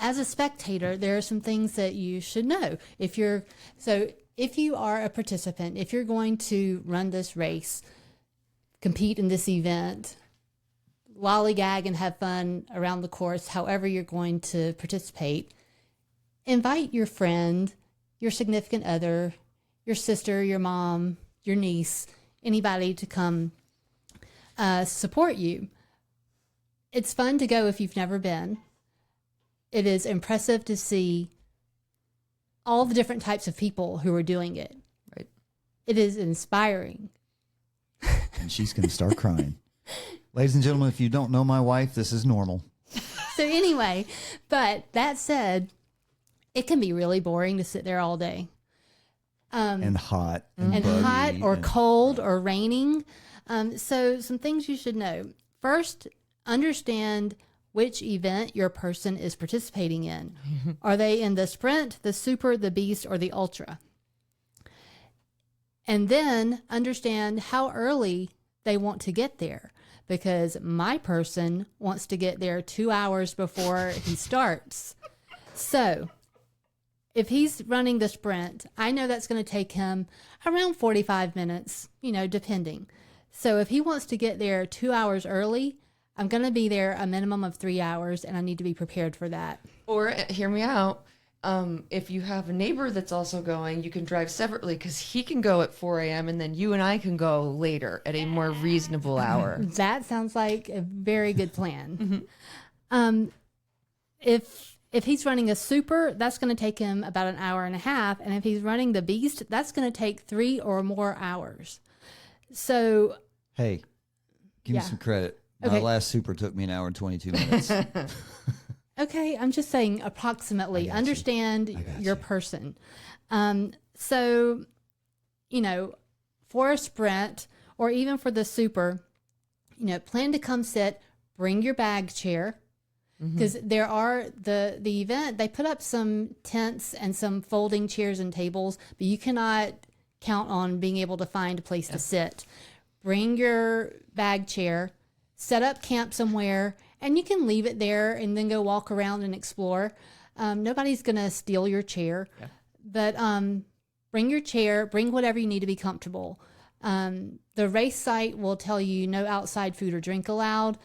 as a spectator, there are some things that you should know. If you are a participant, if you're going to run this race, compete in this event, lollygag and have fun around the course, however you're going to participate, invite your friend, your significant other, your sister, your mom, your niece, anybody to come support you. It's fun to go if you've never been. It is impressive to see all the different types of people who are doing it. Right. It is inspiring. And she's going to start crying. Ladies and gentlemen, if you don't know my wife, this is normal. So anyway, but that said, it can be really boring to sit there all day. And hot. And, And buggy hot or and- cold or raining. So some things you should know. First, understand which event your person is participating in. Are they in the sprint, the super, the beast, or the ultra? And then understand how early they want to get there, because my person wants to get there 2 hours before he starts. So if he's running the sprint, I know that's going to take him around 45 minutes, depending. So if he wants to get there 2 hours early, I'm going to be there a minimum of 3 hours, and I need to be prepared for that. Or, hear me out, if you have a neighbor that's also going, you can drive separately, because he can go at 4 a.m. and then you and I can go later at a more reasonable hour. That sounds like a very good plan. If he's running a super, that's going to take him about an hour and a half. And if he's running the beast, that's going to take 3 or more hours. So, Hey, give Yeah. me some credit. My Okay. last super took me an hour and 22 minutes. okay, I'm just saying approximately. got Understand you. I got your you. person. So, for a sprint or even for the super, plan to come sit, bring your bag chair. Because there are the event, they put up some tents and some folding chairs and tables, but you cannot count on being able to find a place to sit. Bring your bag chair, set up camp somewhere, and you can leave it there and then go walk around and explore. Nobody's going to steal your chair, but bring your chair, bring whatever you need to be comfortable. The race site will tell you no outside food or drink allowed.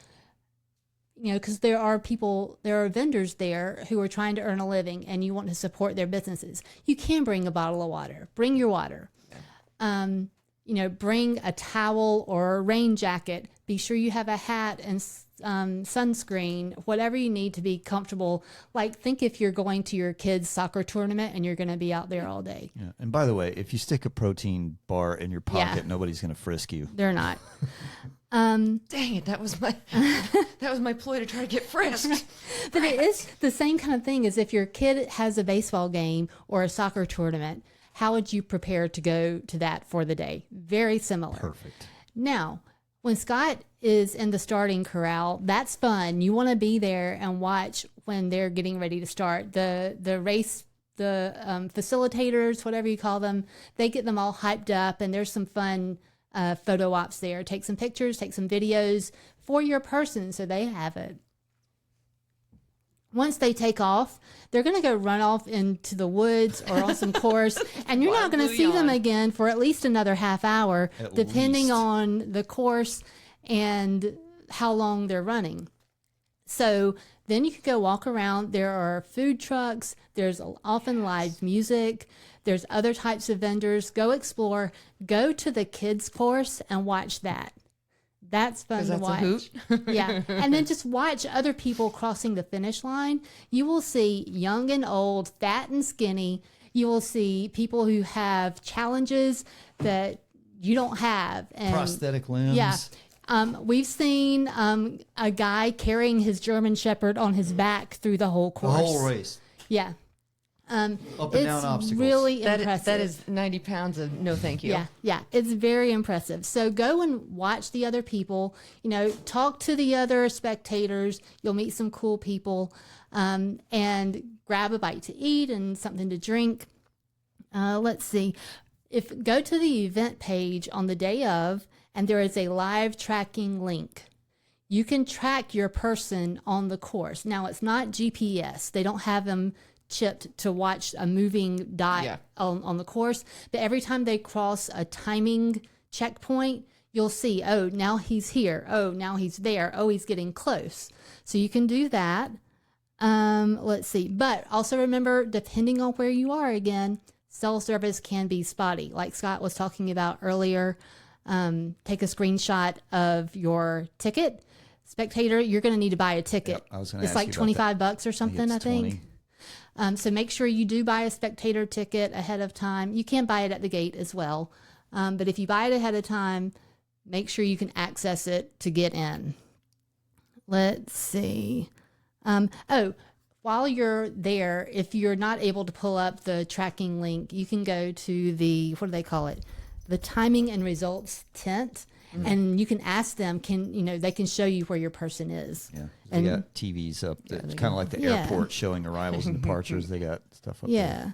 Because there are vendors there who are trying to earn a living, and you want to support their businesses. You can bring a bottle of water. Bring your water. Bring a towel or a rain jacket. Be sure you have a hat and sunscreen, whatever you need to be comfortable. Like, think if you're going to your kids' soccer tournament and you're going to be out there all day. Yeah. And by the way, if you stick a protein bar in your pocket, nobody's going to frisk you. They're not. Dang it! That was my ploy to try to get frisked. But it is the same kind of thing as if your kid has a baseball game or a soccer tournament. How would you prepare to go to that for the day? Very similar. Perfect. Now, when Scott is in the starting corral, that's fun. You want to be there and watch when they're getting ready to start. The race, the facilitators, whatever you call them, they get them all hyped up, and there's some fun photo ops there. Take some pictures, take some videos for your person so they have it. Once they take off, they're going to go run off into the woods or on some course, and you're not going to see them again for at least another half hour, depending on the course and how long they're running. So then you can go walk around. There are food trucks. There's often live music. There's other types of vendors. Go explore. Go to the kids course and watch that. That's fun to watch. A hoot. Yeah. And then just watch other people crossing the finish line. You will see young and old, fat and skinny. You will see people who have challenges that you don't have. And prosthetic limbs. Yeah. We've seen a guy carrying his German Shepherd on his back through the whole course. The whole race. Yeah. Up and down obstacles. It's really impressive. That is 90 pounds of no thank you. Yeah. It's very impressive. So go and watch the other people. Talk to the other spectators. You'll meet some cool people, and grab a bite to eat and something to drink. Let's see. Go to the event page on the day of, and there is a live tracking link. You can track your person on the course. Now, it's not GPS. They don't have them chipped to watch a moving dot on the course. But every time they cross a timing checkpoint, you'll see, oh, now he's here. Oh, now he's there. Oh, he's getting close. So you can do that. Let's see. But also remember, depending on where you are, again, cell service can be spotty. Like Scott was talking about earlier, take a screenshot of your ticket. Spectator, you're going to need to buy a ticket. Yep, I was going to It's ask like you about $25 or something, I think. So make sure you do buy a spectator ticket ahead of time. You can buy it at the gate as well. But if you buy it ahead of time, make sure you can access it to get in. Let's see. While you're there, if you're not able to pull up the tracking link, you can go to the, what do they call it? The timing and results tent. And you can ask them, they can show you where your person is. Yeah. They got TVs up. It's kind of like the airport showing arrivals and departures. They got stuff up there.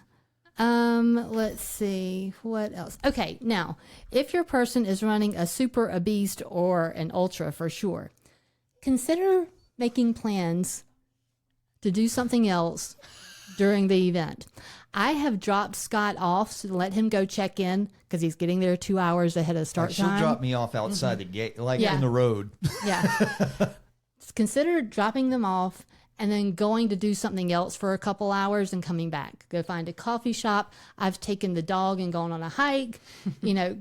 Let's see. What else? Okay. Now, if your person is running a super, a beast, or an ultra for sure, consider making plans to do something else during the event. I have dropped Scott off to let him go check in because he's getting there 2 hours ahead of start She'll time. drop me off outside the gate, in the road. Yeah. Consider dropping them off and then going to do something else for a couple hours and coming back. Go find a coffee shop. I've taken the dog and gone on a hike.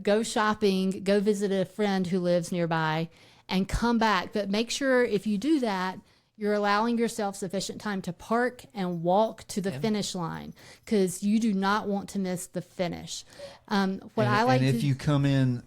Go shopping, go visit a friend who lives nearby and come back. But make sure if you do that, you're allowing yourself sufficient time to park and walk to the finish line because you do not want to miss the finish. If you come in,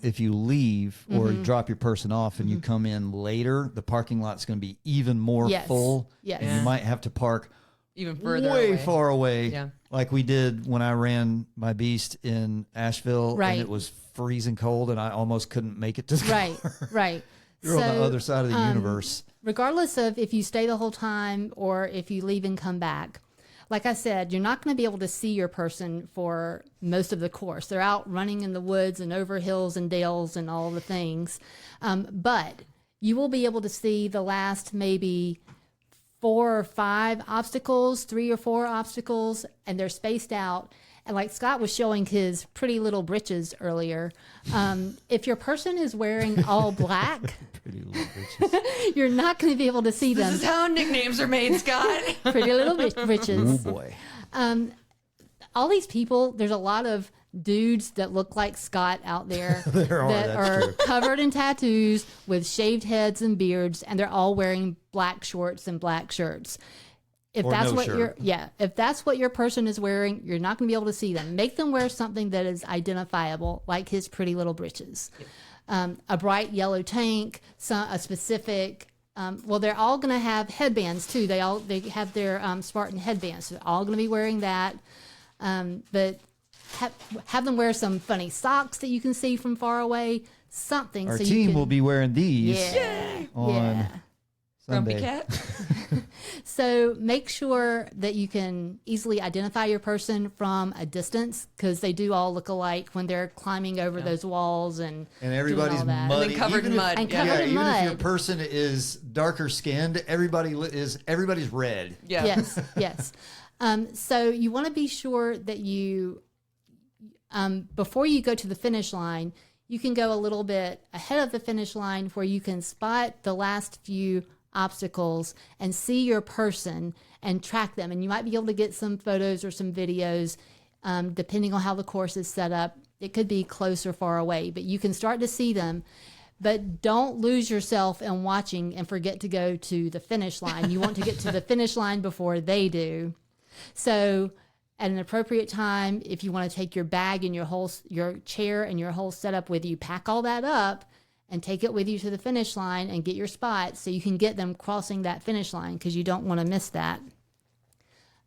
if you leave or drop your person off and you come in later, the parking lot's going to be even more full. Yes. And you might have to park even further way far away. Yeah. Like we did when I ran my beast in Asheville. Right. And it was freezing cold and I almost couldn't make it to the car. Right. You're on the other side of the universe. Regardless of if you stay the whole time or if you leave and come back, like I said, you're not going to be able to see your person for most of the course. They're out running in the woods and over hills and dales and all the things. But you will be able to see the last maybe 4 or 5 obstacles, 3 or 4 obstacles, and they're spaced out. And like Scott was showing his pretty little britches earlier, if your person is wearing all black, Pretty little bitches. you're not going to be able to see them. This is how nicknames are made, Scott. Pretty little britches. Oh boy. All these people, there's a lot of dudes that look like Scott out there There are, that that's are true. covered in tattoos with shaved heads and beards, and they're all wearing black shorts and black shirts. If Or that's no what shirt. if that's what your person is wearing, you're not going to be able to see them. Make them wear something that is identifiable, like his pretty little britches. A bright yellow tank, a specific. Well, they're all going to have headbands too. They have their Spartan headbands. So they're all going to be wearing that. But have them wear some funny socks that you can see from far away. Something. Our so team you can, will be wearing these on Grumpy Sunday. cat. So make sure that you can easily identify your person from a distance, because they do all look alike when they're climbing over those walls and Everybody's doing all that. muddy. And then covered Even in if- mud. And Yeah. covered in even if your mud. person is darker skinned, everybody's red. Yeah. Yes, yes. So you want to be sure that you, before you go to the finish line, you can go a little bit ahead of the finish line where you can spot the last few obstacles and see your person and track them. And you might be able to get some photos or some videos, depending on how the course is set up. It could be close or far away, but you can start to see them. But don't lose yourself in watching and forget to go to the finish line. You want to get to the finish line before they do. So at an appropriate time, if you want to take your bag and your chair and your whole setup with you, pack all that up and take it with you to the finish line and get your spot so you can get them crossing that finish line, because you don't want to miss that.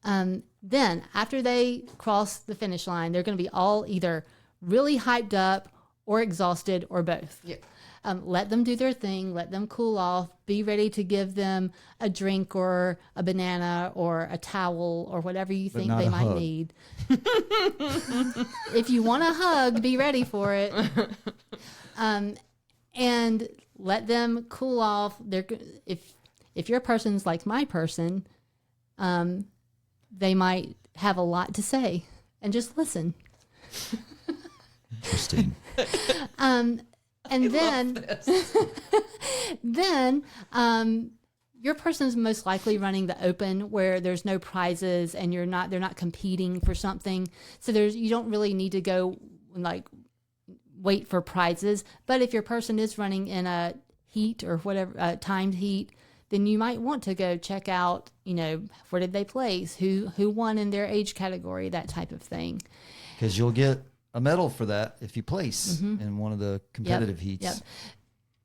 Then after they cross the finish line, they're going to be all either really hyped up or exhausted or both. Yeah. Let them do their thing. Let them cool off. Be ready to give them a drink or a banana or a towel or whatever you think not they a might hug. need. If you want a hug, be ready for it. And let them cool off. If your person's like my person, they might have a lot to say, and just listen. Interesting. And then your person's most likely running the open where there's no prizes and they're not competing for something. So you don't really need to go like wait for prizes. But if your person is running in a heat or whatever, timed heat, then you might want to go check out, where did they place, who won in their age category, that type of thing. Because you'll get a medal for that if you place in one of the competitive heats. Yep.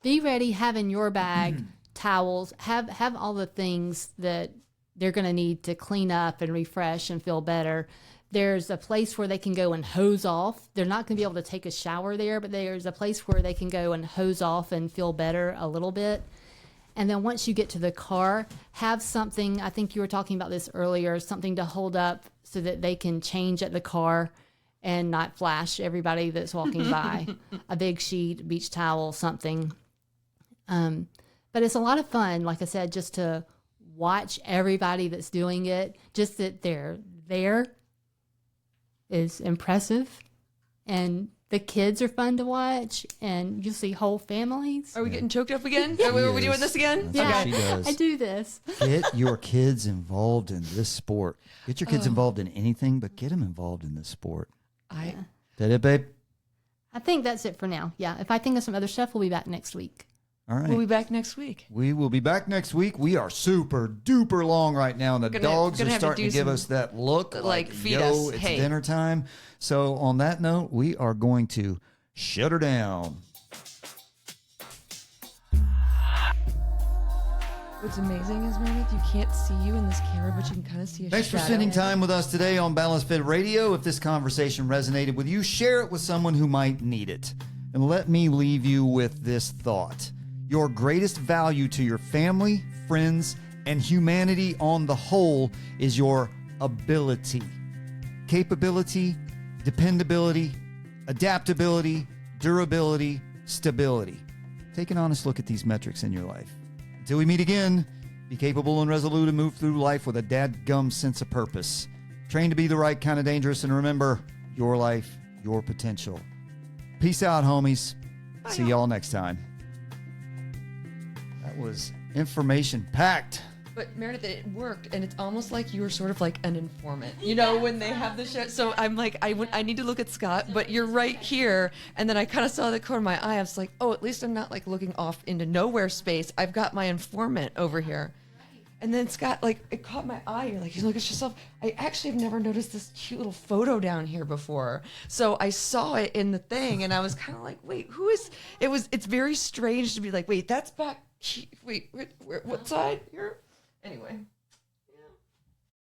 Be ready, have in your bag towels, have all the things that they're going to need to clean up and refresh and feel better. There's a place where they can go and hose off. They're not going to be able to take a shower there, but there's a place where they can go and hose off and feel better a little bit. And then once you get to the car, have something, I think you were talking about this earlier, something to hold up so that they can change at the car and not flash everybody that's walking by. A big sheet, beach towel, something. But it's a lot of fun, like I said, just to watch everybody that's doing it. Just that they're there is impressive. And the kids are fun to watch, and you'll see whole families. Are we getting choked up again? Are we doing this again? That's what Yeah, she does. I do this. Get your kids involved in this sport. Get your kids involved in anything, but get them involved in this sport. Is that it, babe? I think that's it for now. Yeah, if I think of some other stuff, we'll be back next week. All right. We'll be back next week. We will be back next week. We are super duper long right now, and the dogs are gonna have to starting to do give some, us that look like, feed yo, us. it's Hey. dinner time. So on that note, we are going to shut her down. What's amazing is, Meredith, you can't see you in this camera, but you can kind of see a Thanks for shadow. spending time with us today on BalanceFIT Radio. If this conversation resonated with you, share it with someone who might need it. And let me leave you with this thought. Your greatest value to your family, friends, and humanity on the whole is your ability. Capability, dependability, adaptability, durability, stability. Take an honest look at these metrics in your life. Until we meet again, be capable and resolute and move through life with a dadgum sense of purpose. Train to be the right kind of dangerous, and remember, your life, your potential. Peace out, homies. See y'all next time. That was information packed. But Meredith, it worked, and it's almost like you were sort of like an informant. You know, when they have the show. So I'm like, I need to look at Scott, but you're right here. And then I kind of saw the corner of my eye. I was like, oh, at least I'm not like looking off into nowhere space. I've got my informant over here. And then Scott, like, it caught my eye. You're like, you look at yourself. I actually have never noticed this cute little photo down here before. So I saw it in the thing, and I was kind of like, wait, who is? It's very strange to be like, wait, that's back. Wait, what side? Here. Anyway.